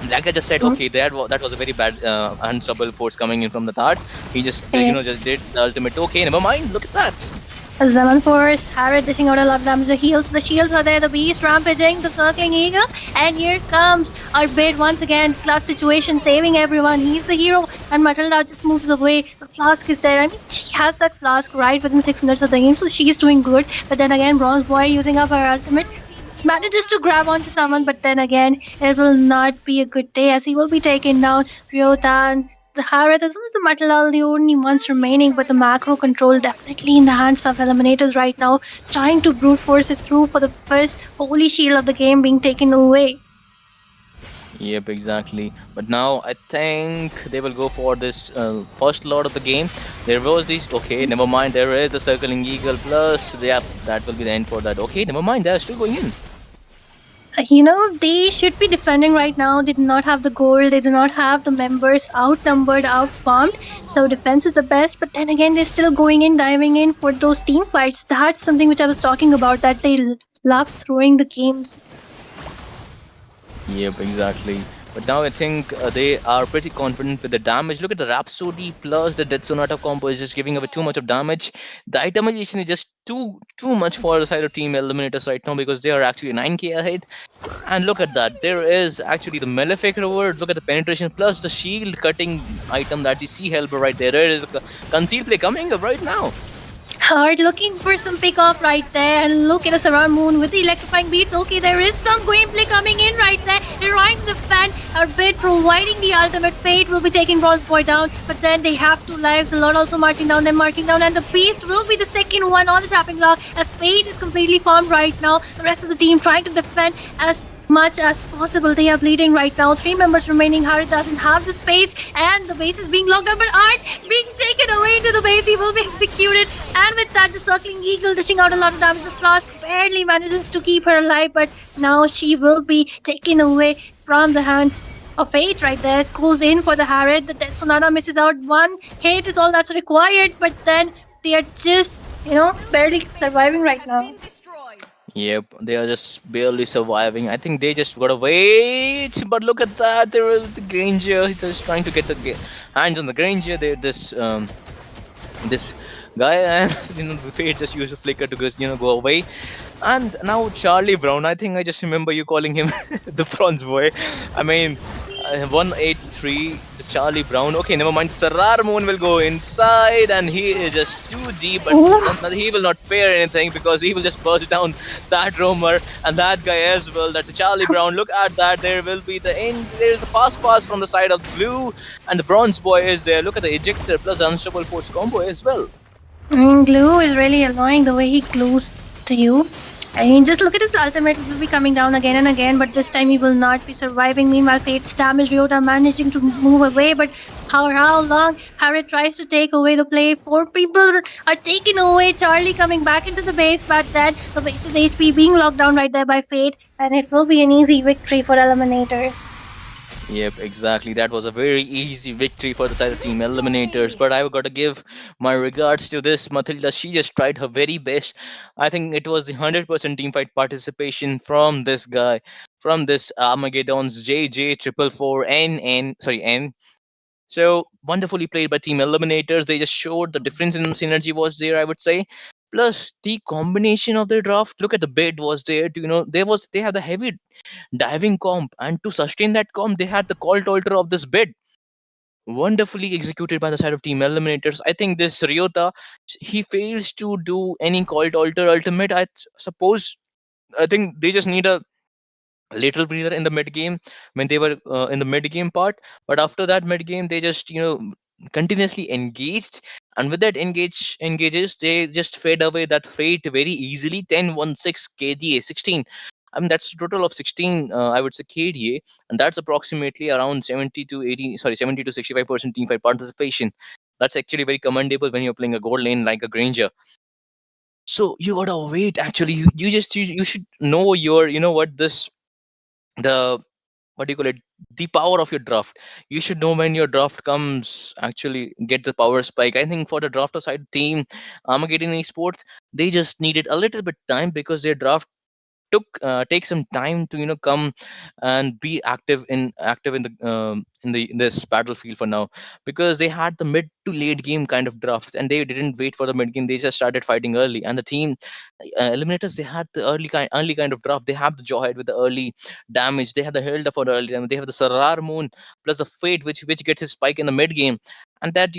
Like I just said, okay, that was a very bad unstoppable force coming in from the third. He just just did the ultimate. Okay, never mind. Look at that. Zaman Force, Harrod dishing out a lot of damage. The heals, the shields are there. The beast rampaging, the circling eagle, and here comes our bid once again. Class situation, saving everyone. He's the hero, and Matilda just moves away. The flask is there. I mean, she has that flask right within 6 minutes of the game, so she's doing good. But then again, Bronze Boy using up her ultimate manages to grab onto someone, but then again, it will not be a good day as he will be taken down. Ryota, the Harith as well as the Matilda, the only ones remaining, but the macro control definitely in the hands of Eliminators right now, trying to brute force it through for the first holy shield of the game being taken away. Yep, exactly. But now I think they will go for this first lot of the game. There was this. Okay, never mind. There is the circling eagle plus. Yeah, that will be the end for that. Okay, never mind. They are still going in. They should be defending right now. They do not have the gold. They do not have the members outnumbered, outfarmed. So defense is the best. But then again, they're still going in, diving in for those team fights. That's something which I was talking about, that they love throwing the games. Yep, exactly. But now I think they are pretty confident with the damage. Look at the Rhapsody plus the Death Sonata combo is just giving away too much of damage. The itemization is just too much for the side of Team Eliminators right now because they are actually 9k ahead. And look at that. There is actually the Malefic Reward. Look at the penetration plus the shield cutting item that you see helper right there. There is a concealed play coming up right now. Hard looking for some pick off right there, and look at us around Moon with the electrifying beats. Okay, there is some gameplay coming in right there. They're trying to defend, our bid providing the ultimate. Fate will be taking Bronze Boy down, but then they have 2 lives. The Lord also marching down, and the Beast will be the second one on the tapping block as Fate is completely farmed right now. The rest of the team trying to defend as much as possible. They are bleeding right now. 3 members remaining. Harith doesn't have the space, and the base is being locked up. But Art being taken away to the base. He will be executed. And with that, the circling eagle dishing out a lot of damage. The flask barely manages to keep her alive, but now she will be taken away from the hands of Fate right there. Goes in for the Harith. The Death Sonata misses out. 1 hit is all that's required, but then they are just, barely surviving right now. Yep, they are just barely surviving. I think they just gotta wait. But look at that, there is the Granger. He's just trying to get the hands on the Granger. This guy, and the Fate just used a flicker to go away. And now Charlie Brown. I think I just remember you calling him the bronze boy. I mean, 183, the Charlie Brown. Okay, never mind. Sarar Moon will go inside, and he is just too deep, but Oh, he will not fear anything because he will just burst down that roamer and that guy as well. That's a Charlie Brown. Look at that. There will be the end. There is the fast pass from the side of blue, and the bronze boy is there. Look at the ejector plus unstoppable force combo as well. I mean, glue is really annoying the way he glues to you. I mean, just look at his ultimate. It will be coming down again and again, but this time he will not be surviving. Meanwhile, Fate's damage, Ryota managing to move away, but how long? Harry tries to take away the play. Four people are taken away. Charlie coming back into the base, but then the base's HP being locked down right there by Fate, and it will be an easy victory for Eliminators. Yep, exactly. That was a very easy victory for the side of Team Eliminators. But I've got to give my regards to this Matilda. She just tried her very best. I think it was the 100% team fight participation from this guy, from this Armageddon's JJ triple four N. So wonderfully played by Team Eliminators. They just showed the difference in synergy was there, I would say. Plus the combination of their draft. Look at the bid was there. To, they had the heavy diving comp, and to sustain that comp they had the call alter of this bid, wonderfully executed by the side of Team Eliminators. I think this Ryota, he fails to do any call alter ultimate. Suppose, I think they just need a little breather in the mid game when they were in the mid game part, but after that mid game they just continuously engaged, and with that engages they just fade away that fate very easily. 10-1-6 KDA 16. I mean, that's a total of 16, I would say, KDA, and that's approximately around 70 to 80, sorry, 70 to 65% team fight participation. That's actually very commendable when you're playing a gold lane like a Granger. So you gotta wait. Actually, you should know your, what this, the, what do you call it, the power of your draft. You should know when your draft comes, actually get the power spike. I think for the drafter side team, Armageddon Esports, they just needed a little bit time because their draft take some time to come and be active in this battlefield for now, because they had the mid to late game kind of drafts and they didn't wait for the mid game. They just started fighting early, and the team Eliminators, they had the early kind of draft. They have the Jawhead with the early damage. They have the Hilda for the early damage. They have the Sarar Moon plus the Fate, which gets his spike in the mid game, and that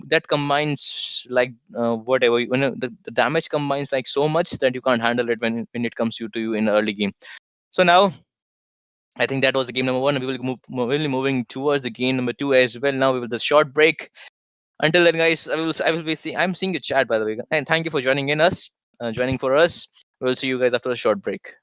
that combines like whatever, the damage combines like so much that you can't handle it when it comes to you in the early game. So now I think that was the game number one. We will we'll be moving towards the game number two as well. Now we will the short break. Until then, guys, I will be seeing. I'm seeing your chat, by the way, and thank you for joining for us. We'll see you guys after a short break.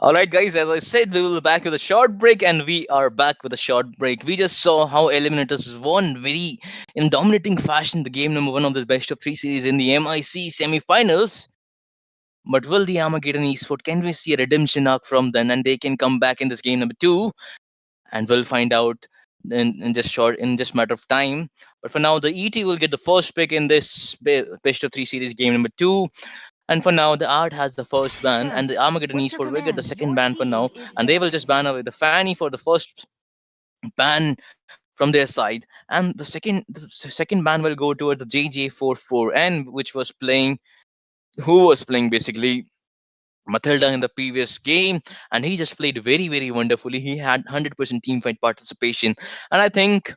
All right, guys, as I said, we will be back with a short break, and we are back with a short break. We just saw how Eliminators won very in dominating fashion the game number one of the best of three series in the MIC semi-finals. But will the Armageddon esport, can we see a redemption arc from them and they can come back in this game number two? And we'll find out in just matter of time. But for now, the ET will get the first pick in this best of three series game number two. And for now, the art has the first ban, and the Armageddon esport will get the second ban for now, and they will just ban away the Fanny for the first ban from their side, and the second ban will go towards the JJ44N, which was playing, who was playing basically Matilda in the previous game, and he just played very wonderfully. He had 100% team fight participation, and I think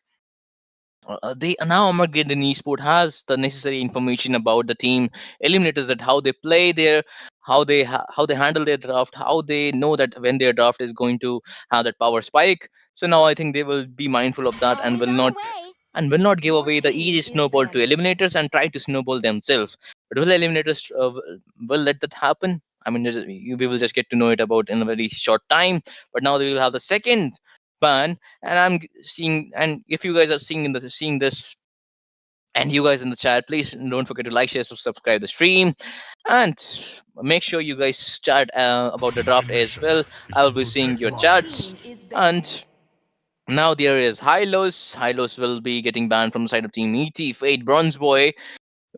they now Armageddon Esport has the necessary information about the team eliminators, that how they play their, how they handle their draft, how they know that when their draft is going to have that power spike. So now I think they will be mindful of that and will not give away the easy snowball to eliminators and try to snowball themselves. But will eliminators will let that happen? I mean, we will just get to know it about in a very short time. But now they will have the second ban, and seeing, and if you guys are seeing this, and you guys in the chat, please don't forget to like, share, subscribe the stream, and make sure you guys chat about the draft as well. I will be seeing your chats. And now there is Hylos. Hylos will be getting banned from the side of Team ET. Fate Bronze Boy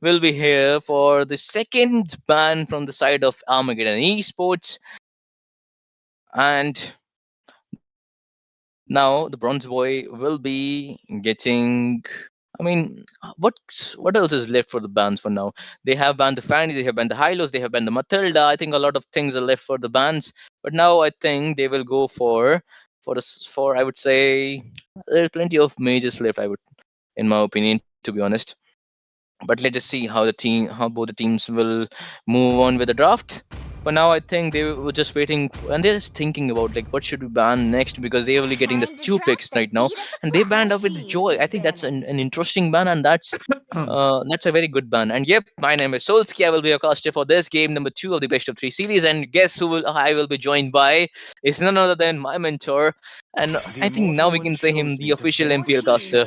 will be here for the second ban from the side of Armageddon Esports. And now the Bronze Boy will be getting. I mean, what else is left for the bans for now? They have banned the Fanny, they have banned the Hylos, they have banned the Matilda. I think a lot of things are left for the bans, but now I think they will go for I would say there are plenty of majors left. In my opinion, to be honest. But let's just see how both the teams will move on with the draft. But now I think they were just waiting, and they're just thinking about like what should we ban next, because they're only getting the two picks right now, and they banned up with Joy. I think that's an interesting ban, and that's a very good ban. And yep, my name is Solsky. I will be your caster for this game number two of the best of three series. And guess who I will be joined by is none other than my mentor, and I think now we can say him the official MPL caster,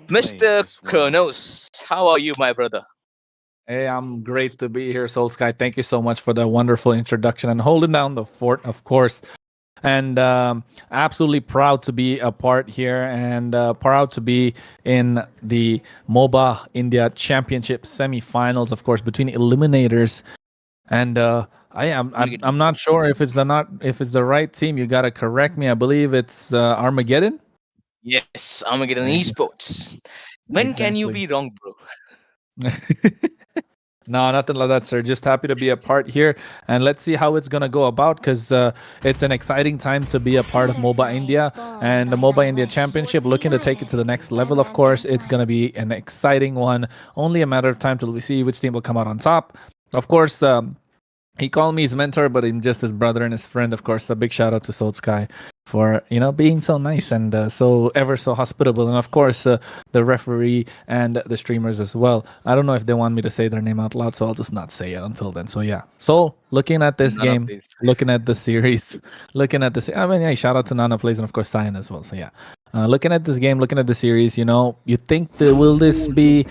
Mr. Kronos. How are you, my brother? Hey, I'm great to be here, Soul Sky. Thank you so much for that wonderful introduction and holding down the fort, of course. And absolutely proud to be a part here, and proud to be in the Moba India Championship semi-finals, of course, between Eliminators. And I'm not sure if it's the right team. You gotta correct me. I believe it's Armageddon. Yes, Armageddon Esports. When can you be wrong, bro? No, nothing like that, sir. Just happy to be a part here, and let's see how it's gonna go about, because it's an exciting time to be a part of Moba India and the Moba India Championship. Looking to take it to the next level, of course. It's gonna be an exciting one. Only a matter of time till we see which team will come out on top. Of course, he called me his mentor, but I'm just his brother and his friend. Of course, a big shout out to Soul Sky for being so nice and so hospitable, and of course the referee and the streamers as well. I don't know if they want me to say their name out loud, so I'll just not say it until then. So yeah, Soul, looking at this game, looking at the series, shout out to NanaplayzYT and of course Cyan as well. So yeah, looking at this game, looking at the series, you think that will this be,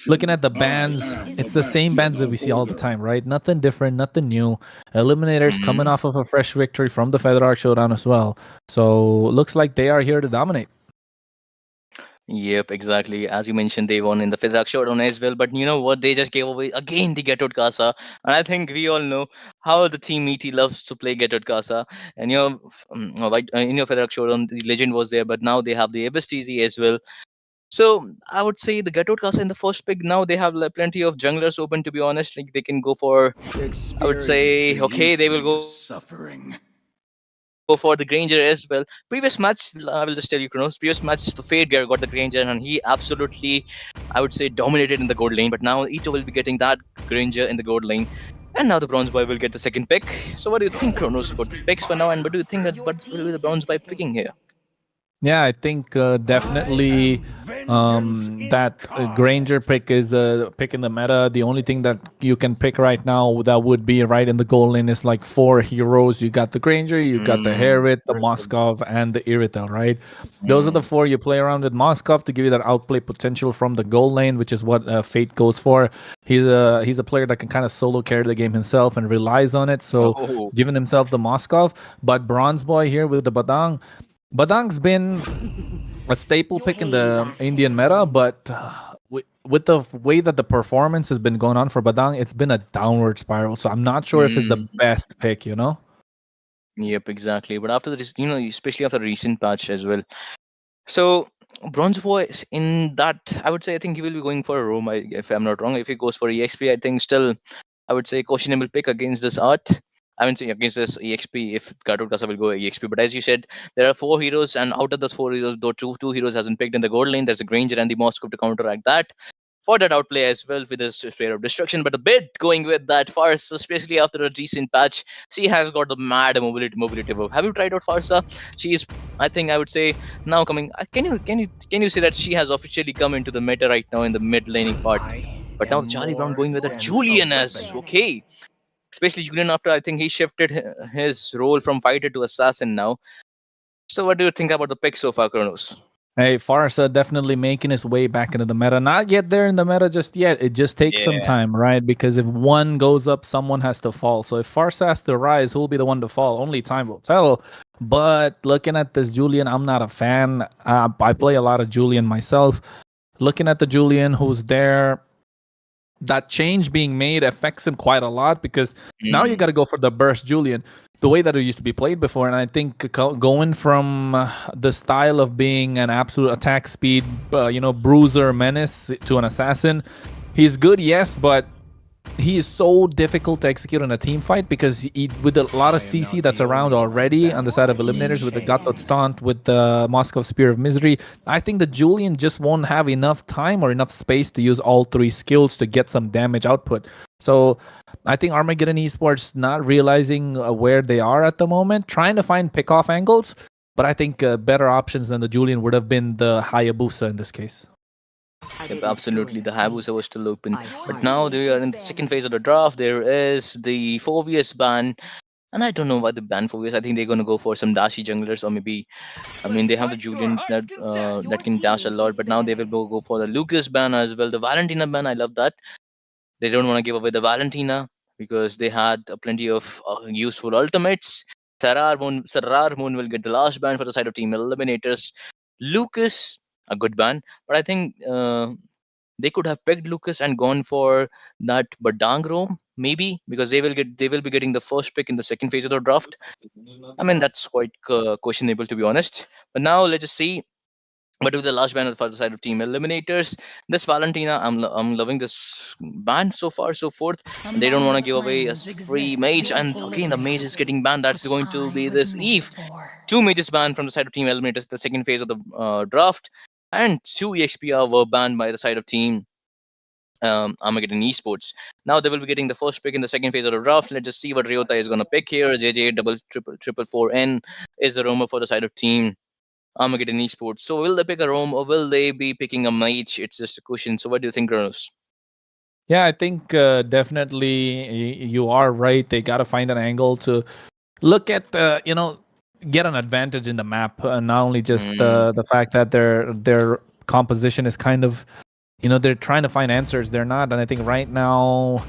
looking at the bands, it's the same bands that we see all the time, right? Nothing different, nothing new. Eliminators coming off of a fresh victory from the Federal Showdown as well. So looks like they are here to dominate. Yep, exactly. As you mentioned, they won in the Fedrak Showdown as well. But you know what? They just gave away again the Get Out Casa. And I think we all know how the team ET loves to play Get Out Casa. And in your Fedrak Showdown, the legend was there, but now they have the Abyss TZ as well. So I would say the Get Out Casa in the first pick. Now they have plenty of junglers open, to be honest. Like they can go for, I would say, okay, they will go for the Granger as well. Previous match, I will just tell you, Kronos. Previous match, the Fade Gear got the Granger, and he absolutely, I would say, dominated in the gold lane. But now Ito will be getting that Granger in the gold lane. And now the Bronze Boy will get the second pick. So what do you think, Kronos, about the picks for now? And what do you think that what will be the Bronze Boy picking here? Yeah, I think definitely That Granger pick is a pick in the meta. The only thing that you can pick right now that would be right in the goal lane is like 4 heroes. You got the Granger, you got the Herod, the Moskov, and the Irithel, right? Those are the 4 you play around with Moskov to give you that outplay potential from the goal lane, which is what Fate goes for. He's a player that can kind of solo carry the game himself and relies on it. So Oh. giving himself the Moskov, but Bronze Boy here with the Badang. Badang's been a staple pick in the Indian meta, but with the way that the performance has been going on for Badang, it's been a downward spiral. So I'm not sure if it's the best pick, you know? Yep, exactly. But after this, especially after the recent patch as well. So Bronze Boy in that, I would say, I think he will be going for a roam. If I'm not wrong, if he goes for EXP, I think still, I would say questionable pick against this art. I would say against this EXP if Gato Kasa will go EXP. But as you said, there are 4 heroes, and out of those 4 heroes, though two heroes hasn't picked in the gold lane. There's a Granger and the Moscow to counteract that. For that outplay as well with this Spear of Destruction, but a bit going with that Farsa, especially after a recent patch, she has got the mad mobility verb. Have you tried out Farsa? She is, I think, I would say now coming. Can you say that she has officially come into the meta right now in the mid laning part? But now Charlie Brown going with a Julian as okay, especially Julian after I think he shifted his role from fighter to assassin now. So what do you think about the pick so far, Kronos? Hey, Farsa definitely making his way back into the meta. Not yet there in the meta just yet. It just takes some time, right? Because if one goes up, someone has to fall. So if Farsa has to rise, who'll be the one to fall? Only time will tell. But looking at this Julian, I'm not a fan. I play a lot of Julian myself. Looking at the Julian who's there, that change being made affects him quite a lot because now you got to go for the burst Julian the way that it used to be played before. And I think going from the style of being an absolute attack speed, bruiser menace to an assassin, he's good, yes, but he is so difficult to execute in a team fight because with a lot of CC that's around already on the side of Eliminators with the Gatot Stunt, with the Moscow Spear of Misery, I think the Julian just won't have enough time or enough space to use all 3 skills to get some damage output. So I think Armageddon Esports not realizing where they are at the moment, trying to find pick-off angles, but I think better options than the Julian would have been the Hayabusa in this case. Yep, absolutely. The Hayabusa was still open. But now they are in the second phase of the draft. There is the 4vs ban. And I don't know why the ban 4vs. I think they're going to go for some dashy junglers, or maybe, I mean, they have the Julian that can dash a lot. But now they will go for the Lucas ban as well. The Valentina ban, I love that. They don't want to give away the Valentina because they had plenty of useful ultimates. Sarar Moon will get the last ban for the side of Team Eliminators. Lucas, a good ban, but I think they could have picked Lucas and gone for that Badang roam, maybe because they will be getting the first pick in the second phase of the draft. I mean that's quite questionable to be honest. But now let's just see. But with the last ban for the side of Team Eliminators, this Valentina, I'm loving this ban so far, so forth. And they don't want to give away a free mage, and again the mage is getting banned. That's going to be this Eve. 2 mages banned from the side of Team Eliminators, the second phase of the draft, and 2 EXP were banned by the side of Team Armageddon Esports. Now they will be getting the first pick in the second phase of the draft. Let's just see what Ryota is going to pick here. JJ double triple 4N is the roamer for the side of Team Armageddon Esports. So will they pick a roam or will they be picking a mage? It's just a question. So what do you think, Kronos? Yeah, I think definitely you are right. They got to find an angle to look at, get an advantage in the map. Not only just the fact that their composition is kind of, they're trying to find answers. They're not, and I think right now,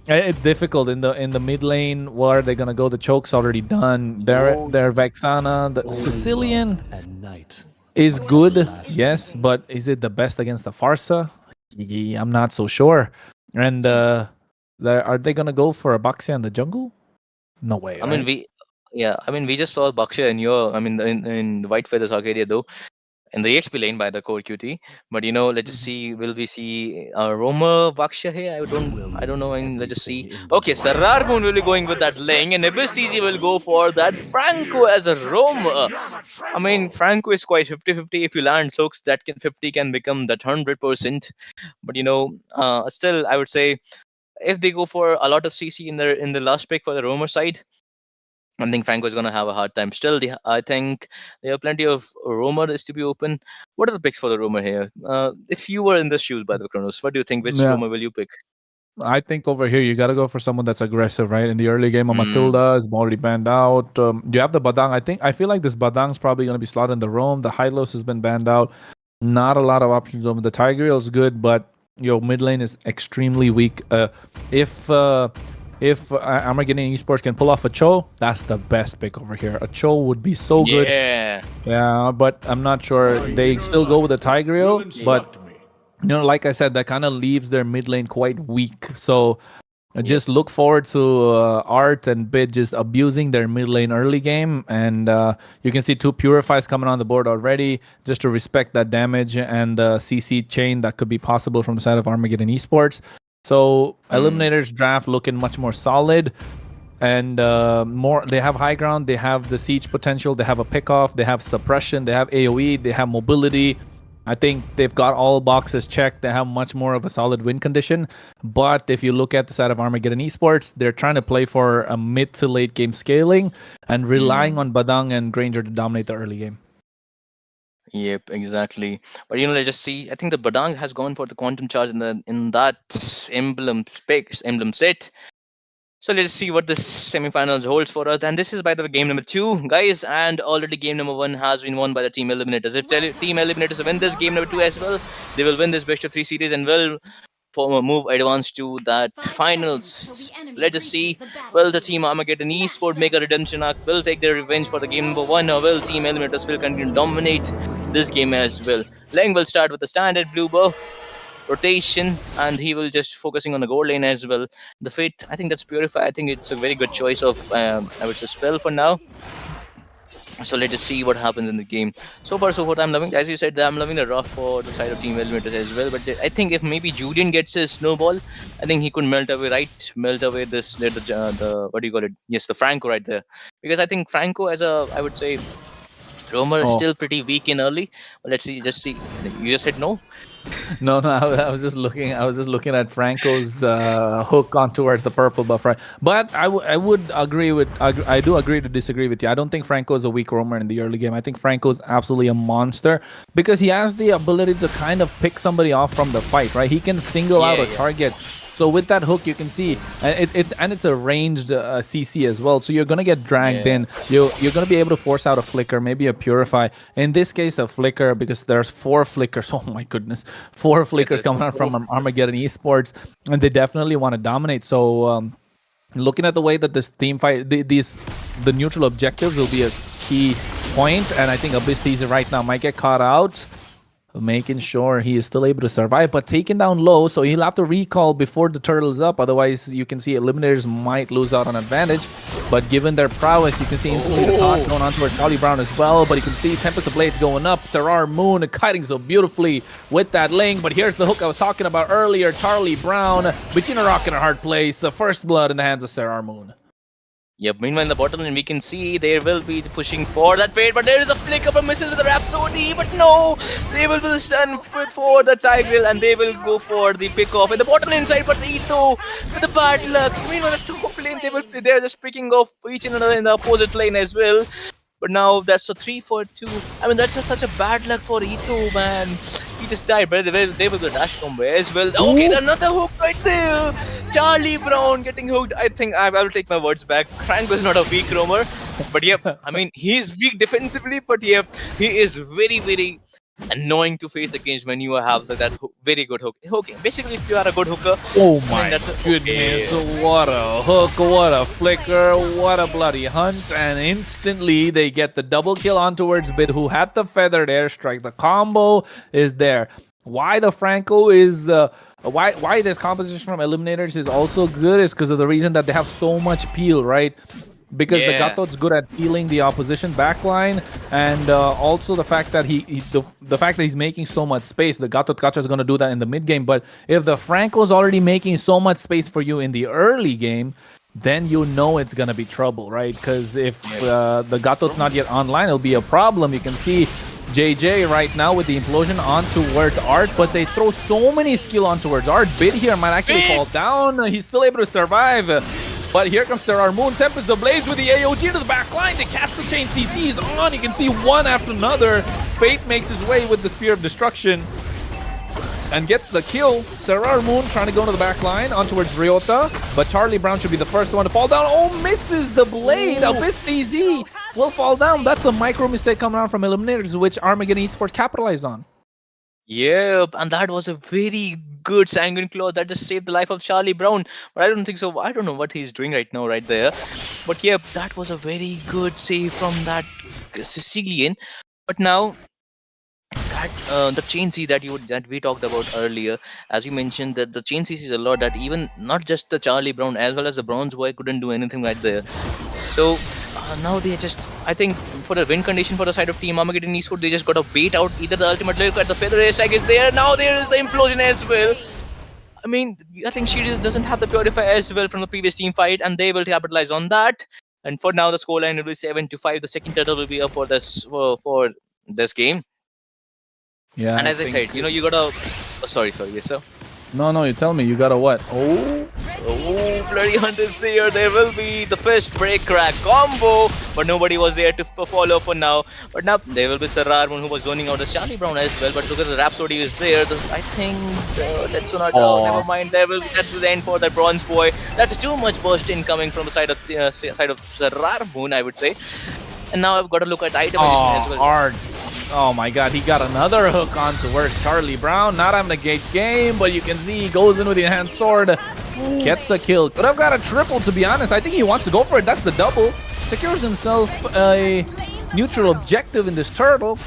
it's difficult in the mid lane. Where are they gonna go? The choke's already done. Their Vexana, the Sicilian is good, yes, but is it the best against the Farsa? Yeah, I'm not so sure. And are they gonna go for a Baxia in the jungle? No way. I mean, we just saw Baksha in the White Feathers Arcadia though, in the EXP lane by the core QT. But let's just see. Will we see Roma Baksha here? I don't know. And let's just see. Okay, Sarar Moon will be going with that lane, and Ibis will go for that Franco as a Roma. I mean, Franco is quite 50-50. If you land soaks, that 50 can become that 100%. But still, I would say if they go for a lot of CC in the last pick for the Roma side, I think Franco is going to have a hard time. Still, I think there are plenty of rumors to be open. What are the picks for the rumor here? If you were in the shoes, by the way, Kronos, what do you think? Which Yeah. rumor will you pick? I think over here you got to go for someone that's aggressive, right? In the early game, a Mm. Matilda is already banned out. You have the Badang. I feel like this Badang's probably going to be slotted in the roam. The Hylos has been banned out. Not a lot of options over. The Tigreal is good, but your mid lane is extremely weak. If Armageddon Esports can pull off a Cho, that's the best pick over here. A Cho would be so good. Yeah. Yeah, but I'm not sure. They still go with the Tigreal, but like I said, that kind of leaves their mid lane quite weak. So just look forward to Art and Bid just abusing their mid lane early game. And you can see 2 Purifies coming on the board already, just to respect that damage and the CC chain that could be possible from the side of Armageddon Esports. So Eliminators draft looking much more solid. And they have high ground, they have the siege potential, they have a pick-off, they have suppression, they have AoE, they have mobility. I think they've got all boxes checked. They have much more of a solid win condition. But if you look at the side of Armageddon Esports, they're trying to play for a mid to late game scaling and relying on Badang and Granger to dominate the early game. Yep, exactly. But let's just see. I think the Badang has gone for the quantum charge in that emblem set. So let's see what this semifinals holds for us. And this is, by the way, game number 2, guys. And already game number 1 has been won by the Team Eliminators. If Team Eliminators win this game number 2 as well, they will win this best of 3 series and will move advance to that finals. Let us see. Will the Team Armageddon Esport make a redemption arc? Will take their revenge for the game number 1, or will Team Eliminators will continue to dominate this game as well? Lang will start with the standard blue buff rotation, and he will just focusing on the gold lane as well. The Fate, I think that's Purify. I think it's a very good choice of I would say spell for now. So let us see what happens in the game. So far, so forth. I'm loving, as you said, I'm loving the rough for the side of Team Eliminators as well. But I think if maybe Julian gets his snowball, I think he could melt away this the what do you call it? Yes, the Franco right there. Because I think Franco as a, I would say, roamer is still pretty weak in early. But let's see. Just see. You just said no. No, I was just looking. I was just looking at Franco's hook on towards the purple buff, right? But I would agree with. I do agree to disagree with you. I don't think Franco is a weak roamer in the early game. I think Franco is absolutely a monster because he has the ability to kind of pick somebody off from the fight, right? He can single out a target. So with that hook, you can see, and it's a ranged CC as well. So you're gonna get dragged in. You're gonna be able to force out a flicker, maybe a purify. In this case, a flicker, because there's 4 flickers. Oh my goodness, 4 flickers coming out from Armageddon Esports, and they definitely want to dominate. So looking at the way that this team fight, the neutral objectives will be a key point, and I think Abyss teaser right now might get caught out, making sure he is still able to survive, but taken down low, so he'll have to recall before the turtle is up. Otherwise, you can see Eliminators might lose out on advantage. But given their prowess, you can see instantly the taunt going on towards Charlie Brown as well. But you can see Tempest of Blades going up. Serar Moon kiting so beautifully with that link. But here's the hook I was talking about earlier. Charlie Brown between a rock and a hard place. The first blood in the hands of Serar Moon. Yep, meanwhile in the bottom lane we can see they will be pushing for that fade, but there is a flicker from misses with the Rhapsody, but no! They will be stunned for the Tigreal and they will go for the pick off in the bottom lane side, but Ito with the bad luck. Meanwhile the top lane they're just picking off each another in the opposite lane as well. But now that's a 3-4-2. I mean, that's just such a bad luck for Ito, man. He just died, but they will the dash combo as well. Okay, another hook right there. Charlie Brown getting hooked. I think I will take my words back. Frank was not a weak roamer, but yep, I mean, he's weak defensively, but yep, he is very, very annoying to face against when you have that very good hook. Basically, if you are a good hooker. Oh my goodness, what a hook, what a flicker, what a bloody hunt, and instantly they get the double kill on towards Bid, who had the feathered airstrike. The combo is there. Why the Franco is why this composition from Eliminators is also good is because of the reason that they have so much peel, right? Because the Gatot's good at peeling the opposition backline, and also the fact that the fact that he's making so much space. The Gacha is going to do that in the mid game, but if the Franco's already making so much space for you in the early game, then you know it's going to be trouble, right? Because if the Gatot's not yet online, it'll be a problem. You can see JJ right now with the implosion on towards Art, but they throw so many skill on towards Art. Bid here might actually fall down. He's still able to survive. But here comes Serrar Moon. Tempest Ablaze with the AOG to the back line. They catch the chain. CC is on. You can see one after another. Fate makes his way with the Spear of Destruction and gets the kill. Serrar Moon trying to go to the back line on towards Ryota, but Charlie Brown should be the first one to fall down. Oh, misses the blade. Abyss DZ will fall down. That's a micro mistake coming out from Eliminators, which Armageddon Esports capitalized on. Yep, and that was a very good Sanguine Claw that just saved the life of Charlie Brown. But I don't think so. I don't know what he's doing right now, right there. But yep, that was a very good save from that Sicilian. But now, that the chain C that we talked about earlier, as you mentioned, that the chain C is a lot that even not just the Charlie Brown as well as the Bronze Boy couldn't do anything right there. So now they just, I think, for the win condition for the side of Team Armageddon Esports, they just got to bait out either the ultimate lyric at the feather attack is there. Now there is the implosion as well. I mean, I think she just doesn't have the purify as well from the previous team fight, and they will capitalize on that. And for now, the scoreline will be 7-5. The second turtle will be up for this game. Yeah. And as I said, you gotta. Oh, sorry, yes, sir. No, you tell me. You got a what? Oh, Bloody Hunt is there. There will be the first break crack combo, but nobody was there to follow for now. But now there will be Serrar Moon, who was zoning out as Charlie Brown as well. But look at the Rhapsody is there. I think that's not. Never mind. That's the end for the Bronze Boy. That's too much burst incoming from the side of Serrar Moon, I would say. And now I've got to look at item addition as well. Hard. Oh my god, he got another hook on towards Charlie Brown. Not having a gate game, but you can see he goes in with the enhanced sword. Gets a kill. Could have got a triple, to be honest. I think he wants to go for it. That's the double. Secures himself a neutral objective in this turtle.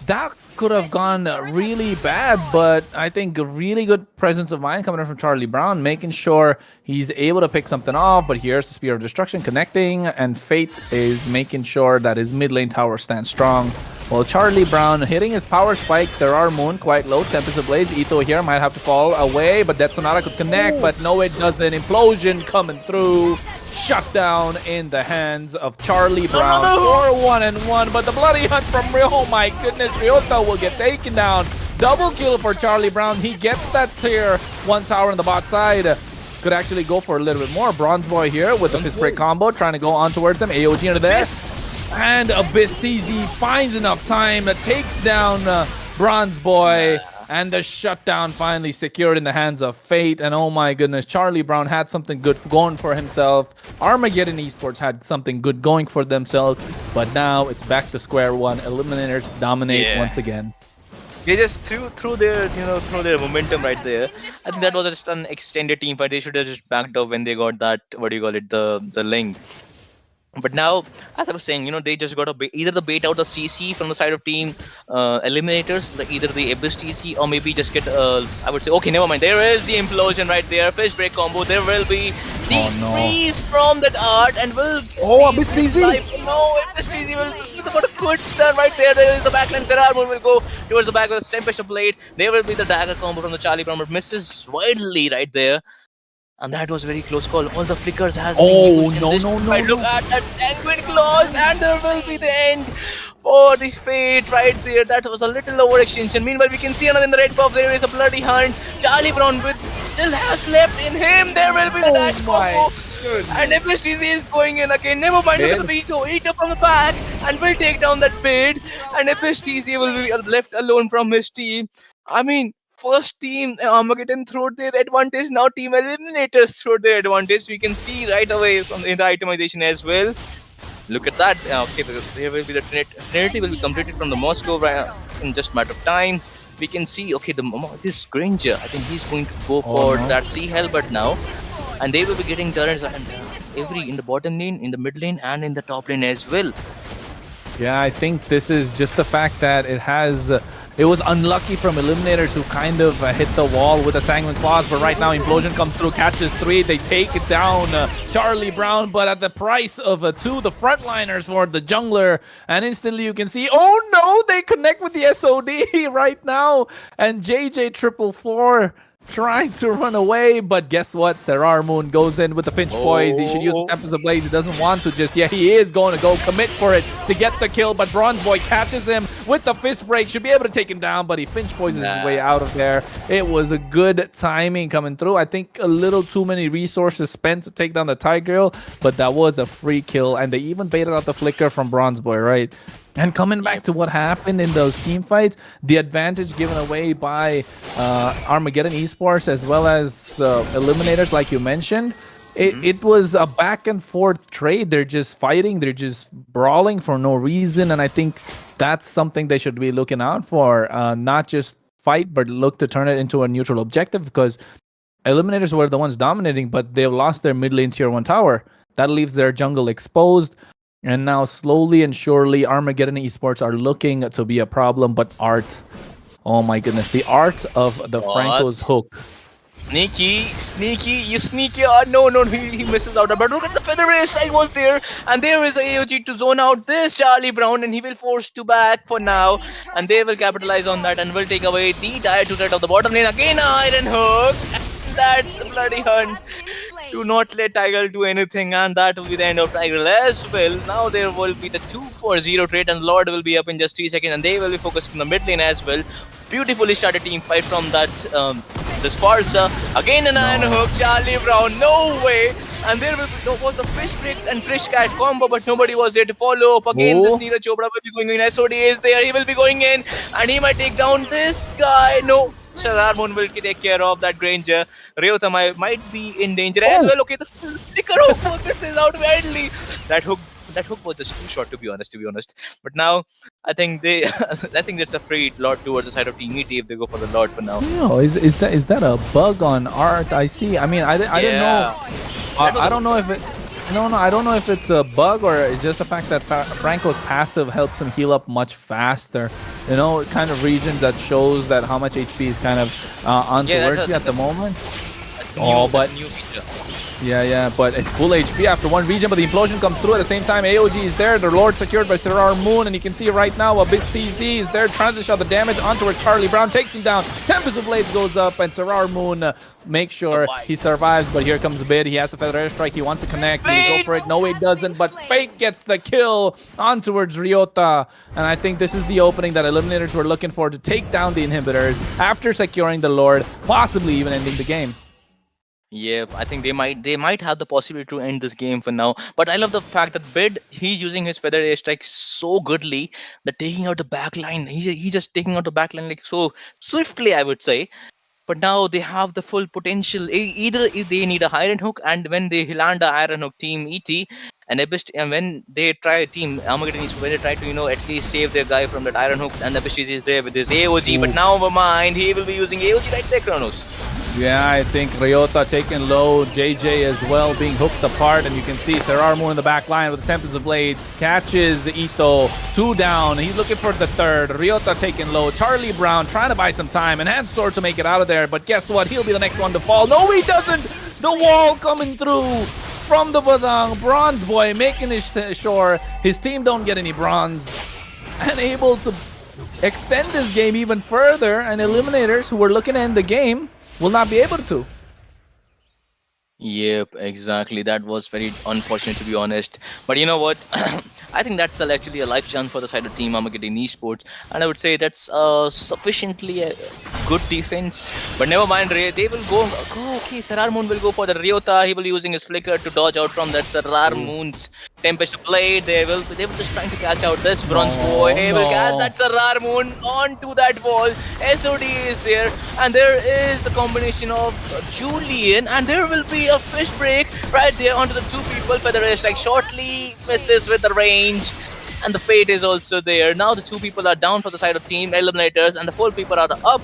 That could have gone really bad, but I think a really good presence of mind coming in from Charlie Brown, making sure he's able to pick something off. But here's the Spear of Destruction connecting, and Fate is making sure that his mid lane tower stands strong. Well, Charlie Brown hitting his power spikes. There are Moon quite low. Tempest Ablaze. Ito here might have to fall away, but Death Sonata could connect, but no, it doesn't. Implosion coming through. Shutdown in the hands of Charlie Brown for 1-1, but the Bloody Hunt from Rio, oh my goodness, Ryota will get taken down. Double kill for Charlie Brown. He gets that tier 1 tower on the bot side. Could actually go for a little bit more. Bronze Boy here with the fist break combo, trying to go on towards them. AOG into this. And Abyss TZ finds enough time, takes down Bronze Boy. And the shutdown finally secured in the hands of Fate. And oh my goodness, Charlie Brown had something good going for himself. Armageddon Esports had something good going for themselves. But now it's back to square one. Eliminators dominate once again. They just threw their momentum right there. I think that was just an extended team fight. They should have just backed off when they got that, what do you call it, the link. But now, as I was saying, they just got to either the bait out the CC from the side of team Eliminators, like either the Abyss TC, or maybe just get, I would say, okay, never mind. There is the implosion right there. Fish break combo. There will be the freeze from that art, and will Abyss TC. No, Abyss TC will got a good stun right there. There is the backline. Serrar Moon will go towards the back with a Tempest Blade. There will be the dagger combo from the Charlie Brown, but misses widely right there. And that was very close call. All the flickers has been used in this fight. Look at that Sanguine Claws, and there will be the end for this Fate right there. That was a little overextension. Meanwhile, we can see another in the red buff. There is a Bloody Hunt. Charlie Brown still has left in him. There will be the dash combo. And Abyss TZ is going in again. Never mind, look at the Ito from the back, and will take down that Fade. And Abyss TZ will be left alone from his team. I mean, first team Armageddon threw their advantage, now team Eliminators threw their advantage. We can see right away from in the itemization as well. Look at that. Okay, there will be the Trinity will be completed from the Moscow in just a matter of time. We can see, okay, this Granger, I think he's going to go for that Sea Hellbird now. And they will be getting turrets in the bottom lane, in the mid lane, and in the top lane as well. Yeah, I think this is just the fact that it was unlucky from Eliminators, who kind of hit the wall with the Sanguine Claws, but right now Implosion comes through, catches 3, they take it down Charlie Brown, but at the price of 2, the frontliners for the jungler, and instantly you can see, oh no, they connect with the SOD right now, and JJ444 trying to run away, but guess what? Serar Moon goes in with the pinch poise. He should use the Tempest of Blades. He doesn't want to just yet. He is going to go commit for it to get the kill, but Bronze Boy catches him with the fist break. Should be able to take him down, but he pinch poises his way out of there. It was a good timing coming through. I think a little too many resources spent to take down the Tiger, but that was a free kill, and they even baited out the flicker from Bronze Boy, right? And coming back to what happened in those team fights, the advantage given away by Armageddon Esports as well as Eliminators, like you mentioned, it was a back and forth trade. They're just fighting, they're just brawling for no reason, and I think that's something they should be looking out for. Not just fight, but look to turn it into a neutral objective, because Eliminators were the ones dominating, but they've lost their mid lane tier 1 tower. That leaves their jungle exposed. And now, slowly and surely, Armageddon Esports are looking to be a problem. But Art, oh my goodness, the art of the Franco's hook. Sneaky, you sneaky. No, he misses out. But look at the feather race, I was there. And there is a AOG to zone out this Charlie Brown, and he will force to back for now. And they will capitalize on that and will take away the dire to threat of the bottom lane. Again, Iron Hook. And that's a bloody hunt. Do not let Tiger do anything, and that will be the end of Tiger as well. Now there will be the 2-4-0 trade, and Lord will be up in just 3 seconds, and they will be focused on the mid lane as well. Beautifully started team fight from that the Sparsa. Again an Iron Hook, Charlie Brown, no way. And there was the fish break and fish cat combo, but nobody was there to follow up. Again, this Neeraj Chopra will be going in. SOD is there, he will be going in, and he might take down this guy. No, Shazar Moon will take care of that Granger. Ryota might be in danger as well. Okay, the flicker hook misses out widely. That hook was just too short, to be honest. But now I think I think that's a free Lord towards the side of Team ET if they go for the Lord for now. No, is that a bug on Art? I see. I mean, I didn't know. I don't know if it. No, I don't know if it's a bug or it's just the fact that Franco's passive helps him heal up much faster. You know, kind of region that shows that how much HP is kind of on towards you at the moment. But new feature. Yeah, but it's full HP after one region, but the implosion comes through at the same time. AOG is there, the Lord secured by Serar Moon, and you can see right now Abyss TZ is there, trying to shot the damage onto where Charlie Brown takes him down. Tempest of Blades goes up, and Serar Moon makes sure he survives, but here comes Bid. He has the Feather Airstrike, he wants to connect, will he go for it? No, he doesn't, but Fate gets the kill on towards Ryota, and I think this is the opening that Eliminators were looking for to take down the inhibitors after securing the Lord, possibly even ending the game. Yep, I think they might have the possibility to end this game for now. But I love the fact that Bid, he's using his feather airstrike so goodly that taking out the back line, he's just taking out the back line like so swiftly, I would say. But now they have the full potential. Either they need a Iron Hook, and when they land the Iron Hook team ET, and Abyss, and when they try team Armageddon, when they try to at least save their guy from that Iron Hook, and the Abyss is there with his AOG. But now never mind, he will be using AOG right there, Kronos. Yeah, I think Ryota taking low, JJ as well being hooked apart, and you can see Serar Moon in the back line with the Tempest of Blades, catches Ito, 2 down, he's looking for the third. Ryota taking low, Charlie Brown trying to buy some time, and Hand Sword to make it out of there, but guess what, he'll be the next one to fall. No, he doesn't! The wall coming through from the Badang, Bronze Boy making sure his team don't get any bronze, and able to extend this game even further, and Eliminators, who were looking to end the game, will not be able to. Yep, exactly. That was very unfortunate, to be honest. But you know what? I think that's actually a life chance for the side of Team Armageddon Esports, and I would say that's sufficiently a good defense. But never mind, they will go. Okay, Serar Moon will go for the Ryota. He will be using his flicker to dodge out from that Serar Moon's Tempest Blade. They were just trying to catch out this Bronze Boy. He will catch that Serar Moon onto that wall. SOD is there, and there is a combination of Julian, and there will be a fish break right there onto the 2 people. Feather Airstrike shortly misses with the range, and the Fate is also there. Now the 2 people are down for the side of Team Eliminators, and the 4 people are up.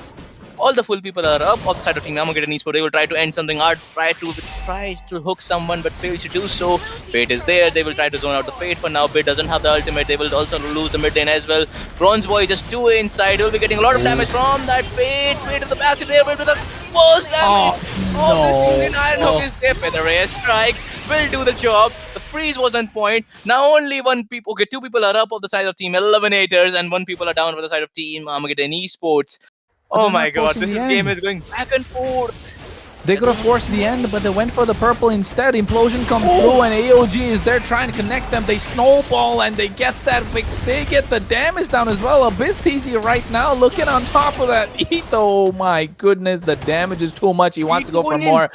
All the full people are up on the side of Team Armageddon Esports. They will try to end something hard, try to hook someone, but fail to do so. Fate is there. They will try to zone out the Fate, but now Bid doesn't have the ultimate. They will also lose the mid lane as well. Bronze Boy just 2 inside. He will be getting a lot of damage from that Fate. Fate of the passive there will do the most damage. This Iron Hook is there. Feather Airstrike will do the job. The freeze was on point. Now only 2 people are up on the side of Team Eliminators, and 1 people are down on the side of Team Armageddon Esports. but Oh they're my not god, forcing this the game end. is going back and forth. They could have forced the end, but they went for the purple instead. Implosion comes through, and AOG is there trying to connect them. They snowball, and they get they get the damage down as well. Abyss easy right now, looking on top of that. Ito, oh my goodness, the damage is too much. He wants to go for more.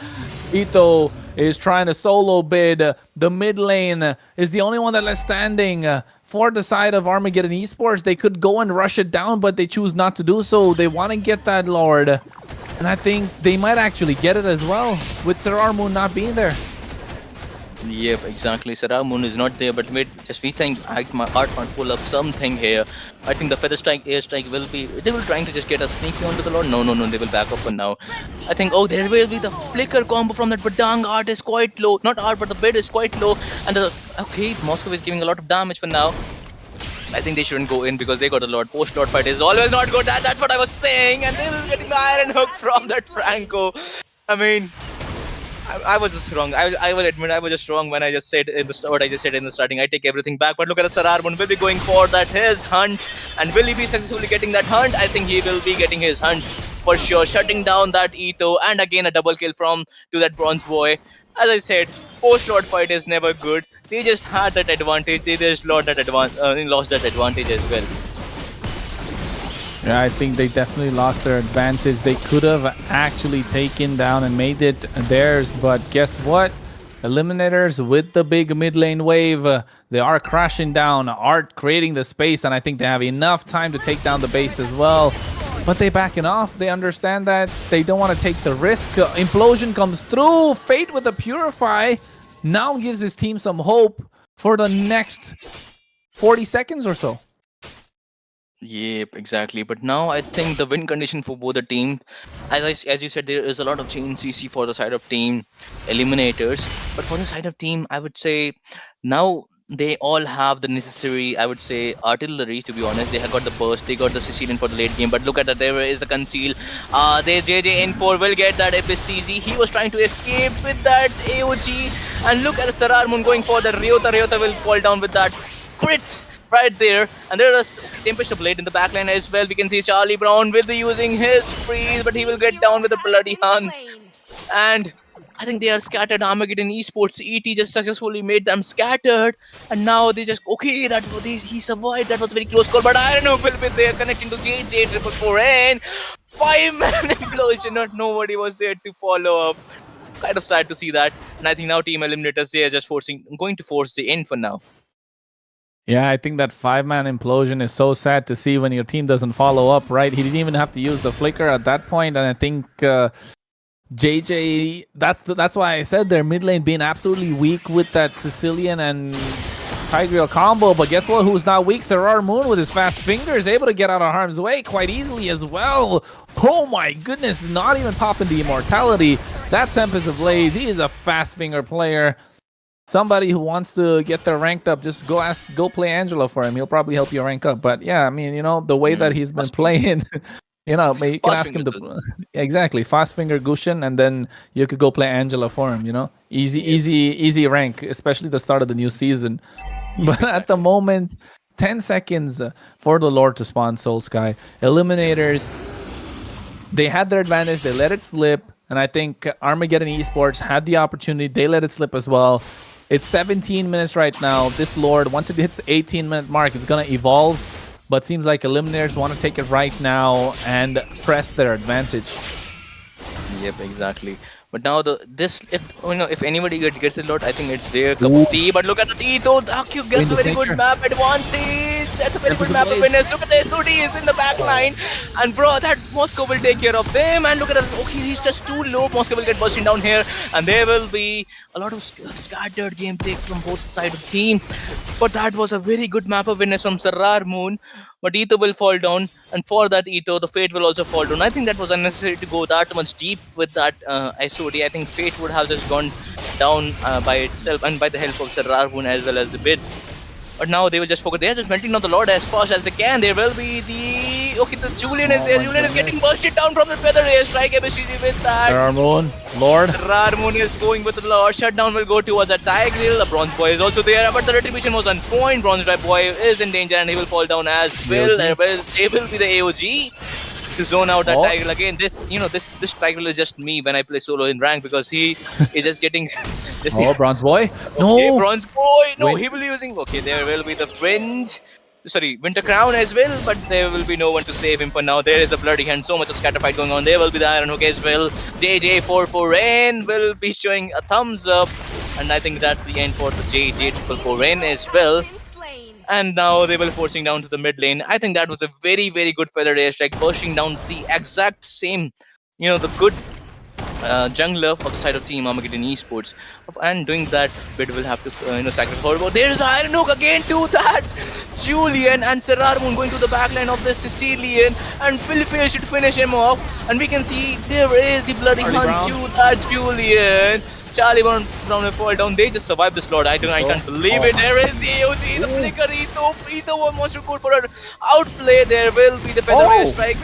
Ito is trying to solo bid. The mid lane is the only one that is standing. For the side of Armageddon Esports, they could go and rush it down, but they choose not to do so. They want to get that Lord. And I think they might actually get it as well, with Sarar Moon not being there. Yep, exactly. Sarah Moon is not there, but wait, just we think Art might pull up something here. I think the feather strike, air strike will be. They will trying to just get a sneaky onto the Lord. No, they will back up for now. I think, oh, there will be the flicker combo from that, but dang, Art is quite low. Not Art, but the bid is quite low. And okay, Moscow is giving a lot of damage for now. I think they shouldn't go in because they got a Lord. Post-Lord fight is always not good. That's what I was saying. And they will getting the Iron Hook from that Franco. I mean, I was just wrong. I will admit I was just wrong when I just said in the what I just said in the starting. I take everything back. But look at the Sararmun will be going for that his hunt, and will he be successfully getting that hunt? I think he will be getting his hunt for sure, shutting down that Ito, and again a double kill from to that Bronze Boy. As I said, post-Lord fight is never good. They just had that advantage. They just lost that advantage as well. Yeah, I think they definitely lost their advantage. They could have actually taken down and made it theirs, but guess what? Eliminators with the big mid lane wave, they are crashing down. Art creating the space, and I think they have enough time to take down the base as well. But they backing off. They understand that they don't want to take the risk. Implosion comes through. Fate with the Purify now gives his team some hope for the next 40 seconds or so. Yep, exactly. But now I think the win condition for both the team, as you said, there is a lot of chain CC for the side of team Eliminators. But for the side of team, I would say now they all have the necessary, I would say, artillery. To be honest, they have got the burst, they got the Sicilian for the late game. But look at that, there is the conceal. There JJN4 will get that Episteezy. He was trying to escape with that AOG, and look at the Sararmun going for the Ryota. Ryota will fall down with that crit right there, and there is Tempest Blade in the backline as well. We can see Charlie Brown will be using his freeze, but he will get down with a bloody hunt. And I think they are scattered. Armageddon Esports ET just successfully made them scattered, and now they just okay. He survived. That was a very close call, but I don't know will be there connecting to JJ 444N. 5-man implosion. Not nobody was there to follow up. Kind of sad to see that, and I think now Team Eliminators, they are just going to force the end for now. Yeah, I think that 5-man implosion is so sad to see when your team doesn't follow up, right? He didn't even have to use the flicker at that point, and I think JJ, that's why I said their mid lane being absolutely weak with that Sicilian and Tigreal combo. But guess what? Who's not weak? Sarar Moon with his fast fingers, able to get out of harm's way quite easily as well. Oh my goodness, not even popping the immortality. That Tempest of Blaze, he is a fast finger player. Somebody who wants to get their ranked up, just go play Angela for him. He'll probably help you rank up. But yeah, I mean, you know, the way that he's been playing, you know, you can ask him to exactly fast finger Gushin, and then you could go play Angela for him. You know, easy rank, especially the start of the new season. But at the moment, 10 seconds for the Lord to spawn Soul Sky. Eliminators, they had their advantage. They let it slip. And I think Armageddon Esports had the opportunity. They let it slip as well. It's 17 minutes right now. This Lord, once it hits the 18-minute mark, it's going to evolve. But seems like Eliminators want to take it right now and press their advantage. Yep, exactly. But now if anybody gets a lot, I think it's their cup of tea. But look at the Tito. Haku gets a very good map advantage. That's a very good map awareness. Look at the SOD is in the back line. And bro, that Moscow will take care of them. And look at that. Okay, he's just too low. Moscow will get bursting down here. And there will be a lot of scattered gameplay from both sides of the team. But that was a very good map awareness from Sarar Moon. But Ito will fall down, and for that Ito, the Fate will also fall down. I think that was unnecessary to go that much deep with that SOD. I think Fate would have just gone down by itself and by the help of Sarargun as well as the bid. But now they will just focus. They are just melting down the Lord as fast as they can. There will be the... Okay, the Julian is there. Julian is getting bursted down from the feather air strike. MSG with that. Sararmun, Lord. Sararmun is going with the Lord. Shutdown will go towards that Tigreal. The Bronze Boy is also there. But the retribution was on point. Bronze Boy is in danger and he will fall down as well. They will be the AOG. to zone out that Oh. Tiger again. This Tiger is just me when I play solo in rank, because he is just getting just Oh, Bronze Boy. okay, No. Bronze Boy. No, Win. he will be using. Okay, there will be the wind. Sorry, Winter Crown as well, but there will be no one to save him for now. There is a bloody hand, so much of scatter fight going on. There will be the Iron Hook as well. JJ44N will be showing a thumbs up, and I think that's the end for the JJ444N as well. And now they will forcing down to the mid lane. I think that was a very, very good feather airstrike, bursting down the exact same, the good jungler of the side of Team Armageddon Esports. And doing that, Bid will have to, sacrifice. Oh, there's Iron Hook again to that! Julian and Serrarmoon going to the backline of the Sicilian, and Philfair should finish him off. And we can see there is the bloody Charlie hunt Brown. to that Julian. Charlie Brown will fall down. They just survived this Lord. I can't believe it. There is the AOG, the flicker, Ito wants to go for an outplay. There will be the feather strike.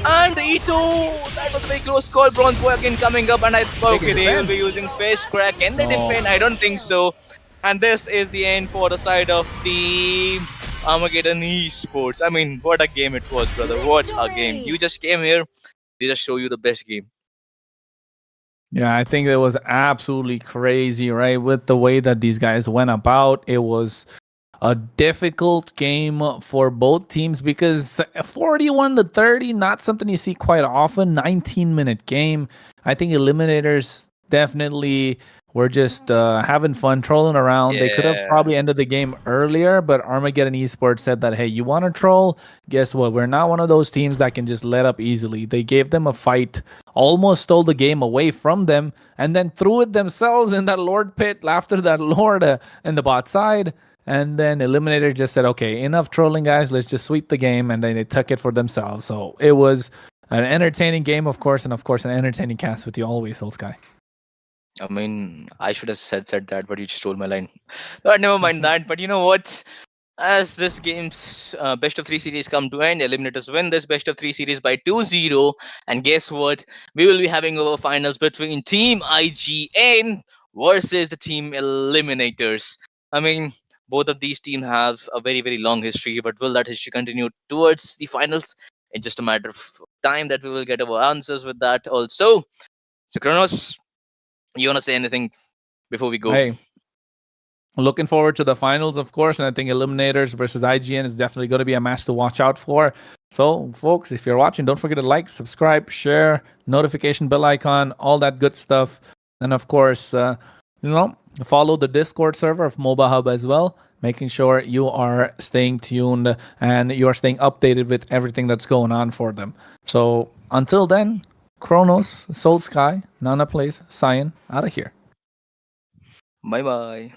And Ito, that was a very close call. Bronze Boy again coming up, and I thought, okay, they will be using Fish Crack. Can they defend? I don't think so. And this is the end for the side of Team Armageddon Esports. I mean, what a game it was, brother. What a game. You just came here, they just show you the best game. Yeah, I think it was absolutely crazy, right? With the way that these guys went about, it was a difficult game for both teams because 41-30, not something you see quite often. 19-minute game. I think Eliminators definitely were just having fun, trolling around. They could have probably ended the game earlier, but Armageddon Esports said that, hey, you want to troll? Guess what? We're not one of those teams that can just let up easily. They gave them a fight, almost stole the game away from them, and then threw it themselves in that Lord pit after that Lord in the bot side. And then Eliminator just said, okay, enough trolling, guys. Let's just sweep the game. And then they took it for themselves. So it was an entertaining game, of course, and of course, an entertaining cast with you always, Old Sky. I mean, I should have said that, but you just stole my line. But never mind that. But you know what? As this game's best of 3 series come to end, Eliminators win this best of 3 series by 2-0. And guess what? We will be having our finals between Team IGN versus the Team Eliminators. I mean, both of these teams have a very, very long history, but will that history continue towards the finals? It's just a matter of time that we will get our answers with that also. So, Kronos, you want to say anything before we go? Hey, looking forward to the finals, of course, and I think Eliminators versus IGN is definitely going to be a match to watch out for. So, folks, if you're watching, don't forget to like, subscribe, share, notification bell icon, all that good stuff. And of course, follow the Discord server of Moba Hub as well, making sure you are staying tuned and you are staying updated with everything that's going on for them. So, until then, Kronos, Soul Sky, NanaplayzYT, Cyan, out of here. Bye bye.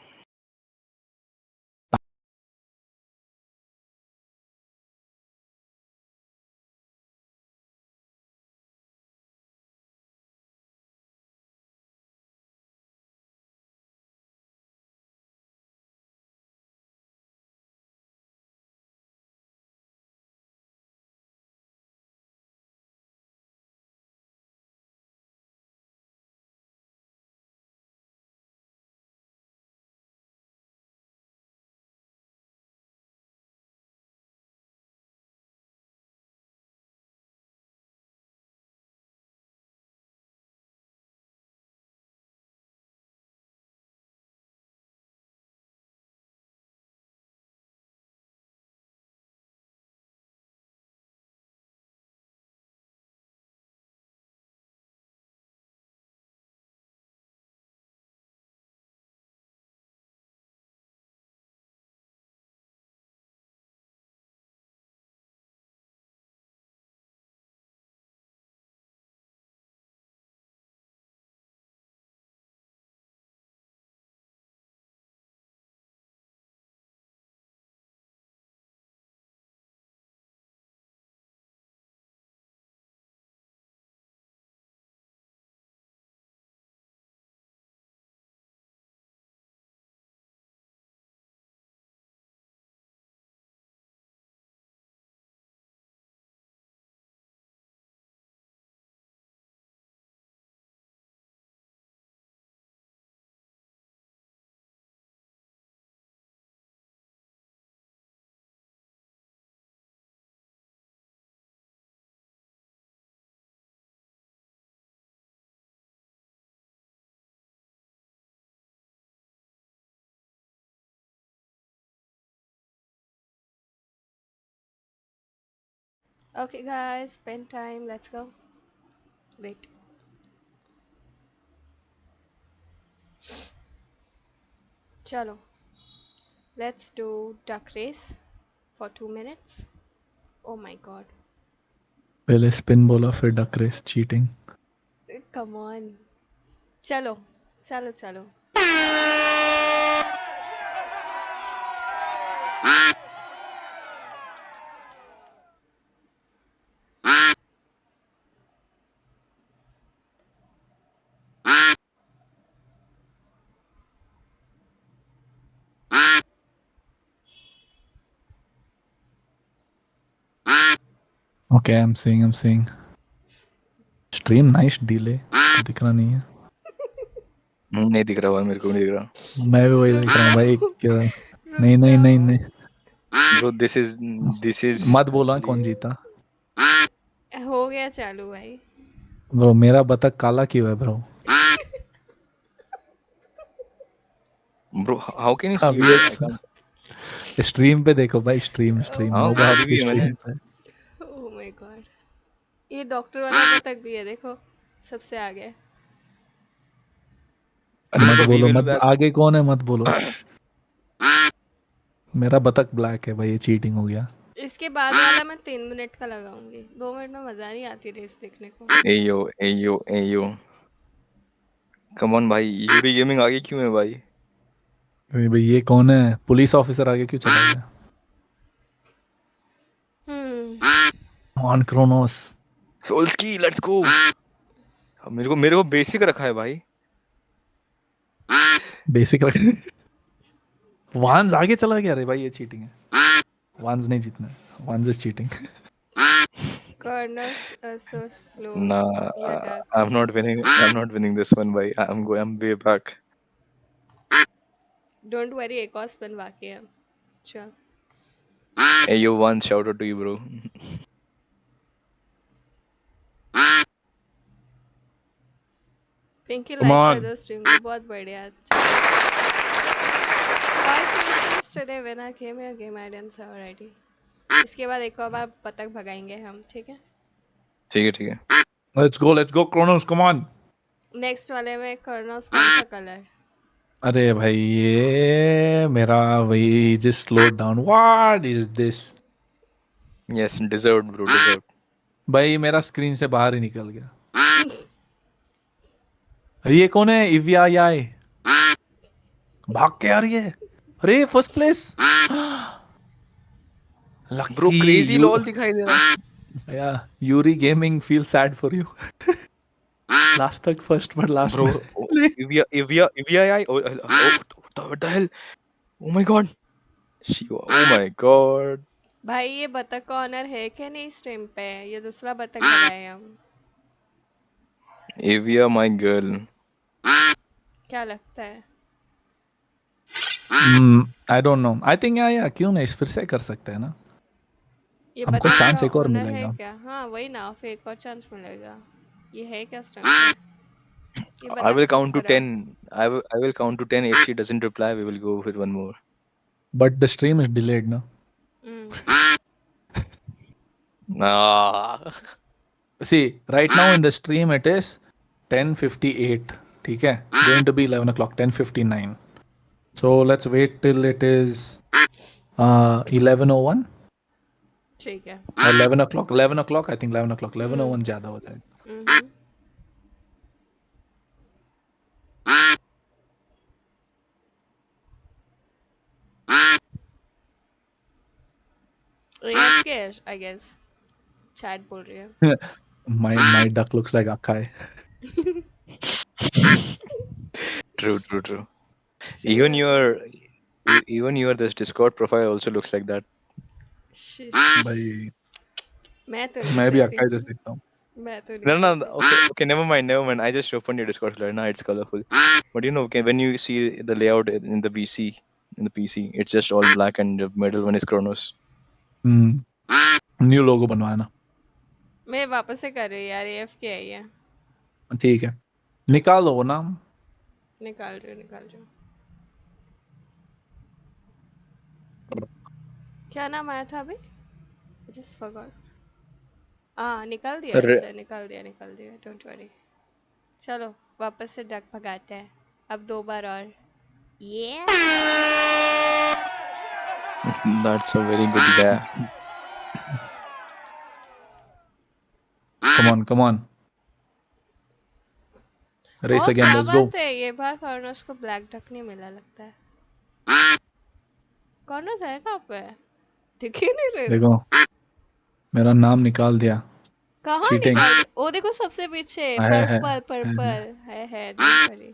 Okay, guys, spend time. Let's go. Wait. Chalo. Let's do duck race for 2 minutes. Oh my god. पहले spin बोला फिर duck race cheating. Come on. Chalo. Chalo, chalo. Okay, I'm seeing. Stream nice delay. दिख रहा नहीं है. नहीं दिख रहा भाई, मेरे को नहीं दिख रहा. मैं भी वही देख रहा हूँ भाई. क्या? रुक नहीं. Bro, this is मत बोला actually- कौन जीता. हो गया चालू भाई. ब्रो मेरा बतख काला क्यों है bro? Bro, how can you see अभी it? I can't. स्ट्रीम पे देखो भाई. स्ट्रीम हाँ, मोबा अभी हब भी की है मैंने. स्ट्रीम पे. Oh my god. ये डॉक्टर वाला बतख भी है देखो. सबसे आगे. अरे मत bro, we बोलो will मत. back. आगे कौन है मत बोलो. मेरा बतख ब्लैक है भाई. ये चीटिंग हो गया. इसके बाद वाला मैं 3 मिनट का लगाऊंगी. 2 मिनट में मजा नहीं आती रेस देखने को. Ayo. Come on भाई, यूरी गेमिंग आगे क्यों है भाई? अरे भाई ये कौन है? पुलिस ऑफिसर आगे क्यों चला गया? On Kronos. Soulsky, let's go. मेरे को बेसिक रखा है भाई. बेसिक रख. वांस आगे चला गया. अरे भाई ये चीटिंग है. वांस नहीं जीतना है. वांस is cheating. Corners are so slow. Nah, You're duck. I'm not winning this one भाई. I'm way back. Don't worry, एक और spin बाकी है. चल. Ayo, one shout out to you bro. Pinky Come like कर on. दो स्ट्रीम को. बहुत बढ़िया. Congratulations to the winner. Game your game items already. इसके बाद एक और बार बतख भगाएंगे हम. ठीक है. ठीक है. Let's go Kronos. Come on. Next वाले में कर्नल्स कौन सा कलर? अरे भाई ये मेरा वही just slowed down. What is this? Yes, deserved bro, deserved. भाई मेरा स्क्रीन से बाहर ही निकल गया. ये कौन है? इविया याय भाग के आ रही है. अरे first place. Bro, crazy lol दिखाई दे रहा है. Yeah, Yuri Gaming feels sad for you. Last तक first but last Bro, में. Ivia, what the hell? Oh my god. Oh my god. भाई ये बतख का ऑनर है क्या नहीं स्ट्रीम पे? ये दूसरा बतख भगाए हम. Ivia, my girl. क्या लगता है? I don't know. I think yeah, क्यों नहीं फिर से कर सकते हैं ना. ये हमको बतख चांस का एक और ऑनर है मिलेगा. क्या? हाँ वही ना, फिर एक और चांस मिलेगा. ये है क्या स्ट्रीम पे? ये I बतख will चुप count to करो. 10. I will count to 10. If she doesn't reply, we will go with one more. But the stream is delayed ना. Ah. See, right now in the stream it is 10:58. ठीक है. Going to be 11 o'clock. 10:59. So let's wait till it is 11:01. ठीक है. 11 o'clock. 11 o'clock. I think 11 o'clock. 11:01 ज़्यादा हो जाएगा. AFK, I guess. Chat बोल रही है. My duck looks like Akai. True. Even your this Discord profile also looks like that. भाई मैं तो नहीं मैं भी सकती. Akai जैसे दिखता हूँ. मैं तो नहीं. No. Okay. Never mind. I just opened your Discord folder. Now it's colorful. But okay, when you see the layout in the PC, it's just all black and the middle one is Chronos. New logo बनवाया ना. मैं वापस से कर रही यार. AFK आई है. ठीक है. निकालो वो नाम. निकाल रही हूँ. क्या नाम आया था अभी? I just forgot. हाँ निकाल दिया Re- सर, निकाल दिया, डोंट वरी। चलो वापस से डक भगाते हैं, अब 2 बार और। ये That's a very good guy. Come on. Race और again, क्या let's go. बात है, ये बार कॉर्नर्स को ब्लैक डक नहीं मिला लगता है। कॉर्नर्स है कहाँ पे? दिख ही नहीं रहे। देखो मेरा नाम निकाल दिया। कहाँ Cheating. निकाल दिया? ओ देखो सबसे पीछे, है। पर्पल है, डोंट वरी।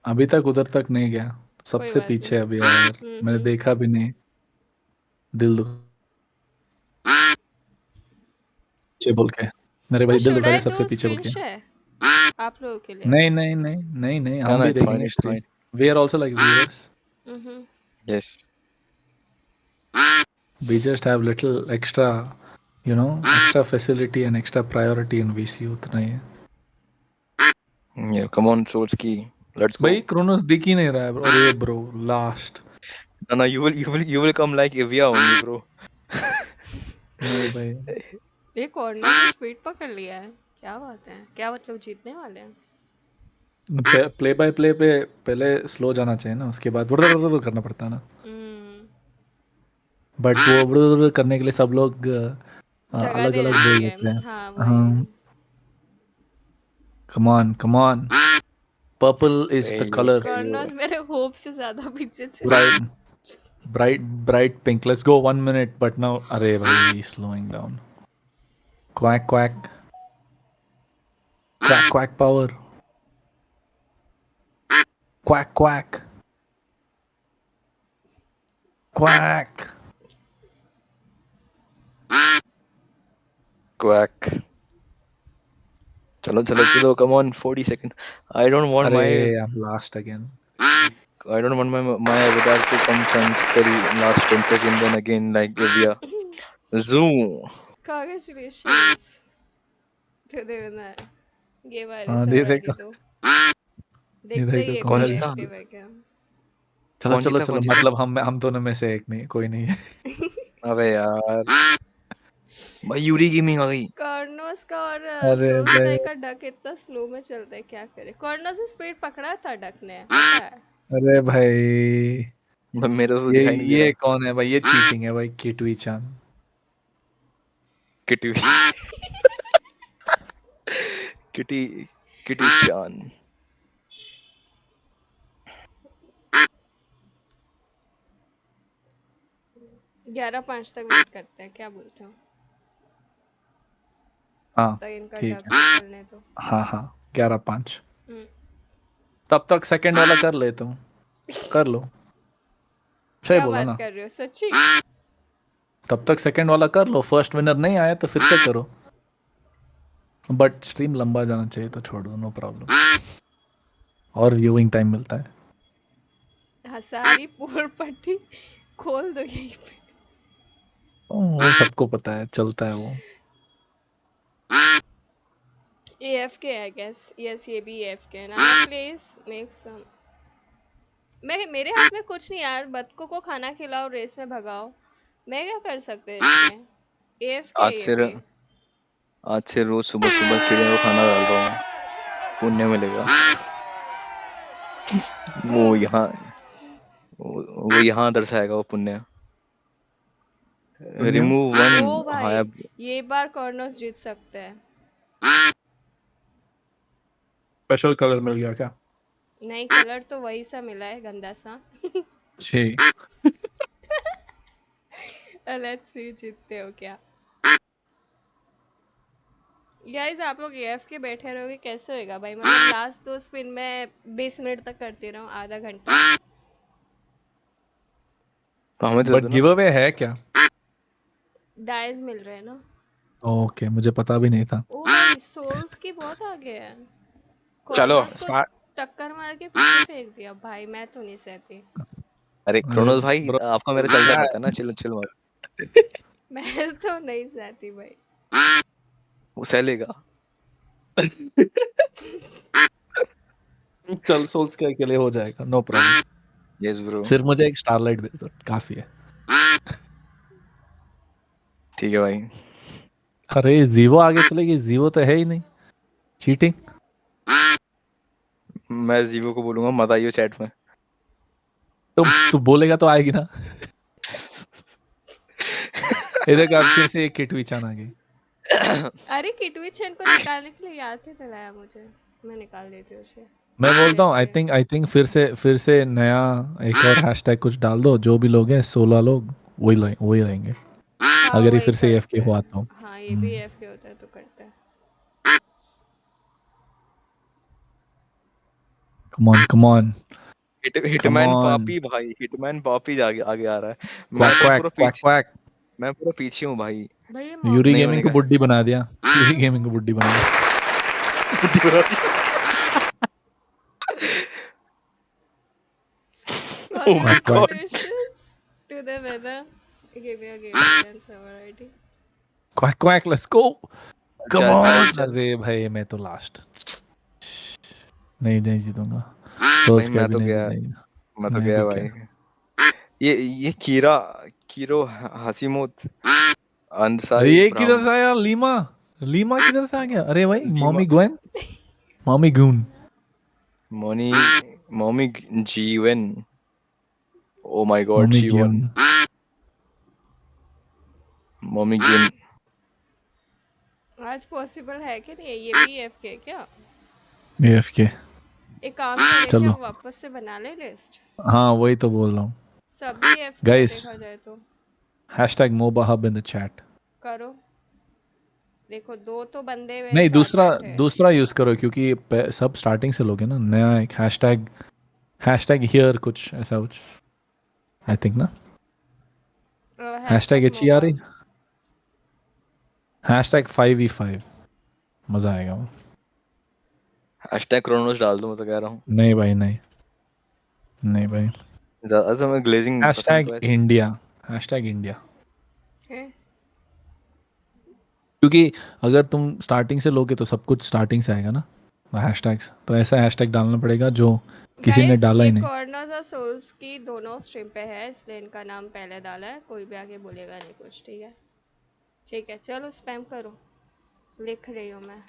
अभी तक उधर तक नहीं गया, कोई सबसे बात पीछे नहीं। अभी है यार। मैंने देखा भी नहीं, दिल पीछे बोल के, मेरे भाई दिल शुड दुखा आई के सबसे डू पीछे बोल स्क्रीन के। शेयर आप लोगों के लिए? नहीं, No, हम no, भी it's fine. देखेंगे It's stream. fine. We are also like viewers, hmm. Yes. We just have little extra extra facility and extra priority in VC, उतना ही है। Yeah. Come on, Solski. Let's भाई go. Kronos दिख ही नहीं रहा है bro. अरे bro last. No, you will come like Evia only, bro. नहीं भाई, ये कॉर्नर ने स्पीड पकड़ लिया है, क्या बात है, क्या मतलब जीतने वाले हैं? प्ले बाय प्ले पे पहले स्लो जाना चाहिए ना, उसके बाद करना पड़ता है ना। बट वो करने के लिए सब लोग जगह अलग देना अलग बोल चाहिए, देते हैं। हाँ हाँ, वही। Come on purple is the colour. Corners मेरे होप से ज्यादा पीछे चले। Bright pink, let's go 1 minute but now. अरे भाई slowing down. Quack power, quack Quack. Chalo. Come on, 40 seconds. I don't want अरे my I am last again. my avatar to come till last 10 seconds. Then again, like Evia. Zoom. Congratulations to the winner. ये वाले हाँ सवाल देखो, दो, ये देखते ही देखो ये कौन भी जीता? एक्टिव है क्या? चलो मतलब हम दोनों में से एक नहीं, कोई नहीं है। अबे यार, भाई यूरी गेमिंग आ गई। कॉर्नर्स का और अरे सोल्स भाई, भाई का डक इतना स्लो में चलता है, क्या करे। कॉर्नर्स ने स्पीड पकड़ा था डक ने, पता है? अरे भाई, मेरे तो ये दिखाई नहीं दे ये रहा। कौन है भाई? ये चीटिंग है भाई, किटवी चान। किटी किटी किटी चान। 11:05 तक वेट करते हैं, क्या बोलते हो? हाँ तब इनका ठीक डक है। निकलने दो। हाँ 11-5। हम्म, तब तक सेकंड वाला कर लेता हूँ, कर लो। सही क्या बोला बात ना? कर रहे हो सच्ची? तब तक सेकंड वाला कर लो, फर्स्ट विनर नहीं आया तो फिर से करो। बट स्ट्रीम लंबा जाना चाहिए तो छोड़ दो, नो प्रॉब्लम। और व्यूइंग टाइम मिलता है। हाँ, सारी पोल पट्टी खोल दो यहीं पे। वो सबको पता है, चलता है वो। AFK I guess, yes ये भी AFK है ना। Please make some. मेरे हाथ में कुछ नहीं यार, बतखों को खाना खिलाओ, रेस में भगाओ, मैं क्या कर सकते इसमें? AFK आज है ये से भी। आज से रोज सुबह सुबह चिड़िया को खाना डाल रहा हूँ, पुण्य मिलेगा। वो यहाँ वो यहाँ दर्शाएगा वो पुण्य। Remove one. ओ भाई, हाँ ये बार कॉर्नर्स जीत सकते हैं। स्पेशल कलर मिल गया क्या? नहीं, कलर तो वही सा मिला है, गंदा सा। छी। लेट्स सी जीतते हो क्या। गाइस आप लोग AFK बैठे रहोगे कैसे होएगा भाई? मतलब लास्ट 2 स्पिन में 20 मिनट तक करती रहूं, आधा घंटा। तो हमें दे बट दो ना। गिव अवे है क्या? डाइज मिल रहे हैं ना। ओके, मुझे पता भी नहीं था। ओ भाई, सोल्स की बहुत आगे है। चलो कॉर्नर्स को टक्कर मार के पीछे फेंक दिया भाई, मैं तो नहीं सहती। अरे क्रोनोस भाई, ब्रो आपका मेरा चलता रहता है ना, चिल मत। मैं तो नहीं सहती भाई। वो सह लेगा। चल सोल्स के अकेले हो जाएगा, नो प्रॉब्लम। Yes bro. सिर्फ मुझे एक स्टारलाइट भेज दो, काफी है। ठीक है भाई। अरे जीवो आगे चलेगी, जीवो तो है ही नहीं। चीटिंग। मैं जीवो को बोलूंगा मत आइयो चैट में। तू बोलेगा तो आएगी ना। इधर का फिर से एक किटविचान आ गई। अरे किटविचन को निकालने के लिए याद ही दिलाया मुझे, मैं निकाल देती हूँ उसे। मैं बोलता हूँ आई थिंक फिर से नया एक और हैशटैग कुछ डाल दो। जो भी लोग हैं 16 लोग वही रहेंगे। हाँ, अगर ये वही फिर से करते AFK हुआ हैं। तो। हाँ, ये भी AFK होता है तो करते हैं। कम ऑन हिटमैन पापी भाई, हिटमैन पापी आगे आगे आ रहा है। मैं क्वैक तो क्वैक पूरा क्वैक पीछे, क्वैक। मैं पूरा पीछे हूँ भाई। भाई ये यूरी नहीं गेमिंग होने को का। बुड्ढी बना दिया। यूरी गेमिंग को बुड्ढी बना दिया। Quack, quack. Congratulations to the winner. Give me a game and server ID. Quack quack let's go. Come चल चल ऑन। चल अरे भाई मैं तो लास्ट। नहीं जीतूंगा। भाई, सोच के भी नहीं जीतेगा। मैं तो मैं गया भी भाई। क्या। ये कीरो हसीमुत अरे अंसाई ये किधर ब्राह्म से आया? लीमा लीमा किधर से आ गया? अरे भाई लीमा मॉमी ग्वेन, मॉमी गून। मोनी मॉमी जीवन। ओ माय गॉड मॉमी जीवन। ग्यून। मॉमी गिन। आज पॉसिबल है कि नहीं? ये भी AFK है क्या? AFK। एक काम करें क्या, चलो वापस से बना ले लिस्ट। हाँ वही तो बोल रहा हूँ। सभी AFK है गाइस देखा जाए तो। Hashtag MOBA hub in the chat. करो। देखो 2 तो बंदे मेरे नहीं साथ दूसरा बैठे हैं। दूसरा यूज करो क्योंकि सब स्टार्टिंग से लोग हैं ना। नया एक हैशटैग हियर कुछ ऐसा कुछ आई थिंक ना। हैशटैग हैशटैग अच्छी आ मोबा। रही। हैशटैग 5v5 मजा आएगा वो। हैशटैग क्रोनोस डाल दो, मैं तो कह रहा हूँ। नहीं भाई नहीं, नहीं भाई। ज्यादा तो मैं ग्लेजिंग पसंद हैशटैग तो है। India, hashtag India. है। क्योंकि अगर तुम स्टार्टिंग से लोगे तो सब कुछ स्टार्टिंग से आएगा ना हैशटैग्स। तो ऐसा हैशटैग डालना पड़ेगा जो किसी ने गाइस डाला ये ही नहीं। कॉर्नर्स और सोल्स की दोनों स्ट्रीम पे है, इसलिए इनका नाम पहले डाला है। कोई भी आगे बोलेगा नहीं कुछ, ठीक है? ठीक है चलो स्पैम करो। लिख रही हूँ मैं।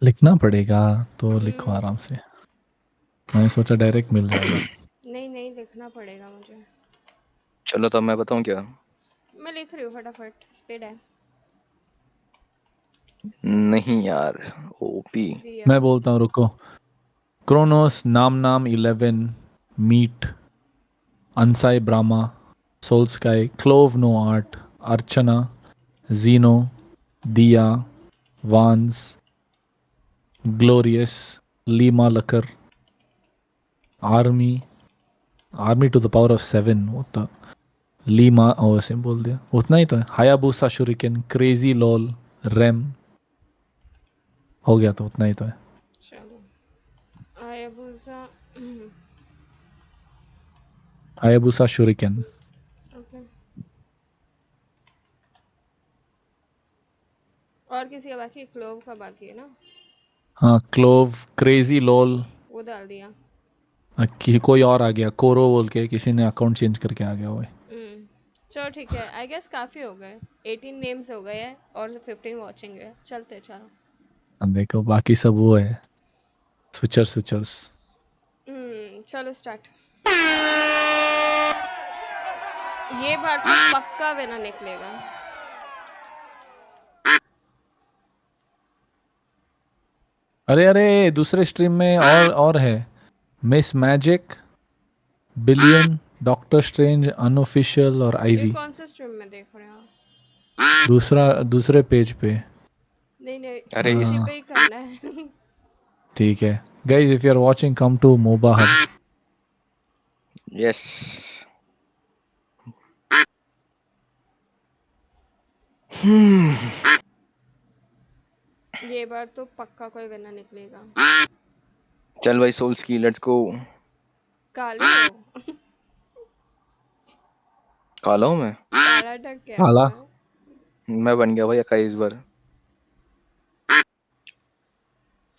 लिखना पड़ेगा तो लिखो आराम से। मैंने सोचा डायरेक्ट मिल जाएगा। नहीं नहीं, लिखना पड़ेगा मुझे। चलो तो मैं बताऊँ क्या? मैं लिख रही हूँ फटाफट, स्पीड है। नहीं यार, ओपी। दिया। मैं बोलता हूँ रुको। क्रोनोस नाम 11 मीट अनसाई ब्रामा सोल स्काई क्लोव नो आर्ट अर्चना जीनो दिया वांस ग्लोरियस लीमा लकर army to the power of 7 होता लीमा ओ ऐसे बोल दिया उतना ही तो है। हायाबुसा शुरिकेन क्रेजी लॉल रेम हो गया तो उतना ही तो है। चलो आयाबुसा। Hayabusa shuriken. ओके। और किसी का बाकी? क्लोव का बाकी है ना? हाँ क्लोव क्रेजी लॉल। वो डाल दिया। कि कोई और आ गया कोरो बोल के किसी ने अकाउंट चेंज करके आ गया वो। चलो ठीक है, आई गेस काफ़ी हो गए। 18 नेम्स हो गए हैं और 15 वॉचिंग है। चलते चलो। अब देखो बाकी सब वो है स्विचर्स। चलो स्टार्ट। ये बार तो पक्का विनर निकलेगा। अरे दूसरे स्ट्रीम में और है miss magic billion doctor strange unofficial और ये आईवी। कौन से स्ट्रीम में देख रहे हो आप? दूसरे पेज पे। नहीं नहीं, अरे इसी पे ही करना है। ठीक है guys if you are watching come to MOBA hub. Yes. ये बार तो पक्का कोई विनर निकलेगा। चल भाई सोल्स की, लेट्स गो। काले हो। काला हूँ मैं? काला टक क्या काला। हुआ? मैं बन गया भाई 21 बार।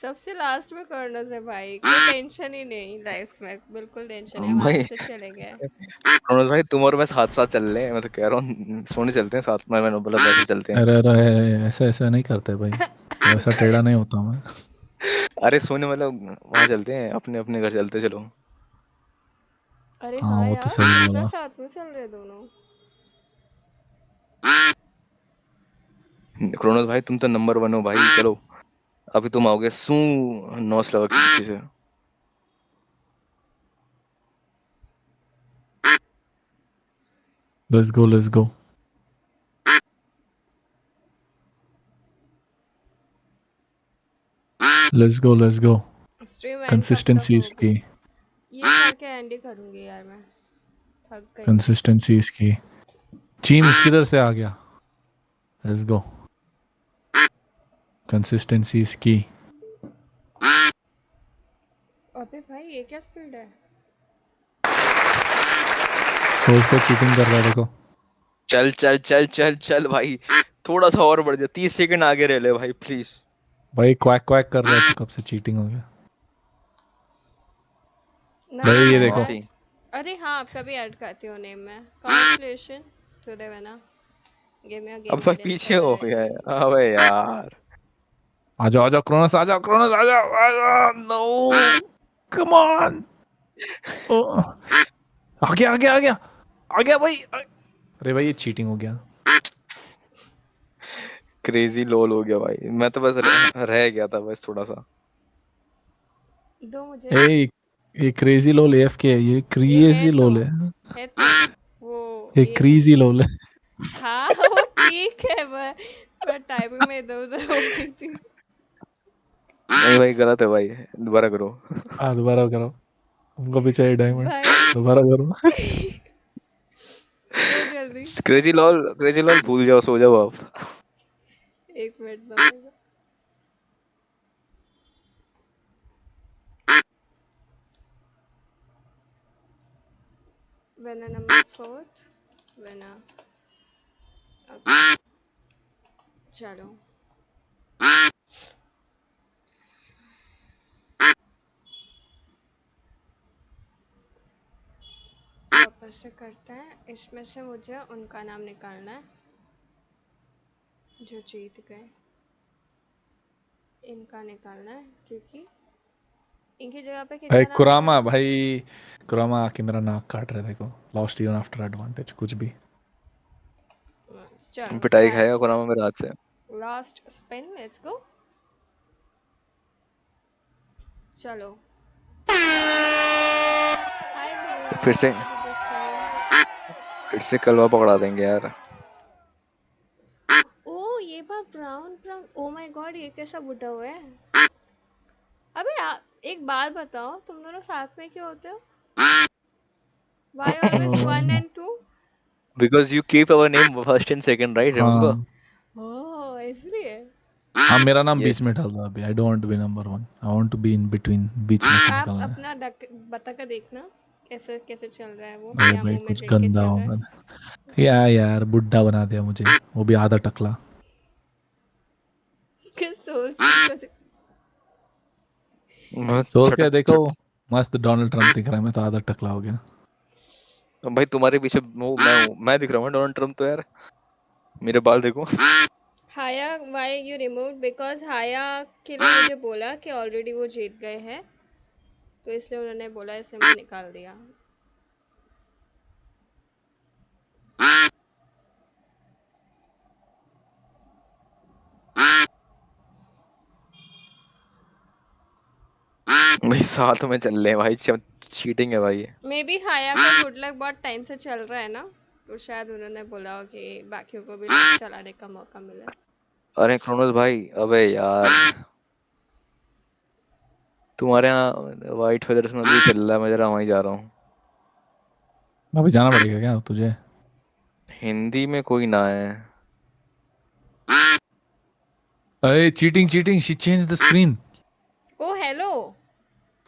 सबसे लास्ट में करना है भाई, कोई टेंशन ही नहीं लाइफ में, बिल्कुल टेंशन नहीं, हम भाई आराम से चलेंगे। मनोज भाई तुम और मैं साथ साथ चल रहे हैं, मैं तो कह रहा हूँ सोने चलते हैं साथ में, मैंने बोला वैसे चलते हैं। अरे अरे ऐसा ऐसा नहीं करते भाई, वैसा टेढ़ा नहीं होता मैं। अरे सोने मतलब वहां चलते हैं, अपने अपने घर चलते, चलो। अरे हाँ हाँ वो तो यार, सही कितना बोला। साथ में चल रहे दोनों। क्रोनोस भाई तुम तो नंबर 1 हो भाई, चलो अभी तुम आओगे सू नौस लगा के पीछे से। Let's go let's go let's go let's go. Stream and कब तक कंसिस्टेंसी होगी? इसकी, ये करके एंड ही करूंगी यार, मैं थक गई। कंसिस्टेंसी इसकी। चीम किधर से आ गया? लेट्स गो, कंसिस्टेंसी इसकी। अबे भाई ये क्या स्पीड है? सोच पे चीटिंग कर रहा है देखो। चल चल चल चल चल भाई, थोड़ा सा और बढ़ जा, 30 सेकंड आगे रह ले भाई प्लीज। भाई क्वैक क्वैक कर रहा है तो कब से चीटिंग हो गया ना भाई, ये ना देखो। ना। अरे हाँ, आपका भी ऐड करती हूँ नेम में। Congratulation to the winner. Give me a अब गेम भाई आईडी एंड पीछे सर्वर हो गया आईडी। है, अबे यार। आ जाओ क्रोनस, आ जाओ नो कम ऑन। आ गया आ गया आ गया आ गया भाई। अरे भाई ये चीटिंग हो गया। क्रेजी लोल हो गया भाई, मैं तो बस रह गया था बस थोड़ा सा। दो मुझे। ए ये क्रेजी लोल एएफके है, ये ये है क्रेजी तो, लोल है। है तो वो ये ये हो क्रेजी गया। लोल है। हाँ वो ठीक है, पर टाइपिंग में इधर उधर हो गई थी। नहीं भाई गलत है भाई, दोबारा करो। हाँ दोबारा करो, उनको भी चाहिए डायमंड। भाई दोबारा करो। दो जल्दी। क्रेजी लॉल भूल जाओ, सो जाओ आप। एक मिनट दो मेरे को। winner number 4, winner। Okay, चलो वापस से करते हैं। इसमें से मुझे उनका नाम निकालना है जो जीत गए, इनका निकालना है, क्योंकि इनकी जगह पे अरे किनका नाम कुरामा निकालूं? भाई, कुरामा आके मेरा नाक काट रहे देखो। लॉस्ट इवन आफ्टर एडवांटेज कुछ भी। चलो पिटाई खाएगा लास्ट, कोनामा मेरे हाथ से। Last spin, let's go. चलो हाय ब्रो, फिर से वेलकम टू द स्ट्रीम। फिर से कलवा पकड़ा देंगे यार। ओ ये बार brown brown, oh my god, ये कैसा बुढ़ा हुआ है? अबे एक बात बताओ, तुम दोनों साथ में क्यों होते हो? Why always 1 and 2? Because you keep our name first and second, right, remember. हाँ ओह इसलिए। हाँ, मेरा नाम बीच यस। में डाल दो अभी। I don't want to be number 1, I want to be in between, बीच में से आप निकलना है। अपना बता कर देखना कैसे कैसे चल रहा है वो, अरे क्या भाई मुंह में कुछ लेके गंदा चल रहा होगा। है। यार बुड्ढा बना दिया मुझे, वो भी आधा टकला। किस सोच को सोच के छटक देखो, छट। मस्त डोनाल्ड ट्रम्प दिख रहा है, मैं तो आधा टकला हो गया। भाई तुम्हारे पीछे वो मैं हूँ, मैं दिख रहा हूँ डोनाल्ड ट्रम्प तो यार, मेरे बाल देखो। हाया व्हाई यू रिमूव्ड? बिकॉज हाया के लिए मुझे बोला कि ऑलरेडी वो जीत गए हैं, तो इसलिए उन्होंने बोला, इसलिए मैं निकाल दिया। भाई साथ में चल रहे हैं भाई, चीटिंग है भाई। मे बी हाया का गुड लक बहुत टाइम से चल रहा है ना, तो शायद उन्होंने बोला हो कि बाकियों को भी luck चलाने का मौका मिले। अरे क्रोनोस भाई, अबे यार तुम्हारे यहाँ वाइट फेदर्स में भी चल रहा है, मैं जरा वहीं जा रहा हूँ। अभी जाना पड़ेगा क्या तुझे? हिंदी में कोई ना है। अरे cheating cheating, she change the screen. Oh hello.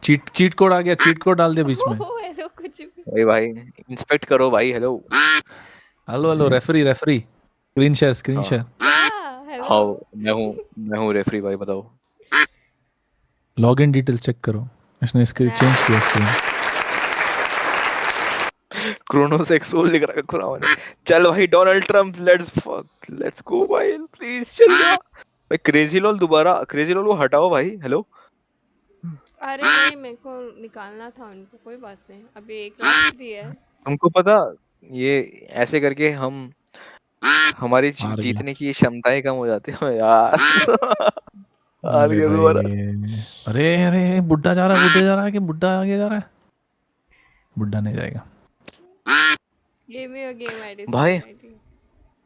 Cheat code आ गया, चीट कोड डाल दिया बीच में। ओ हेलो कुछ भी। भाई भाई इंस्पेक्ट करो भाई, hello. Hello hello, referee referee, screen share screen हाँ शेयर। क्या हेलो? हाँ, मैं हूँ रेफरी भाई, बताओ। लॉगिन डिटेल चेक करो, इसने स्क्रीन चेंज किया स्क्रीन। क्रोनोस एक्सोल लिख रखा खुरावन ने। चल भाई डोनाल्ड ट्रम्प, लेट्स गो भाई, प्लीज चल जा भाई। क्रेजी लॉल दोबारा, क्रेजी लॉल को हटाओ भाई। हेलो, अरे वही मेरे को निकालना था उनको, कोई बात नहीं, अभी 1 लाख भी है। तुमको पता ये ऐसे करके हम हमारी हार गया। जीतने की क्षमताएं कम हो जाती है यार। हार अरे गया भाई, दोबारा। अरे अरे बुड्ढा जा रहा है, बुड्ढे जा रहा है कि बुड्ढा आगे जा रहा है? बुड्ढा नहीं जाएगा। Give me your game ID भाई सर आईडी।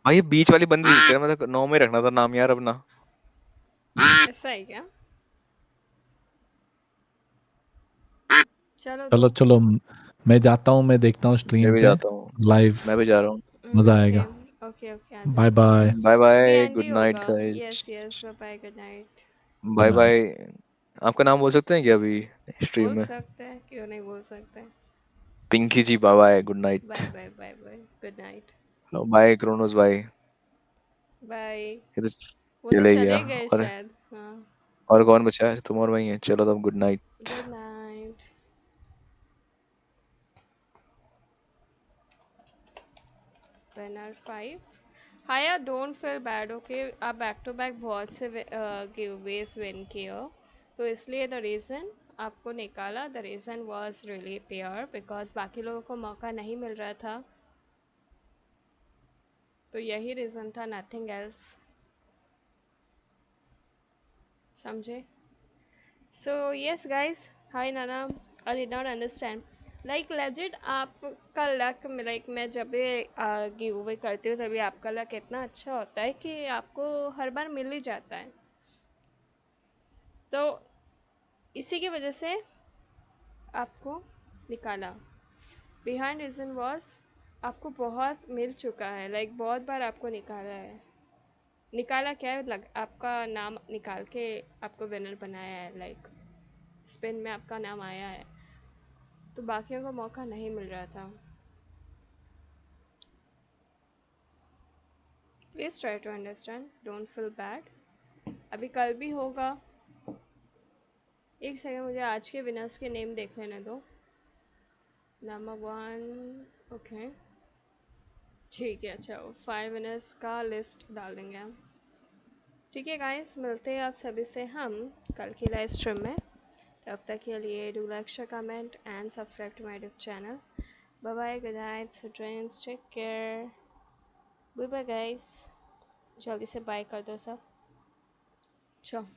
भाई ये बीच वाली बंदी दिख रही है, मतलब 9 में रखना था नाम यार अपना। ऐसा है क्या? चलो चलो दो। चलो, मैं जाता हूँ, मैं देखता हूँ मैं स्ट्रीम भी पे जाता हूँ, लाइव। मैं भी जा रहा हूँ। मजा ओके आएगा। ओके ओके, आ बाय जाओ। बाय। बाय अभी बाय, एंड ही गुड नाइट होगा। Guys. Yes yes, bye bye, good night. Good bye night. Bye. आपका नाम बोल सकते हैं क्या अभी स्ट्रीम बोल में? सकते हैं, क्यों नहीं बोल सकते। Pinky ji bye bye, good night. Bye bye bye bye, good night. Bye Kronos bye. Bye. ये तो वो तो चले गया। चले गए और शायद, हाँ। और कौन बचा है? तुम और वही है, चलो तब good night. Good night. Winner 5। हाँ यार, डोंट फील बैड, ओके। आप बैक टू बैक बहुत से गिवअवेज विन किए हो, तो इसलिए द रीज़न आपको निकाला, the reason was really pure, because बाकी लोगों को मौका नहीं मिल रहा था, तो यही रीज़न था, नथिंग एल्स। समझे? So yes guys, hi Nana, I did not understand, like legit आपका लक, लाइक मैं जब भी गिव अवे करती हूँ तभी आपका लक इतना अच्छा होता है कि आपको हर बार मिल ही जाता है, तो इसी की वजह से आपको निकाला। बिहाइंड रीज़न वॉज आपको बहुत मिल चुका है, लाइक बहुत बार आपको निकाला है। निकाला क्या है, आपका नाम निकाल के आपको विनर बनाया है, लाइक स्पिन में आपका नाम आया है, तो बाकियों को मौका नहीं मिल रहा था। Please try to understand, don't feel bad, अभी कल भी होगा। एक सेकंड, मुझे आज के विनर्स के नेम देख लेने दो। नंबर 1, ओके ठीक है, अच्छा 5 विनर्स का लिस्ट डाल देंगे हम। ठीक है गाइस, मिलते हैं आप सभी से हम कल की लाइव स्ट्रीम में, तब तक के लिए do like, share, comment and subscribe to my YouTube channel. Bye bye, good night, sweet dreams, take care, bye bye guys. जल्दी से बाय कर दो सब। चलो।